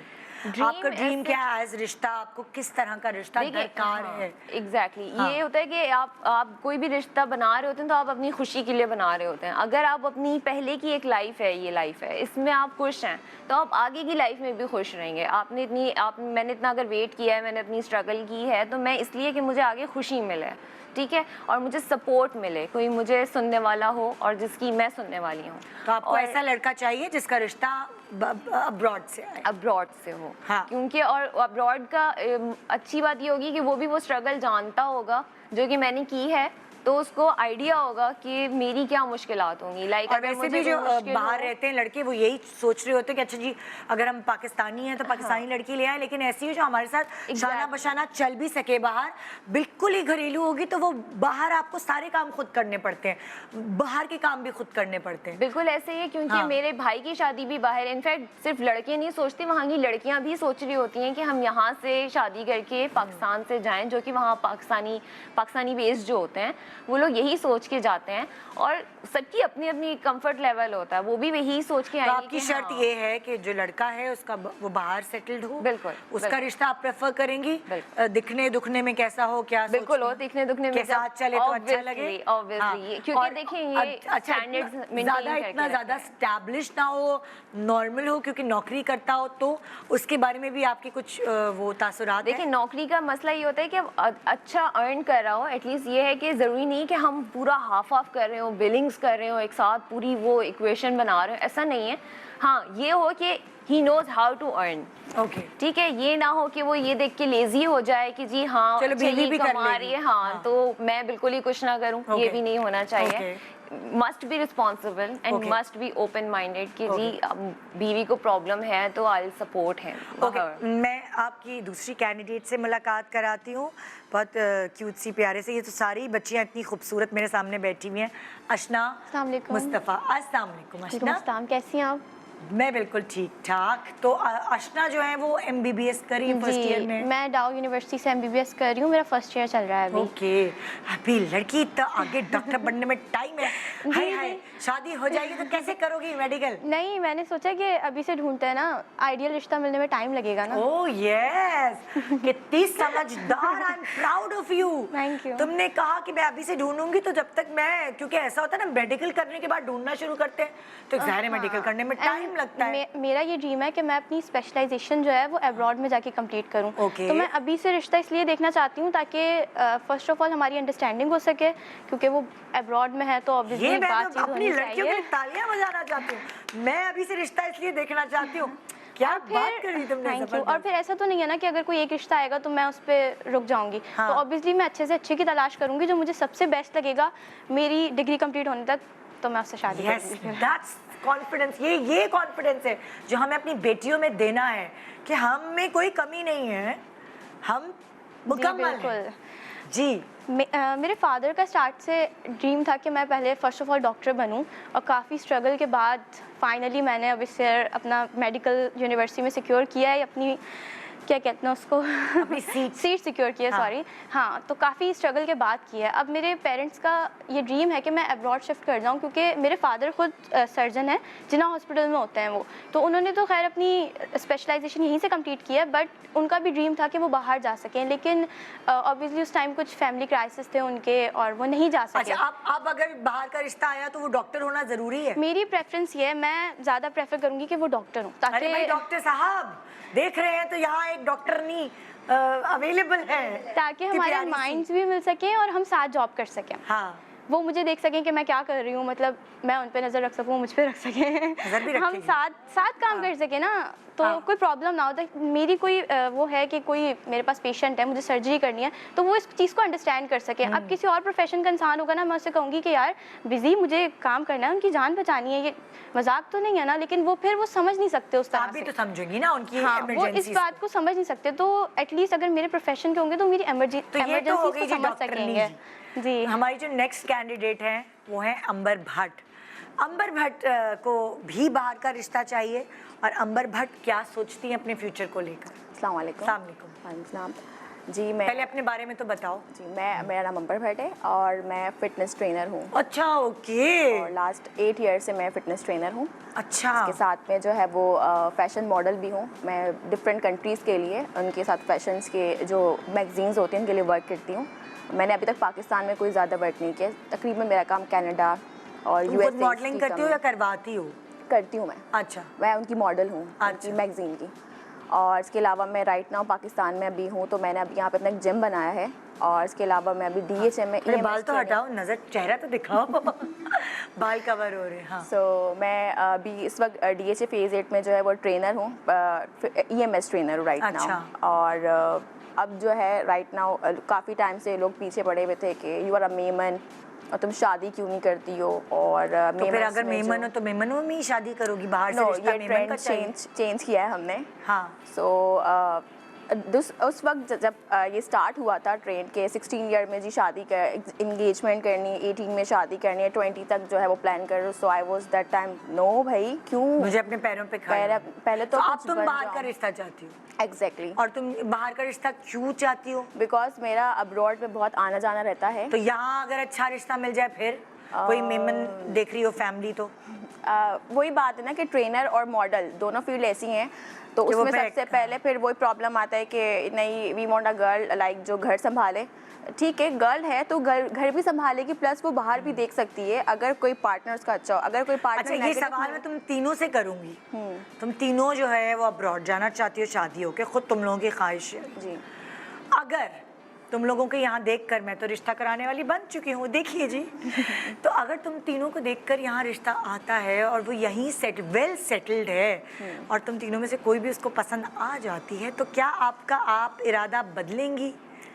आपका ड्रीम क्या है एज रिश्ता? आपको किस तरह का रिश्ता दरकार है?
एग्जैक्टली ये होता है कि आप कोई भी रिश्ता बना रहे होते हैं तो आप अपनी खुशी के लिए बना रहे होते हैं। अगर आप अपनी पहले की एक लाइफ है, ये लाइफ है, इसमें आप खुश हैं, तो आप आगे की लाइफ में भी खुश रहेंगे। मैंने इतना अगर वेट किया है, मैंने अपनी स्ट्रगल की है, तो मैं इसलिए कि मुझे आगे खुशी मिले, ठीक है, और मुझे सपोर्ट मिले, कोई मुझे सुनने वाला हो और जिसकी मैं सुनने वाली हूँ।
तो आपको ऐसा लड़का चाहिए जिसका रिश्ता अब्रॉड से आए?
अब्रॉड से हो।
हाँ।
क्योंकि और अब्रॉड का अच्छी बात ये होगी कि वो भी वो स्ट्रगल जानता होगा जो कि मैंने की है, تو اس کو آئیڈیا ہوگا کہ میری کیا مشکلات ہوں گی. لائک
اور ویسے بھی جو باہر رہتے ہیں لڑکے وہ یہی سوچ رہے ہوتے ہیں کہ اچھا جی اگر ہم پاکستانی ہیں تو پاکستانی لڑکی لے آئیں, لیکن ایسی ہو جو ہمارے ساتھ شانہ بشانہ چل بھی سکے باہر, بالکل ہی گھریلو ہوگی تو وہ باہر آپ کو سارے کام خود کرنے پڑتے ہیں, باہر کے کام بھی خود کرنے پڑتے ہیں.
بالکل ایسے ہی ہے, کیونکہ میرے بھائی کی شادی بھی باہر, انفیکٹ صرف لڑکے نہیں سوچتے, وہاں کی لڑکیاں بھی سوچ رہی ہوتی ہیں کہ ہم یہاں سے شادی کر کے پاکستان سے جائیں, جو کہ وہاں پاکستانی بیس جو ہوتے ہیں وہ لوگ یہی سوچ کے جاتے ہیں, اور سب کی اپنی اپنی کمفرٹ لیول ہوتا ہے, وہ بھی یہی سوچ کے آئیں گے.
آپ کی شرط یہ ہے کہ جو لڑکا ہے اس کا وہ باہر سیٹلڈ ہو,
بالکل
اس کا رشتہ آپ پریفر کریں گی, دکھنے دکھنے میں کیسا ہو, کیا
بالکل ہو, دکھنے دکھنے میں
ساتھ چلے تو اچھا لگے,
کیونکہ دیکھیں یہ اسٹینڈرڈز مینٹین کر کے
اتنا زیادہ اسٹیبلش نہ ہو, نارمل ہو, کیونکہ نوکری کرتا ہو, تو اس کے بارے میں بھی آپ کی کچھ وہ تاثرات ہیں.
دیکھیں نوکری کا مسئلہ یہ ہوتا ہے کہ اچھا ارن کر رہا ہو, ایٹ لیسٹ یہ ہے کہ ضروری نہیں کہ ہم پورا ہاف آف کر رہے ہوں, بلنگس کر رہے ہوں ایک ساتھ, پوری وہ ایکویشن بنا رہے ہوں, ایسا نہیں ہے. ہاں یہ ہو کہ ہی نوز ہاؤ ٹو ارن, ٹھیک ہے, یہ نہ ہو کہ وہ یہ دیکھ کے لیزی ہو جائے کہ جی ہاں
بیوی بھی
کما رہی ہے, ہاں تو میں بالکل ہی کچھ نہ کروں, یہ بھی نہیں ہونا چاہیے. Must be responsible and must be open minded کہ جی بیوی کو پرابلم ہے تو آئی سپورٹ ہے.
میں آپ کی دوسری کینڈیڈیٹ سے ملاقات کراتی ہوں, بہت کیوٹ سی پیارے سے, یہ تو ساری بچیاں اتنی خوبصورت میرے سامنے بیٹھی ہوئی ہیں. اشنا
السلام علیکم.
مصطفیٰ, السلام علیکم اشنا.
کیسی ہیں آپ؟
میں بالکل ٹھیک ٹھاک. تو اشنا جو ہے وہ MBBS کری فرسٹ ایئر میں.
میں ڈاؤ یونیورسٹی سے MBBS کر رہی ہوں, میرا فرسٹ ایئر چل رہا ہے ابھی.
اوکے, ابھی لڑکی اتنا آگے ڈاکٹر بننے میں ٹائم ہے. ہائے ہائے, شادی ہو جائے گی تو کیسے کرو گی میڈیکل؟
نہیں, میں نے سوچا کہ ابھی سے ڈھونڈتے ہیں نا, آئیڈیل رشتہ ملنے میں ٹائم لگے گا نا.
اوہ یس, کتنی سمجھدار, I am proud of you.
Thank you.
تم نے کہا کہ میں ابھی سے ڈھونڈوں گی, تو جب تک میں, کیونکہ ایسا ہوتا ہے نا میڈیکل کرنے کے بعد ڈھونڈنا شروع کرتے ہیں تو ظاہر ہے میڈیکل کرنے میں ٹائم لگتا ہے.
میرا یہ ڈریم ہے کہ میں اپنی اسپیشلائزیشن جو ہے وہ ابراڈ میں جا کے کمپلیٹ کروں. تو میں ابھی سے رشتہ اس لیے دیکھنا چاہتی ہوں تاکہ فرسٹ آف آل ہماری انڈرسٹینڈنگ ہو سکے, کیونکہ وہ ابراڈ میں ہے تو
یہ میں اپنی لڑکیوں کے تالیاں بجانا چاہتی ہوں. میں ابھی سے رشتہ اس لیے دیکھنا چاہتی ہوں. کیا بات کری تم نے.
Thank you. اور پھر ایسا تو نہیں ہے نا کہ اگر کوئی ایک رشتہ آئے گا تو میں اس پہ رک جاؤں گی, تو obviously میں اچھے سے اچھے کی تلاش کروں گی جو مجھے سب سے بیسٹ لگے گا میری ڈگری کمپلیٹ ہونے تک, تو میں اس سے شادی کروں گی.
That's confidence. یہ کانفیڈنس ہے جو ہمیں اپنی بیٹیوں میں دینا ہے کہ ہم میں کوئی کمی نہیں ہے, ہم مکمل ہیں. جی,
میرے فادر کا اسٹارٹ سے ڈریم تھا کہ میں پہلے فرسٹ آف آل ڈاکٹر بنوں, اور کافی اسٹرگل کے بعد فائنلی میں نے اب اس سے اپنا میڈیکل یونیورسٹی میں سیکیور کیا ہے, اپنی کیا کہتے ہیں اس کو, سیٹ سیکیور کی ہے, سوری. ہاں, تو کافی اسٹرگل کے بعد کی ہے. اب میرے پیرنٹس کا یہ ڈریم ہے کہ میں ابراڈ شفٹ کر جاؤں, کیونکہ میرے فادر خود سرجن ہیں, جنا ہاسپٹل میں ہوتے ہیں وہ, تو انہوں نے تو خیر اپنی اسپیشلائزیشن یہیں سے کمپلیٹ کی ہے, بٹ ان کا بھی ڈریم تھا کہ وہ باہر جا سکیں, لیکن اوبیسلی اس ٹائم کچھ فیملی کرائسس تھے ان کے اور وہ نہیں جا سکے.
اب اگر باہر کا رشتہ آیا تو وہ ڈاکٹر ہونا ضروری ہے؟
میری پریفرنس یہ ہے, میں زیادہ پریفر کروں گی کہ وہ ڈاکٹر ہوں, تاکہ
ڈاکٹر صاحب دیکھ رہے ہیں تو یہاں ایک ڈاکٹر نہیں اویلیبل ہے,
تاکہ ہمارے مائنڈس بھی مل سکیں اور ہم ساتھ جاب کر سکیں.
ہاں,
وہ مجھے دیکھ سکیں کہ میں کیا کر رہی ہوں, مطلب میں ان پہ نظر رکھ سکوں, مجھ پہ رکھ سکیں, ہم ساتھ کام کر سکیں نا, تو کوئی پرابلم نہ ہوتا. میری کوئی وہ ہے کہ کوئی میرے پاس پیشنٹ ہے, مجھے سرجری کرنی ہے, تو وہ اس چیز کو انڈرسٹینڈ کر سکے. اب کسی اور پروفیشن کا انسان ہوگا نا, میں اسے کہوں گی کہ یار بزی, مجھے کام کرنا ہے, ان کی جان بچانی ہے, یہ مذاق تو نہیں ہے نا, لیکن وہ پھر وہ سمجھ نہیں سکتے اس طرح سے.
آپ بھی تو سمجھیں گی نا ان کی
ایمرجنسی, وہ اس بات کو سمجھ نہیں سکتے, تو ایٹ لیسٹ اگر میرے پروفیشن کے ہوں گے تو میری ایمرجنسی کو سمجھ سکیں گے. جی,
ہماری جو نیکسٹ کینڈیڈیٹ ہیں وہ ہیں امبر بھٹ. امبر بھٹ کو بھی باہر کا رشتہ چاہیے, اور امبر بھٹ کیا سوچتی ہیں اپنے فیوچر کو لے کر؟
السلام علیکم.
السلام علیکم.
وعلیکم السلام. جی, میں
پہلے اپنے بارے میں تو بتاؤ.
جی, میرا نام امبر بھٹ ہے اور میں فٹنس ٹرینر ہوں.
اچھا, اوکے.
اور لاسٹ 8 ایئر سے میں فٹنس ٹرینر ہوں.
اچھا.
اس کے ساتھ میں جو ہے وہ فیشن ماڈل بھی ہوں. میں ڈفرینٹ کنٹریز کے لیے ان کے ساتھ فیشنس کے جو میگزینز ہوتے ہیں ان کے لیے ورک کرتی ہوں. میں نے ابھی تک پاکستان میں کوئی زیادہ ورک نہیں کیا, تقریباً میرا کام کینیڈا اور یو ایس.
ماڈلنگ کرتی ہو یا کرواتی ہو؟
کرتی ہوں میں.
اچھا,
میں ان کی ماڈل ہوں, ان کی میگزین کی. اور اس کے علاوہ میں رائٹ ناؤ پاکستان میں ابھی ہوں, تو میں نے ابھی یہاں پہ اپنا ایک جم بنایا ہے. اور اس کے علاوہ میں ابھی DHA میں
بال تو ہٹاؤ, نظر چہرہ تو دکھاؤ, بال کور ہو رہے ہیں. ہاں,
سو میں ابھی اس وقت DHA فیز 8 میں جو ہے وہ ٹرینر ہوں, EMS ٹرینر ہوں رائٹ ناؤ. اور اب جو ہے رائٹ ناؤ کافی ٹائم سے لوگ پیچھے پڑے ہوئے تھے کہ یو آر اے میمن اور تم شادی کیوں نہیں کرتی ہو. اور
تو پھر اگر میمن ہو تو میمنوں میں ہی شادی کرو گی, باہر سے رشتہ
یہ
میمن کا
ٹرینڈ
چاہیے.
چینج کیا ہے ہم نے.
ہاں
سو اس وقت جب یہ اسٹارٹ ہوا تھا ٹرینڈ کے 16 ایئر میں جی شادی انگیجمنٹ کرنی, 18 میں شادی کرنی ہے, 20 تک جو ہے وہ پلان کر رہے. سو آئی واز دیٹ ٹائم نو بھائی کیوں,
مجھے اپنے پیروں پہ کھڑا
پہلے تو
اب تم باہر کا رشتہ چاہتی ہو.
ایگزیکٹلی.
اور تم باہر کا رشتہ کیوں چاہتی ہو؟
بیکاز میرا ابراڈ میں بہت آنا جانا رہتا ہے.
تو یہاں اگر اچھا رشتہ مل جائے پھر کوئی میمن دیکھ رہی ہو فیملی تو
وہی بات ہے نا کہ ٹرینر اور ماڈل دونوں فیلڈ ایسی ہیں, تو اس میں سب سے پہلے پھر وہی پرابلم آتا ہے کہ نہیں we want a girl like جو گھر سنبھالے. ٹھیک ہے گرل ہے تو گھر بھی سنبھالے گی, پلس وہ باہر بھی دیکھ سکتی ہے اگر کوئی پارٹنر اس کا اچھا ہو. اگر کوئی
اچھا
پارٹنر
یہ سوال میں تم تینوں سے کروں گی. تم تینوں جو ہے وہ ابراڈ جانا چاہتی ہو شادی ہو کے, خود تم لوگوں کی خواہش ہے.
جی
اگر تم لوگوں کو یہاں دیکھ کر, میں تو رشتہ کرانے والی بن چکی ہوں دیکھیے جی, تو اگر تم تینوں کو دیکھ کر یہاں رشتہ آتا ہے اور وہ یہیں ویل سیٹلڈ ہے اور تم تینوں میں سے کوئی بھی اس کو پسند آ جاتی ہے, تو کیا آپ کا ارادہ بدلیں گی؟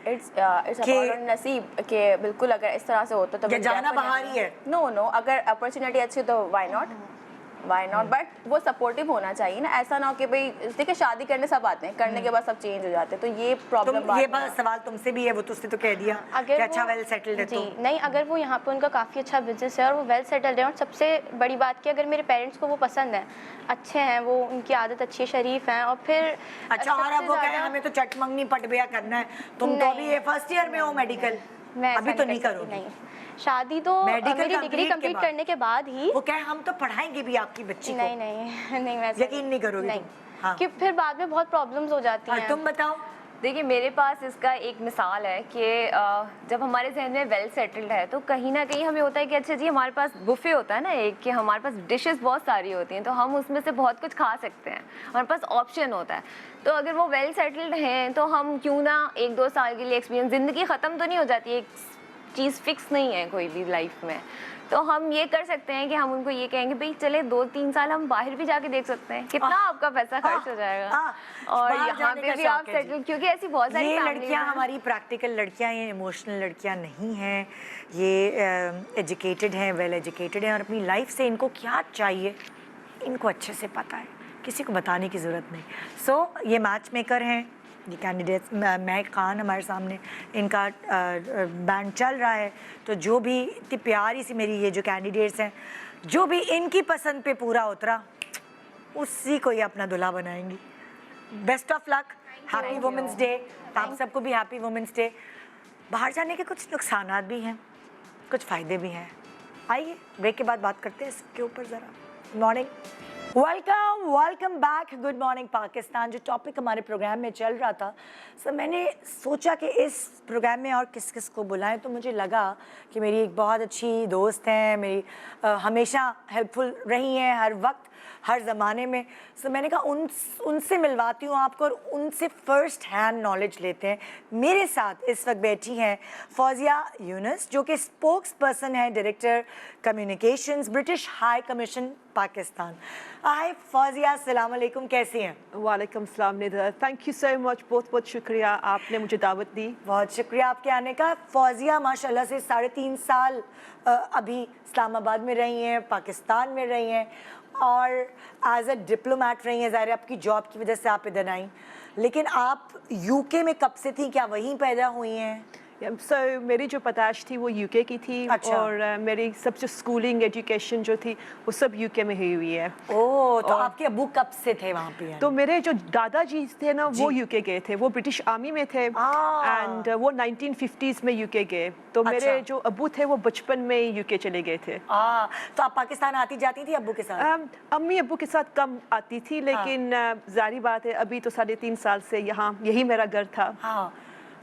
نصیب کہ بالکل اگر اس طرح سے ہوتا تو
جانا باہر ہی ہے.
نو اگر اپرچونیٹی اچھی تو وائی ناٹ, بٹ وہ سپورٹیو ہونا چاہیے نا. ایسا نہ ہو کہ بھائی دیکھیں شادی کرنے سب آتے ہیں, کرنے کے بعد سب چینج ہو جاتے ہیں, تو یہ پرابلم.
یہ سوال تم سے بھی ہے, وہ تو اس نے تو کہہ دیا کہ اچھا ویل سیٹلڈ ہے.
جی نہیں, اگر وہ یہاں پہ ان کا کافی اچھا بزنس ہے اور وہ ویل سیٹلڈ ہے, اور سب سے بڑی بات کہ اگر میرے پیرنٹس کو وہ پسند ہے, اچھے ہیں وہ, ان کی عادت اچھی ہے, شریف ہیں, اور پھر
اچھا اور اب وہ کہیں ہمیں تو چٹ منگنی پٹ بیا کرنا ہے, تم تو ابھی یہ فرسٹ ایئر میں ہو میڈیکل, ابھی تو نہیں کرو گی
شادی, تو میری ڈگری کمپلیٹ کرنے کے بعد ہی.
وہ کہیں ہم تو پڑھائیں گے بھی آپ کی بچی کو.
نہیں میں
یقین نہیں کرو گی
کہ پھر بعد میں بہت پرابلمز ہو جاتی ہیں.
تم بتاؤ.
دیکھیے میرے پاس اس کا ایک مثال ہے کہ جب ہمارے ذہن میں ویل سیٹلڈ ہے تو کہیں نہ کہیں ہمیں ہوتا ہے کہ اچھا جی ہمارے پاس بفے ہوتا ہے نا ایک, کہ ہمارے پاس ڈشز بہت ساری ہوتی ہیں, تو ہم اس میں سے بہت کچھ کھا سکتے ہیں, ہمارے پاس آپشن ہوتا ہے. تو اگر وہ ویل سیٹلڈ ہیں تو ہم کیوں نہ 1-2 سال کے لیے ایکسپیرینس, زندگی ختم تو نہیں ہو جاتی, ایک چیز فکس نہیں ہے کوئی بھی لائف میں, تو ہم یہ کر سکتے ہیں کہ ہم ان کو یہ کہیں گے بھائی چلے 2-3 سال ہم باہر بھی جا کے دیکھ سکتے ہیں, کتنا آپ کا پیسہ خرچ ہو جائے گا, اور یہاں پہ بھی آپ سیٹل, کیونکہ ایسی بہت ساری
یہ لڑکیاں ہماری پریکٹیکل لڑکیاں, یہ ایموشنل لڑکیاں نہیں ہیں, یہ ایجوکیٹڈ ہیں, ویل ایجوکیٹڈ ہیں, اور اپنی لائف سے ان کو کیا چاہیے ان کو اچھے سے پتہ ہے, کسی کو بتانے کی ضرورت نہیں. سو یہ میچ میکر ہیں یہ کینڈیڈیٹس. مہک خان ہمارے سامنے, ان کا بینڈ چل رہا ہے, تو جو بھی اتنی پیاری سی میری یہ جو کینڈیڈیٹس ہیں, جو بھی ان کی پسند پہ پورا اترا اسی کو یہ اپنا دلہا بنائیں گی. Best of luck, happy women's day, آپ سب کو بھی ہیپی وومنس ڈے. باہر جانے کے کچھ نقصانات بھی ہیں, کچھ فائدے بھی ہیں. آئیے بریک کے بعد بات کرتے ہیں اس کے اوپر ذرا. Morning, welcome back, good morning Pakistan. جو ٹاپک ہمارے پروگرام میں چل رہا تھا, سو میں نے سوچا کہ اس پروگرام میں اور کس کس کو بلائیں, تو مجھے لگا کہ میری ایک بہت اچھی دوست ہیں, میری ہمیشہ ہیلپ فل رہی ہیں ہر وقت ہر زمانے میں. سو میں نے کہا ان سے ملواتی ہوں آپ کو, اور ان سے فرسٹ ہینڈ نالج لیتے ہیں. میرے ساتھ اس وقت بیٹھی ہیں فوزیہ یونس, جو کہ اسپوکس پرسن ہیں director communications British high commission Pakistan. Hi Fauzia, السلام علیکم, کیسی ہیں؟
وعلیکم السلام ندر, تھینک یو سو مچ, بہت بہت شکریہ آپ نے مجھے دعوت دی.
بہت شکریہ آپ کے آنے کا. فوزیہ ماشاءاللہ سے 3.5 سال ابھی اسلام آباد میں رہی ہیں, پاکستان میں رہی ہیں, اور ایز اے ڈپلومیٹ رہی ہیں. ظاہر آپ کی جاب کی وجہ سے آپ ادھر آئیں, لیکن آپ یو کے میں کب سے تھیں, کیا وہیں پیدا ہوئی ہیں؟
سو میری جو پیدائش تھی وہ یو کے کی تھی, اور میری سب جو اسکولنگ ایجوکیشن جو تھی وہ سب یو کے میں ہوئی ہے.
اوہ, تو آپ کے ابو کب سے تھے وہاں پہ؟
تو میرے جو دادا جی تھے نا وہ یو کے گئے تھے, وہ برٹش آرمی میں تھے, اینڈ وہ 1950s میں یو کے گئے. تو میرے جو ابو تھے وہ بچپن میں یو کے چلے گئے تھے.
تو آپ پاکستان آتی جاتی تھی ابو کے ساتھ؟
امی ابو کے ساتھ کم آتی تھی, لیکن ظاہری بات ہے ابھی تو 3.5 سال سے یہاں, یہی میرا گھر تھا.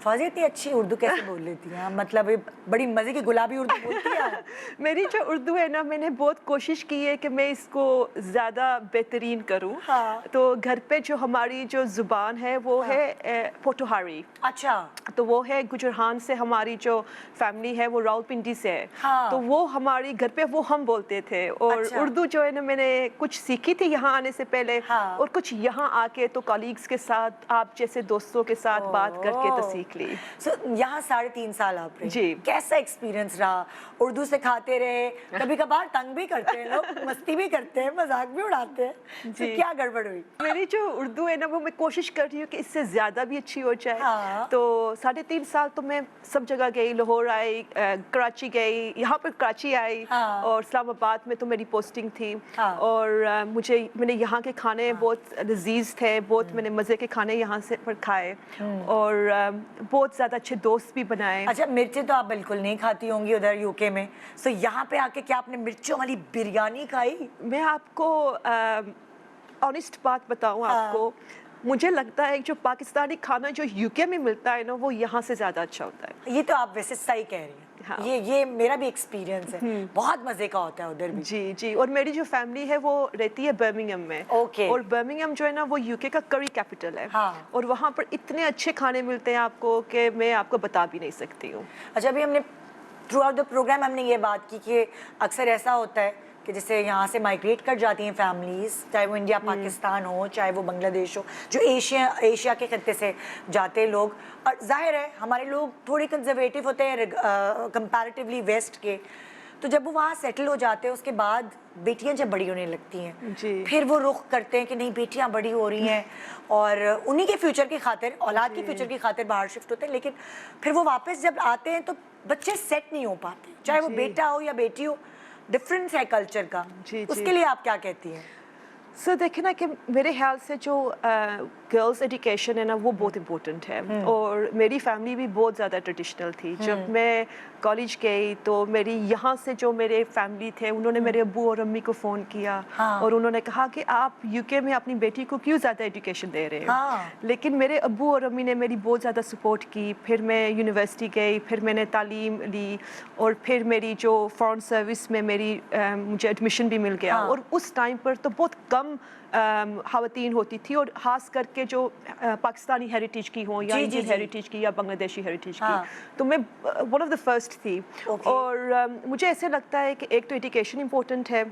फौजिया इतनी अच्छी उर्दू कैसे बोल लेती हैं? मतलब ये बड़ी मज़े की गुलाबी उर्दू बोलती हैं आप।
मेरी जो उर्दू है ना, मैंने बहुत कोशिश की है कि मैं इसको ज़्यादा बेहतरीन करूं।
हाँ।
तो घर पे जो हमारी जो ज़ुबान है वो है पोटोहारी।
अच्छा।
तो वो है गुजरहान से, हमारी जो फैमिली है वो रावलपिंडी से है।
हाँ।
तो वो हमारी घर पे वो हम बोलते थे। और
अच्छा।
उर्दू जो है ना, मैंने कुछ सीखी थी यहाँ आने से पहले।
हाँ।
और कुछ यहाँ आके तो कलीग्स के साथ, आप जैसे दोस्तों के साथ बात करके तो सीख ली।
यहाँ 3.5 साल आप रहे।
जी।
कैसा एक्सपीरियंस रहा? उर्दू सिखाते रहे, कभी कभार तंग भी करते हैं लोग, मस्ती भी करते हैं, मजाक भी उड़ाते हैं।
जी।
क्या गड़बड़ हुई?
मेरी जो उर्दू है ना, वो मैं कोशिश कर रही हूँ कि इससे ज़्यादा भी अच्छी हो जाए।
हाँ।
तो 3.5 साल तो मैं सब जगह गई, लाहौर आई, कराची गई, यहाँ पर कराची आई।
हाँ।
और इस्लामाबाद में तो मेरी पोस्टिंग थी।
हाँ।
और मैंने यहाँ के खाने बहुत लजीज थे, बहुत मैंने मज़े के खाने यहाँ से पर खाए। और बहुत ज़्यादा अच्छे दोस्त भी बनाए।
अच्छा, मिर्चें तो आप बिल्कुल नहीं खाती होंगी उधर यूके में, तो यहाँ पे आके क्या आपने मिर्चों वाली बिरयानी खाई?
मैं आपको ऑनेस्ट बात बताऊँ
हाँ।
आपको, मुझे लगता है जो पाकिस्तानी खाना जो यूके में मिलता है ना, वो यहाँ से ज़्यादा अच्छा होता है।
ये तो आप वैसे सही कह रही हैं।
हाँ।
ये मेरा भी एक्सपीरियंस है, बहुत मजे का होता है उधर भी।
जी जी। और मेरी जो फैमिली है वो रहती है बर्मिंघम में।
ओके।
और बर्मिंघम जो है ना, वो यूके का करी कैपिटल है।
हाँ।
और वहाँ पर इतने अच्छे खाने मिलते हैं आपको कि मैं आपको बता भी नहीं सकती हूँ।
अच्छा, अभी हमने थ्रू आउट द प्रोग्राम हमने ये बात की कि अक्सर ऐसा होता है कि जैसे यहाँ से माइग्रेट कर जाती हैं फैमिलीज़, चाहे वो इंडिया पाकिस्तान हो, चाहे वो बांग्लादेश हो, जो एशिया के खत्ते से जाते हैं लोग। और जाहिर है हमारे लोग थोड़े कंजर्वेटिव होते हैं कंपैरेटिवली वेस्ट के, तो जब वो वहाँ सेटल हो जाते हैं उसके बाद बेटियाँ जब बड़ी होने लगती हैं,
जी।
फिर वो रुख करते हैं कि नहीं बेटियाँ बड़ी हो रही हैं और उन्हीं के फ्यूचर की खातिर, औलाद की फ्यूचर की खातिर बाहर शिफ्ट होते हैं। लेकिन फिर वो वापस जब आते हैं तो बच्चे सेट नहीं हो पाते, चाहे वो बेटा हो या बेटी हो, डिफरेंस है कल्चर का।
जी, जी।
उसके लिए आप क्या कहती हैं?
सर देखे ना कि मेरे ख्याल से जो गर्ल्स एजुकेशन है ना, वो बहुत इम्पोर्टेंट है। और मेरी फैमिली भी बहुत ज़्यादा ट्रेडिशनल थी। जब मैं कॉलेज गई तो मेरी यहाँ से जो मेरे फैमिली थे, उन्होंने मेरे अब्बू और अम्मी को फ़ोन किया।
हाँ।
और उन्होंने कहा कि आप यूके में अपनी बेटी को क्यों ज़्यादा एजुकेशन दे रहे हैं।
हाँ।
लेकिन मेरे अब्बू और अम्मी ने मेरी बहुत ज़्यादा सपोर्ट की। फिर मैं यूनिवर्सिटी गई, फिर मैंने तालीम ली, और फिर मेरी जो फॉरेन सर्विस में मुझे एडमिशन भी मिल गया।
हाँ।
और उस टाइम पर तो बहुत कम ख़वातीन होती थी, और ख़ास करके जो पाकिस्तानी हेरिटेज की हो या
जी,
इंडियन
जी।
हेरिटेज की या बांग्लादेशी हेरिटेज
हाँ।
की, तो मैं वन ऑफ द फर्स्ट थी।
Okay.
और मुझे ऐसे लगता है कि एक तो एजुकेशन इम्पोर्टेंट है,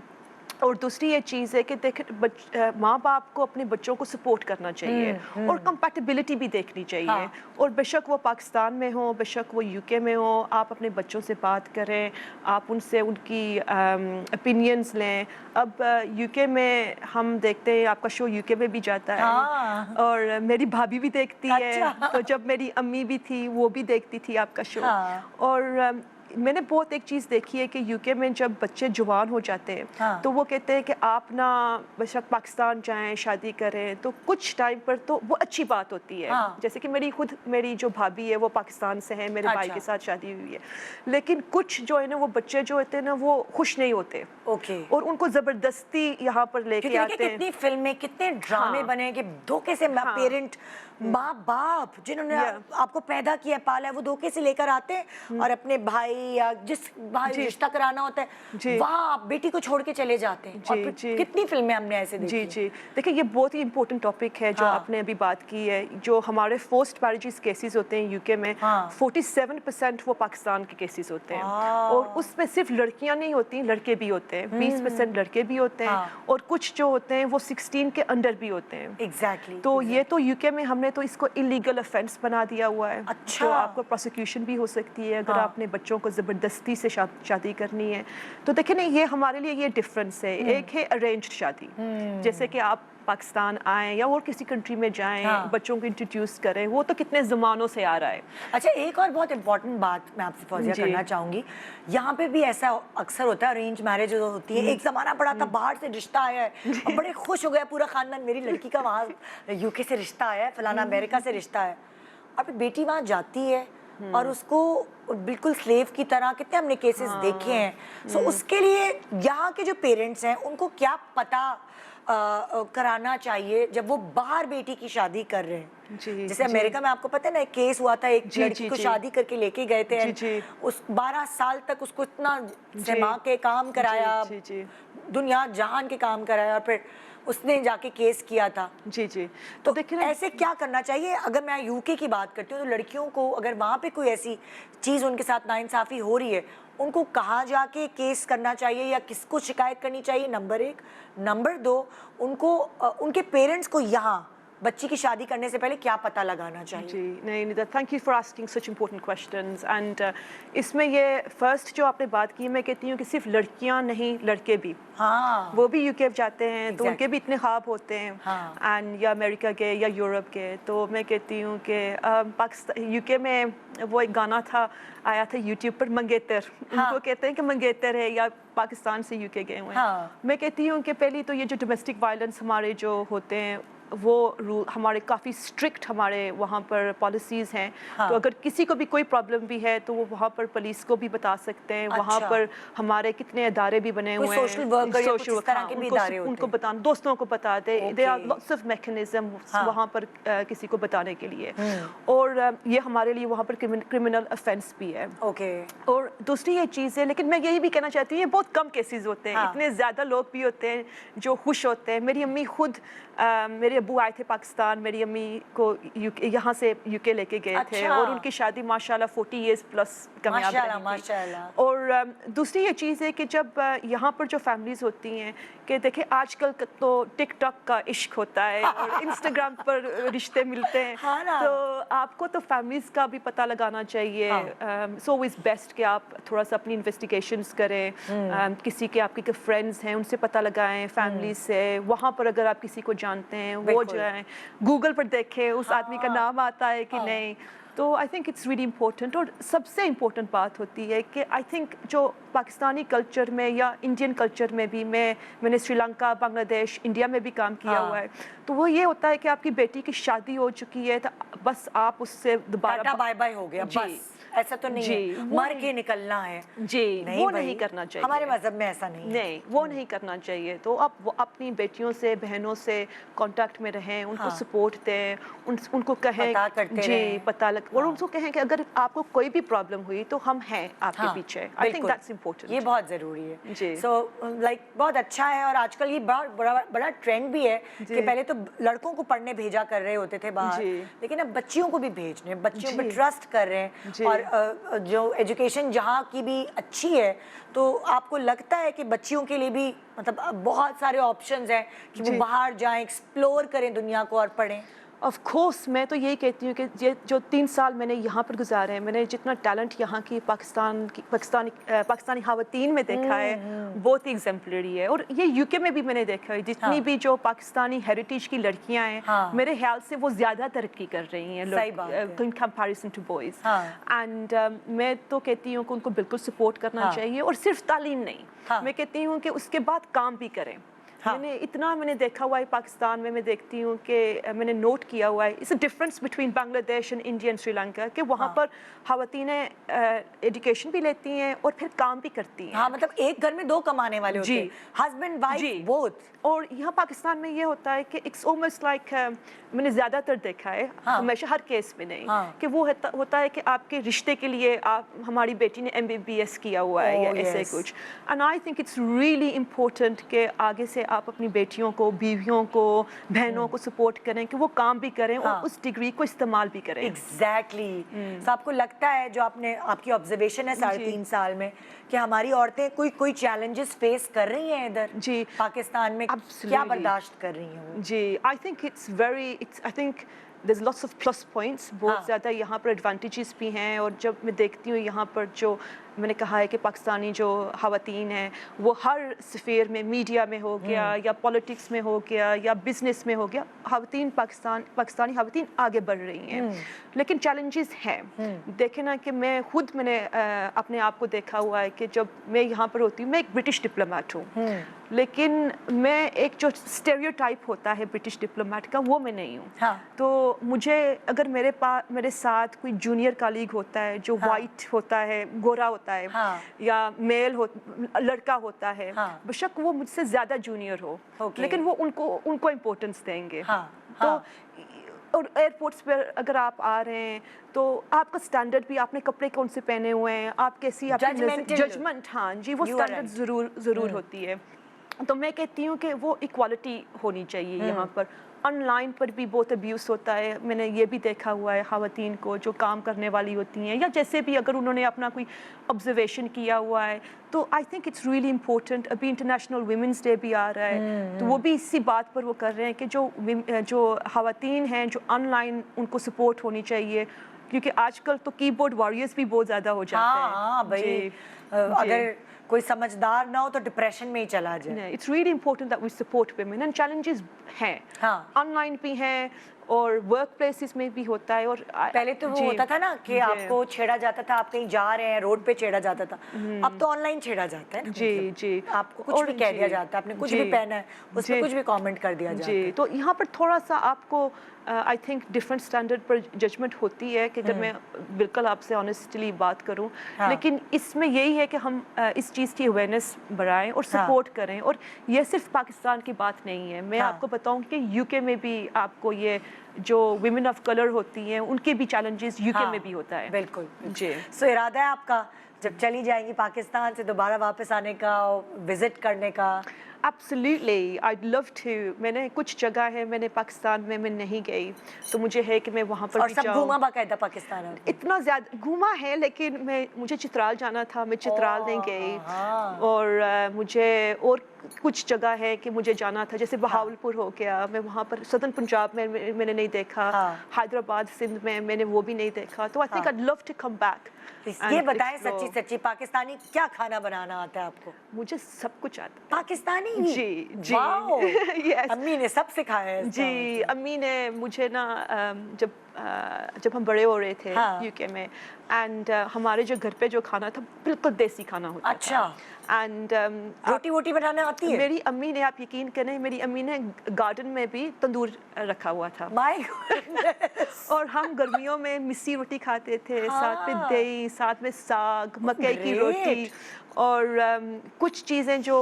और दूसरी ये चीज़ है कि देखें माँ बाप को अपने बच्चों को सपोर्ट करना चाहिए, और कंपैटिबिलिटी भी देखनी चाहिए।
हाँ।
और बेशक वो पाकिस्तान में हो, बेशक वो यूके में हो, आप अपने बच्चों से बात करें, आप उनसे उनकी ओपिनियंस लें। अब यूके में हम देखते हैं, आपका शो यूके में भी जाता है।
हाँ।
और मेरी भाभी भी देखती है।
अच्छा।
तो जब मेरी अम्मी भी थी, वो भी देखती थी आपका शो।
हाँ।
और मैंने बहुत एक चीज़ देखी है कि यूके में जब बच्चे जवान हो जाते हैं,
हाँ।
तो वो कहते हैं कि आप ना बेशक पाकिस्तान जाएं, शादी करें, तो कुछ टाइम पर तो वो अच्छी बात होती है।
हाँ।
जैसे कि मेरी जो भाभी है वो पाकिस्तान से है, मेरे भाई
अच्छा।
के साथ शादी हुई है। लेकिन कुछ जो है ना, वो बच्चे जो होते हैं ना, वो खुश नहीं होते,
ओके।
और उनको ज़बरदस्ती यहाँ पर लेके
क्योंकि देखिए
आते हैं।
कितनी फिल्में, कितने ड्रामे
हाँ।
बने कि धोखे से
हाँ।
पेरेंट, माँ बाप जिन्होंने
Yeah.
आपको पैदा किया, पाला है, वो धोखे से लेकर आते हैं और अपने भाई या जिस भाई
जी।
रिश्ता कराना होता है
जी।
वहाँ बेटी को छोड़ के चले जाते हैं। और
जी,
फिर
जी।
कितनी फिल्में हमने ऐसे देखी
जी
हैं।
जी। देखिए, ये बहुत ही इंपॉर्टेंट टॉपिक है जो
हाँ।
आपने अभी बात की है। जो हमारे फोर्स्ड मैरिजेस केसेस होते हैं यूके में,
हाँ।
47% वो पाकिस्तान के केसेस होते हैं।
वाह।
और उसमें सिर्फ लड़कियां नहीं होती, लड़के भी होते हैं। 20% लड़के भी होते हैं।
हाँ।
और कुछ जो होते हैं वो 16 के अंडर भी होते हैं।
एग्जैक्टली।
तो ये तो यूके में हमने तो इसको इलीगल ऑफेंस बना दिया हुआ है।
अच्छा।
तो आपको प्रोसिक्यूशन भी हो सकती है अगर
हाँ।
आपने बच्चों को ज़बरदस्ती से शादी करनी है। तो देखिए नहीं, ये हमारे लिए ये डिफरेंस है। एक है अरेंज्ड शादी, जैसे कि आप पाकिस्तान आएँ या और किसी कंट्री में जाएं,
हाँ।
बच्चों को इंट्रोड्यूस करें, वो तो कितने ज़मानों से आ रहा है।
अच्छा, एक और बहुत इंपॉर्टेंट बात मैं आपसे फौजिया
जी।
करना चाहूँगी। यहाँ पे भी ऐसा अक्सर होता है, अरेंज मैरिज होती है, एक ज़माना पड़ा था, बाहर से रिश्ता आया है और बड़े खुश हो गया पूरा खानदान, मेरी लड़की का वहाँ यूके से रिश्ता आया है, फलाना अमेरिका से रिश्ता है। और फिर बेटी वहाँ जाती है और उसको बिल्कुल स्लेव की तरह, कितने हमने केसेस देखे हैं। सो उसके लिए यहाँ के जो पेरेंट्स हैं उनको क्या पता कराना चाहिए जब वो बाहर बेटी की शादी कर रहे हैं।
जी,
जैसे अमेरिका में आपको पता है ना, एक केस हुआ था, एक लड़की को
जी।
शादी करके लेके गए थे,
जी।
उस 12 साल तक उसको इतना जमा के काम कराया,
जी।
दुनिया जहान के काम कराया, और फिर उसने जाके केस किया था।
जी।
तो
देखिए ना,
ऐसे क्या करना चाहिए? अगर मैं यूके की बात करती हूँ तो लड़कियों को अगर वहाँ पे कोई ऐसी चीज़ उनके साथ नाइंसाफ़ी हो रही है, उनको कहाँ जाके केस करना चाहिए या किसको शिकायत करनी चाहिए? नंबर 1। नंबर 2, उनको उनके पेरेंट्स को यहाँ बच्ची की शादी करने से पहले क्या पता लगाना चाहिए?
जी, नहीं Nida, thank you for asking such important questions. And इसमें ये फर्स्ट जो आपने बात की, मैं कहती हूँ कि सिर्फ लड़कियाँ नहीं, लड़के भी,
हाँ,
वो भी यूके जाते हैं तो उनके
Exactly.
भी इतने ख्वाब होते हैं,
हाँ.
एंड या अमेरिका के या यूरोप के। तो मैं कहती हूँ कि पाकिस्तान, यूके में वो एक गाना था, आया था यूट्यूब पर, मंगेतर। उनको कहते हैं कि मंगेतर है, या पाकिस्तान से यूके गए हुए हैं।
हाँ.
मैं कहती हूँ कि पहली तो ये जो डोमेस्टिक वायलेंस हमारे जो होते हैं, वो रूल हमारे काफ़ी स्ट्रिक्ट हमारे वहाँ पर पॉलिसीज़ हैं।
हाँ.
तो अगर किसी को भी कोई प्रॉब्लम भी है तो वो वहाँ पर पुलिस को भी बता सकते हैं। वहाँ
अच्छा.
पर हमारे कितने इदारे भी बने
कोई
हुए हैं,
social worker या कुछ
social
इस तरह
work,
के भी
उनको
इदारे होते
उनको
हैं?
बताना, दोस्तों को बताते, they are
Okay.
Lots of mechanism
हाँ.
वहाँ पर किसी को बताने के लिए। और ये हमारे लिए वहाँ पर क्रिमिनल ऑफेंस भी है।
ओके।
और दूसरी ये चीज़ है, लेकिन मैं यही भी कहना चाहती हूँ, ये बहुत कम केसेस होते हैं।
हाँ.
इतने ज़्यादा लोग भी होते हैं जो खुश होते हैं। मेरी अम्मी खुद, मेरे अब्बू आए थे पाकिस्तान, मेरी अम्मी को यहाँ से यूके लेके गए थे,
अच्छा।
और उनकी शादी माशाल्लाह 40 इयर्स प्लस कामयाब
माशाल्लाह,
रही थी।
माशाल्लाह।
और दूसरी ये चीज़ है कि जब यहाँ पर जो फैमिलीज़ होती हैं, कि देखिए आजकल तो टिकटॉक का इश्क होता है और इंस्टाग्राम पर रिश्ते मिलते हैं।
हाँ ना।
तो आपको तो फैमिलीज़ का भी पता लगाना चाहिए। सो इज़ बेस्ट कि आप थोड़ा सा अपनी इन्वेस्टिगेशंस करें। किसी के आपके फ्रेंड्स हैं उनसे पता लगाएं, फैमिली से। वहाँ पर अगर आप किसी को जानते हैं, वो
बिल्कुल।
जाएं, गूगल पर देखें उस आदमी का नाम आता है कि नहीं। तो I think it's really important. और सबसे इम्पोर्टेंट बात होती है कि आई थिंक जो पाकिस्तानी कल्चर में या इंडियन कल्चर में भी, मैंने श्रीलंका, बांग्लादेश, इंडिया में भी काम किया हुआ है, तो वो ये होता है कि आपकी बेटी की शादी हो चुकी है तो बस आप उससे दोबारा
टाटा बाय बाय हो गया,
जी।
बस ऐसा तो नहीं
जी,
है
वो
मर
नहीं-
के निकलना है।
जी, वो
भाई,
नहीं करना चाहिए।
हमारे मजहब में ऐसा नहीं है।
नहीं, वो नहीं करना चाहिए। तो आप वो अपनी बेटियों से, बहनों से कांटेक्ट में रहें, उनको सपोर्ट दें, उनको कहें,
पता करते
जी
रहें।
पता लग, और उनको कहें कि अगर आपको कोई भी प्रॉब्लम हुई तो हम हैं आपके
हाँ,
पीछे। आई थिंक
बिल्कुल।
That's important.
ये बहुत ज़रूरी है।
जी।
सो लाइक बहुत अच्छा है। और आजकल ये बड़ा ट्रेंड भी है कि पहले तो लड़कों को पढ़ने भेजा कर रहे होते थे बाहर,
जी।
लेकिन अब बच्चियों को भी भेज रहे हैं, बच्चियों पर
जी।
ट्रस्ट कर रहे
जी।
हैं। और जो एजुकेशन जहाँ की भी अच्छी है, तो आपको लगता है कि बच्चियों के लिए भी मतलब अब बहुत सारे ऑप्शंस हैं कि वो
जी।
बाहर जाएं, एक्सप्लोर करें दुनिया को और पढ़ें।
ऑफ कोर्स मैं तो यही कहती हूँ कि ये जो 3 साल मैंने यहाँ पर गुजारे हैं, मैंने जितना टैलेंट यहाँ की पाकिस्तानी ख़वातीन में देखा है, बहुत ही एग्जाम्पलरी है। और ये यूके में भी मैंने देखा है, जितनी भी जो पाकिस्तानी हेरिटेज की लड़कियाँ हैं, मेरे ख्याल से वो ज़्यादा तरक्की कर रही हैं
सही बात है।
In comparison to boys.
हाँ।
एंड मैं तो कहती हूँ कि उनको बिल्कुल सपोर्ट करना चाहिए, और सिर्फ तालीम नहीं, मैं कहती हूँ कि उसके बाद काम भी करें। मैंने देखा हुआ है पाकिस्तान में, मैं देखती हूँ कि मैंने नोट किया हुआ है, it's a difference between Bangladesh and India and Sri Lanka, कि वहाँ पर ख़वातीनें एजुकेशन भी लेती हैं और फिर काम भी करती हैं।
हाँ, मतलब एक घर में 2 कमाने वाले होते हैं, हस्बैंड वाइफ बोथ।
और यहाँ पाकिस्तान में ये होता है कि इट्स ऑलमोस्ट लाइक, मैंने ज़्यादातर देखा है, हमेशा हर केस में नहीं, कि वो होता है कि आपके रिश्ते के लिए हमारी बेटी ने MBBS किया हुआ है या ऐसे कुछ। And I think it's really important कि आगे से आप अपनी बेटियों को, बीवियों को, बहनों को सपोर्ट करें कि वो काम भी करें और उस डिग्री को इस्तेमाल भी करें।
एग्जैक्टली। तो आपको लगता है, जो आपकी ऑब्जर्वेशन है 3.5 साल में, कि हमारी औरतें कोई चैलेंजेस फेस कर रही हैं इधर
जी
पाकिस्तान में, क्या बर्दाश्त कर रही हैं वो?
जी, I think I think there's lots of plus points, बहुत ज़्यादा यहाँ पर एडवांटेजेस भी हैं। और जब मैं देखती हूँ यहाँ पर, जो मैंने कहा है कि पाकिस्तानी जो ख़वातीन हैं, वो हर स्फीयर में, मीडिया में हो गया या पॉलिटिक्स में हो गया या बिजनेस में हो गया, पाकिस्तानी ख़वातीन आगे बढ़ रही हैं। लेकिन चैलेंजेस हैं। देखें ना कि मैंने अपने आप को देखा हुआ है कि जब मैं यहाँ पर होती हूँ, मैं एक ब्रिटिश डिप्लोमेट हूँ, لیکن میں ایک جو اسٹیریوٹائپ ہوتا ہے برٹش ڈپلومیٹ کا وہ میں نہیں ہوں.
ہاں.
تو مجھے اگر میرے ساتھ کوئی جونیئر کالیگ ہوتا ہے جو وائٹ ہوتا ہے, گورا ہوتا ہے, یا میل لڑکا ہوتا ہے, بشک وہ مجھ سے زیادہ جونیئر ہو, لیکن وہ ان کو امپورٹنس دیں گے. تو اور ایئرپورٹس پہ اگر آپ آ رہے ہیں تو آپ کا اسٹینڈرڈ بھی, آپ نے کپڑے کون سے پہنے ہوئے ہیں, آپ کیسی ججمنٹ, ہاں جی, وہ اسٹینڈرڈ ضرور ہوتی ہے. تو میں کہتی ہوں کہ وہ ایکوالٹی ہونی چاہیے یہاں پر. آن لائن پر بھی بہت ابیوز ہوتا ہے, میں نے یہ بھی دیکھا ہوا ہے خواتین کو جو کام کرنے والی ہوتی ہیں, یا جیسے بھی اگر انہوں نے اپنا کوئی آبزرویشن کیا ہوا ہے. تو I think it's really important. ابھی انٹرنیشنل ویمنس ڈے بھی آ رہا ہے, تو وہ بھی اسی بات پر وہ کر رہے ہیں کہ جو خواتین ہیں جو آن لائن, ان کو سپورٹ ہونی چاہیے, کیونکہ آج کل تو کی بورڈ واریئرس بھی بہت زیادہ ہو جاتے ہیں.
ہاں بھائی, اگر کوئی سمجھدار نہ ہو تو ڈپریشن میں ہی چلا جائے.
It's really important that we support women, and challenges ہیں, آن لائن بھی ہیں اور ورک پلیسز میں بھی ہوتا ہے. اور
پہلے تو وہ ہوتا تھا نا کہ آپ کو چھیڑا جاتا تھا, آپ کہیں جا رہے ہیں روڈ پہ چھیڑا جاتا تھا, اب تو آن لائن چھیڑا جاتا ہے.
جی جی,
آپ کو کچھ بھی کہہ دیا جاتا ہے, آپ نے کچھ بھی پہنا ہے اس پہ کچھ بھی کامنٹ کر دیا جاتا ہے.
جی, تو یہاں پر تھوڑا سا آپ کو آئی تھنک ڈفرینٹ اسٹینڈرڈ پر ججمنٹ ہوتی ہے, کہ اگر میں بالکل آپ سے آنیسٹلی بات کروں, لیکن اس میں یہی ہے کہ ہم اس چیز کی اویئرنیس بڑھائیں اور سپورٹ کریں. اور یہ صرف پاکستان کی بات نہیں ہے, میں آپ کو بتاؤں کہ یو کے میں بھی آپ کو یہ جو ویمن آف کلر ہوتی ہیں ان کے بھی چیلنجز یو کے میں بھی ہوتا ہے.
بالکل
جی.
سو ارادہ ہے آپ کا جب چلی جائیں گی پاکستان سے دوبارہ واپس آنے کا, وزٹ کرنے کا؟
Absolutely, I'd love to. میں نے کچھ جگہ ہے میں نے پاکستان میں نہیں گئی, تو مجھے ہے کہ میں وہاں پر بھی جاؤں.
اور سب گھوما باقاعدہ پاکستان؟
اتنا زیادہ گھوما ہے, لیکن مجھے چترال جانا تھا, میں چترال نہیں گئی. اور مجھے اور کچھ جگہ ہے کہ مجھے جانا تھا, جیسے بہاولپور ہو گیا, میں وہاں پر سدرن پنجاب میں نے نہیں دیکھا, حیدرآباد سندھ میں نے وہ بھی نہیں دیکھا. تو I think I'd love to come back.
یہ بتائیں سچی سچی, پاکستانی کیا کھانا بنانا آتا ہے آپ کو؟
مجھے سب کچھ آتا ہے.
پاکستانی؟
جی جی,
امی نے سب سکھایا ہے.
جی, امی نے مجھے نا جب ہم بڑے ہو رہے تھے یو کے میں, اینڈ ہمارے جو گھر پہ جو کھانا تھا بالکل دیسی کھانا ہوتا تھا.
اچھا.
اینڈ
روٹی ووٹی بنانا آتی ہے؟
میری امی نے, آپ یقین کریں, میری امی نے گارڈن میں بھی تندور رکھا ہوا تھا. اور ہم گرمیوں میں مسی روٹی کھاتے تھے, ساتھ میں دہی, ساتھ میں ساگ, مکئی کی روٹی, اور کچھ چیزیں جو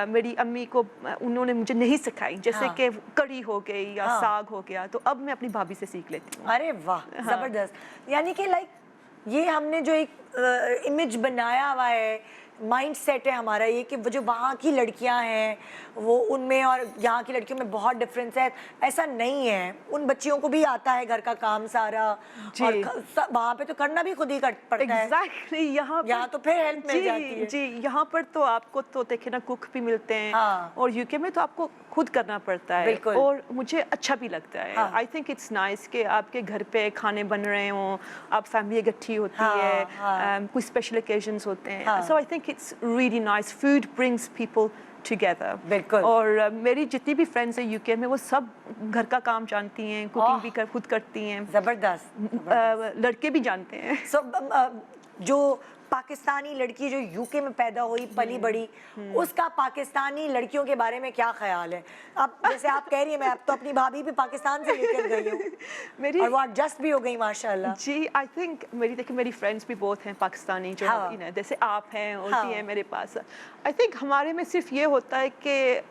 میری امی کو انہوں نے مجھے نہیں سکھائی, جیسے کہ کڑی ہو گئی یا ساگ ہو گیا, تو اب میں اپنی بھابھی سے سیکھ لیتی ہوں.
ارے واہ, زبردست. یعنی کہ لائک یہ ہم نے جو ایک امیج بنایا ہوا ہے, مائنڈ سیٹ ہے ہمارا یہ, کہ وہ جو وہاں کی لڑکیاں ہیں وہ ان میں اور یہاں کی لڑکیوں میں بہت ڈفرینس ہے. ایسا نہیں ہے, ان بچیوں کو بھی آتا ہے گھر کا کام سارا, اور وہاں پہ تو کرنا بھی خود ہی پڑتا ہے.
ایگزیکٹلی, یہاں
تو پھر ہیلپ مل جاتی ہے.
جی, یہاں پر تو آپ کو تو دیکھیں نا کک بھی ملتے ہیں, اور یو کے میں تو آپ کو خود کرنا پڑتا ہے. اور مجھے اچھا بھی لگتا ہے. آئی تھنک اٹس نائس کہ آپ کے گھر پہ کھانے بن رہے ہوں, آپ فیملی اکٹھی ہوتی ہے, کوئی اسپیشل اوکیزنس ہوتے ہیں. So I think it's really nice. Food brings people together.
بالکل.
اور میری جتنی بھی فرینڈس ہیں یو کے میں, وہ سب گھر کا کام جانتی ہیں, کوکنگ بھی خود کرتی ہیں.
زبردست.
لڑکے بھی جانتے ہیں.
جو پاکستانی لڑکی جو یو کے میں پیدا ہوئی پلی بڑی, اس کا پاکستانی لڑکیوں کے بارے میں کیا خیال ہے؟ اب جیسے آپ کہہ رہی ہیں, میں اب تو اپنی بھابھی بھی پاکستان سے لے کر گئی ہوں, اور وہ ایڈجسٹ بھی ہو گئی ماشاءاللہ.
جی, آئی تھنک میری فرینڈس بھی بہت ہیں پاکستانی, جو جیسے آپ ہیں اور بھی ہیں میرے پاس. آئی تھنک ہمارے میں صرف یہ ہوتا ہے کہ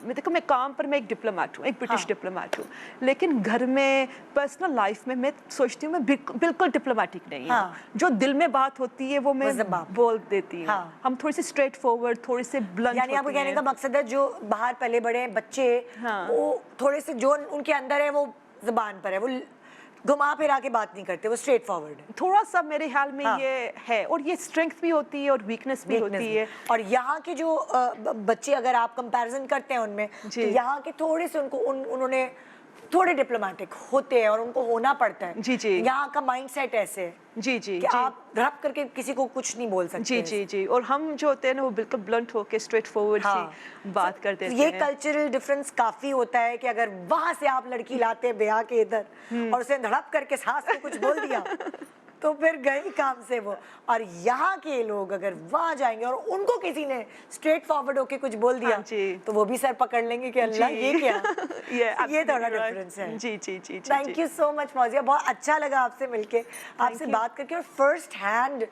دیکھو, میں کام پر میں ایک ڈپلومیٹ ہوں, ایک برٹش ڈپلومیٹ ہوں, لیکن گھر میں پرسنل لائف میں سوچتی ہوں میں بالکل ڈپلومیٹک نہیں ہوں. جو دل میں بات ہوتی ہے وہ میں بول دیتی ہوں. ہم تھوڑی سی اسٹریٹ فارورڈ, تھوڑی سی بلنٹ.
یعنی آپ کو کہنے کا مقصد ہے جو باہر پلے بڑے بچے, وہ تھوڑے سے جو ان کے اندر ہے وہ زبان پر ہے, وہ گھما پھرا کے بات نہیں کرتے, وہ اسٹریٹ فارورڈ ہے.
تھوڑا سا میرے خیال میں یہ ہے, اور یہ اسٹرینتھ بھی ہوتی ہے اور ویکنس بھی ہوتی ہے.
اور یہاں کے جو بچے اگر آپ کمپیریزن کرتے ہیں ان میں, تو یہاں کے تھوڑے سے انہوں نے تھوڑے ڈپلومیٹک ہوتے ہیں, اور ان کو ہونا پڑتا ہے.
جی جی,
یہاں کا مائنڈ سیٹ ایسے ہے
جی جی,
کہ آپ دھڑپ کر کے کسی کو کچھ نہیں بول سکتے.
جی جی جی, اور ہم جو ہوتے ہیں نا وہ بالکل بلنٹ ہو کے اسٹریٹ فارورڈ سی بات کرتے ہیں.
یہ کلچرل ڈفرینس کافی ہوتا ہے کہ اگر وہاں سے آپ لڑکی لاتے بیاہ کے ادھر, اور اسے دھڑپ کر کے ساس کو کچھ بول دیا तो फिर गई काम से वो। और यहाँ के लोग अगर वहाँ जाएंगे और उनको किसी ने स्ट्रेट फॉरवर्ड होके कुछ बोल दिया तो वो भी सर पकड़ लेंगे कि अल्लाह ये क्या। ये थोड़ा डिफरेंस है।
जी जी जी।
Thank you so much Fauzia, बहुत अच्छा लगा आपसे मिलके, आपसे बात करके, और फर्स्ट हैंड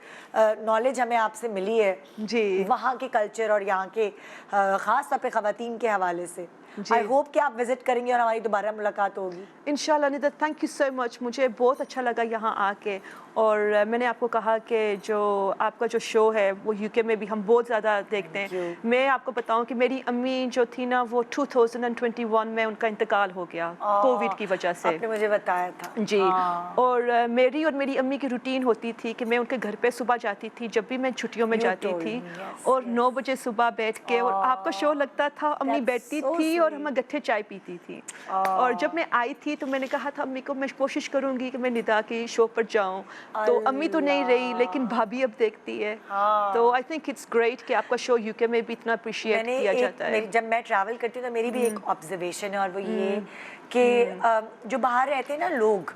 नॉलेज हमें आपसे मिली है
जी
वहाँ के कल्चर और यहाँ के ख़ास तौर पे ख़वातीन के हवाले से। आई होप कि आप विजिट करेंगे और हमारी दोबारा मुलाकात होगी
इंशाल्लाह। Nida, thank you so much, मुझे बहुत अच्छा लगा यहाँ आके। और मैंने आपको कहा कि जो आपका जो शो है वो यूके में भी हम बहुत ज़्यादा देखते हैं। मैं आपको बताऊं कि मेरी अम्मी जो थी ना वो 2021 में उनका इंतकाल हो गया कोविड की वजह से।
आपने मुझे बताया था
जी। और मेरी और मेरी अम्मी की रूटीन होती थी कि मैं उनके घर पे सुबह जाती थी जब भी मैं छुट्टियों में जाती थी, और 9 बजे सुबह बैठ के और आपका शो लगता था, अम्मी बैठती थी और हम गट्ठे चाय पीती थी। और जब मैं आई थी तो मैंने कहा था अम्मी को मैं कोशिश करूंगी कि मैं निदा के शो पर जाऊं, तो अम्मी तो नहीं रही लेकिन भाभी अब देखती है। तो आई थिंक इट्स ग्रेट कि आपका शो यूके में भी इतना अप्रिशिएट किया जाता है।
जब मैं ट्रैवल करती हूँ तो मेरी भी एक ऑब्जर्वेशन है, और वो ये कि जो बाहर रहते हैं ना लोग,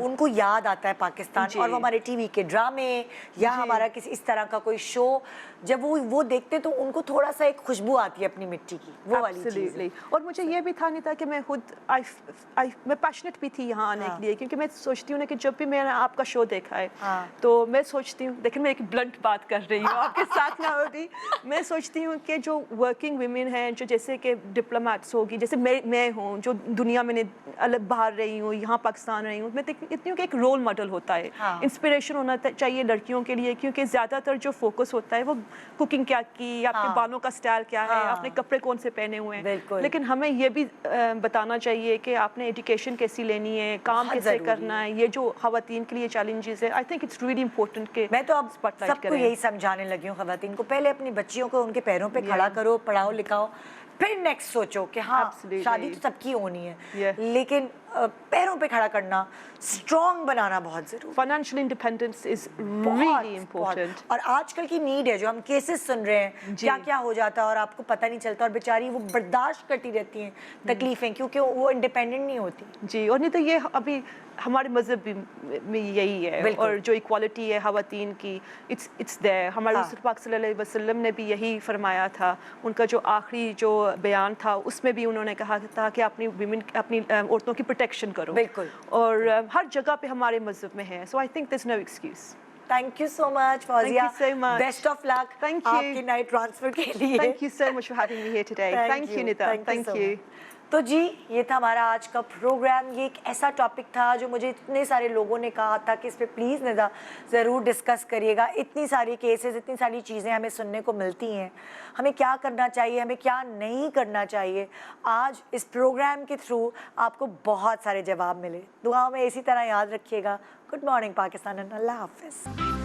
उनको याद आता है पाकिस्तान, और वो हमारे टीवी के ड्रामे या हमारा किसी इस तरह का कोई शो जब वो देखते हैं तो उनको थोड़ा सा एक खुशबू आती है अपनी मिट्टी की, वो वाली चीज़ है।
और मुझे ये भी था नहीं था कि मैं खुद मैं पैशनेट भी थी यहाँ आने के लिए, क्योंकि मैं सोचती हूँ ना कि जब भी मैंने आपका शो देखा है तो मैं सोचती हूँ, लेकिन मैं एक ब्लंट बात कर रही हूँ आपके साथ ना होगी, मैं सोचती हूँ कि जो वर्किंग वुमेन हैं, जो जैसे कि डिप्लोमेट्स होगी, जैसे मैं हूँ जो दुनिया में अलग बाहर रही हूँ, यहाँ पाकिस्तान रही हूँ, मैं देखती हूँ कि एक रोल मॉडल होता है, इंस्पिरेशन होना चाहिए लड़कियों के लिए, क्योंकि ज़्यादातर जो फोकस होता है वो कुकिंग क्या की, आपके बालों का स्टाइल क्या है, आपने कपड़े कौन से पहने हुए हैं, लेकिन हमें ये भी बताना चाहिए कि आपने एजुकेशन कैसी लेनी है, काम कैसे करना है, ये जो खवातीन के लिए चैलेंजेस है। I think it's really important कि
मैं तो अब सबको यही समझाने लगी हूँ खवातीन को, पहले अपनी बच्चियों को उनके पैरों पे खड़ा करो, पढ़ाओ लिखाओ, फिर नेक्स्ट सोचो कि हाँ शादी तो सबकी होनी है, लेकिन पैरों पे खड़ा करना, स्ट्रॉन्ग बनाना बहुत जरूरी।
Financial independence is really important.
और आजकल की नीड है, जो हम केसेस सुन रहे हैं क्या क्या हो जाता है और आपको पता नहीं चलता, और बेचारी वो बर्दाश्त करती रहती हैं तकलीफें, क्योंकि वो इंडिपेंडेंट नहीं होती।
जी, और नहीं तो ये अभी हमारे मज़हब में यही है, और जो इक्वालिटी है खवातीन की, इट्स देयर। हमारे रसूल पाक सल्लल्लाहु अलैहि वसल्लम ने भी यही फरमाया था, उनका जो आखिरी जो बयान था उसमें भी उन्होंने कहा था कि अपनी औरतों की प्रोटेक्शन करो।
बिल्कुल।
और हर जगह पे हमारे मज़हब में है, so I think there is no excuse.
Thank you so much, Fawzia.
Thank you so much.
Best of luck.
Thank you.
आपके नाइट ट्रांसफर के लिए.
Thank you so much for having me here today. Thank you, Nida. Thank you.
तो जी ये था हमारा आज का programme. ये एक ऐसा टॉपिक था जो मुझे इतने सारे लोगों ने कहा था कि इस पे प्लीज़ निदा ज़रूर डिस्कस करिएगा। इतनी सारी केसेस, इतनी सारी चीज़ें हमें सुनने को मिलती हैं, हमें क्या करना चाहिए, हमें क्या नहीं करना चाहिए। आज इस प्रोग्राम के थ्रू आपको बहुत सारे जवाब मिले। दुआओं में इसी तरह याद रखिएगा। गुड मॉर्निंग पाकिस्तान, अल्लाह हाफ़िज़।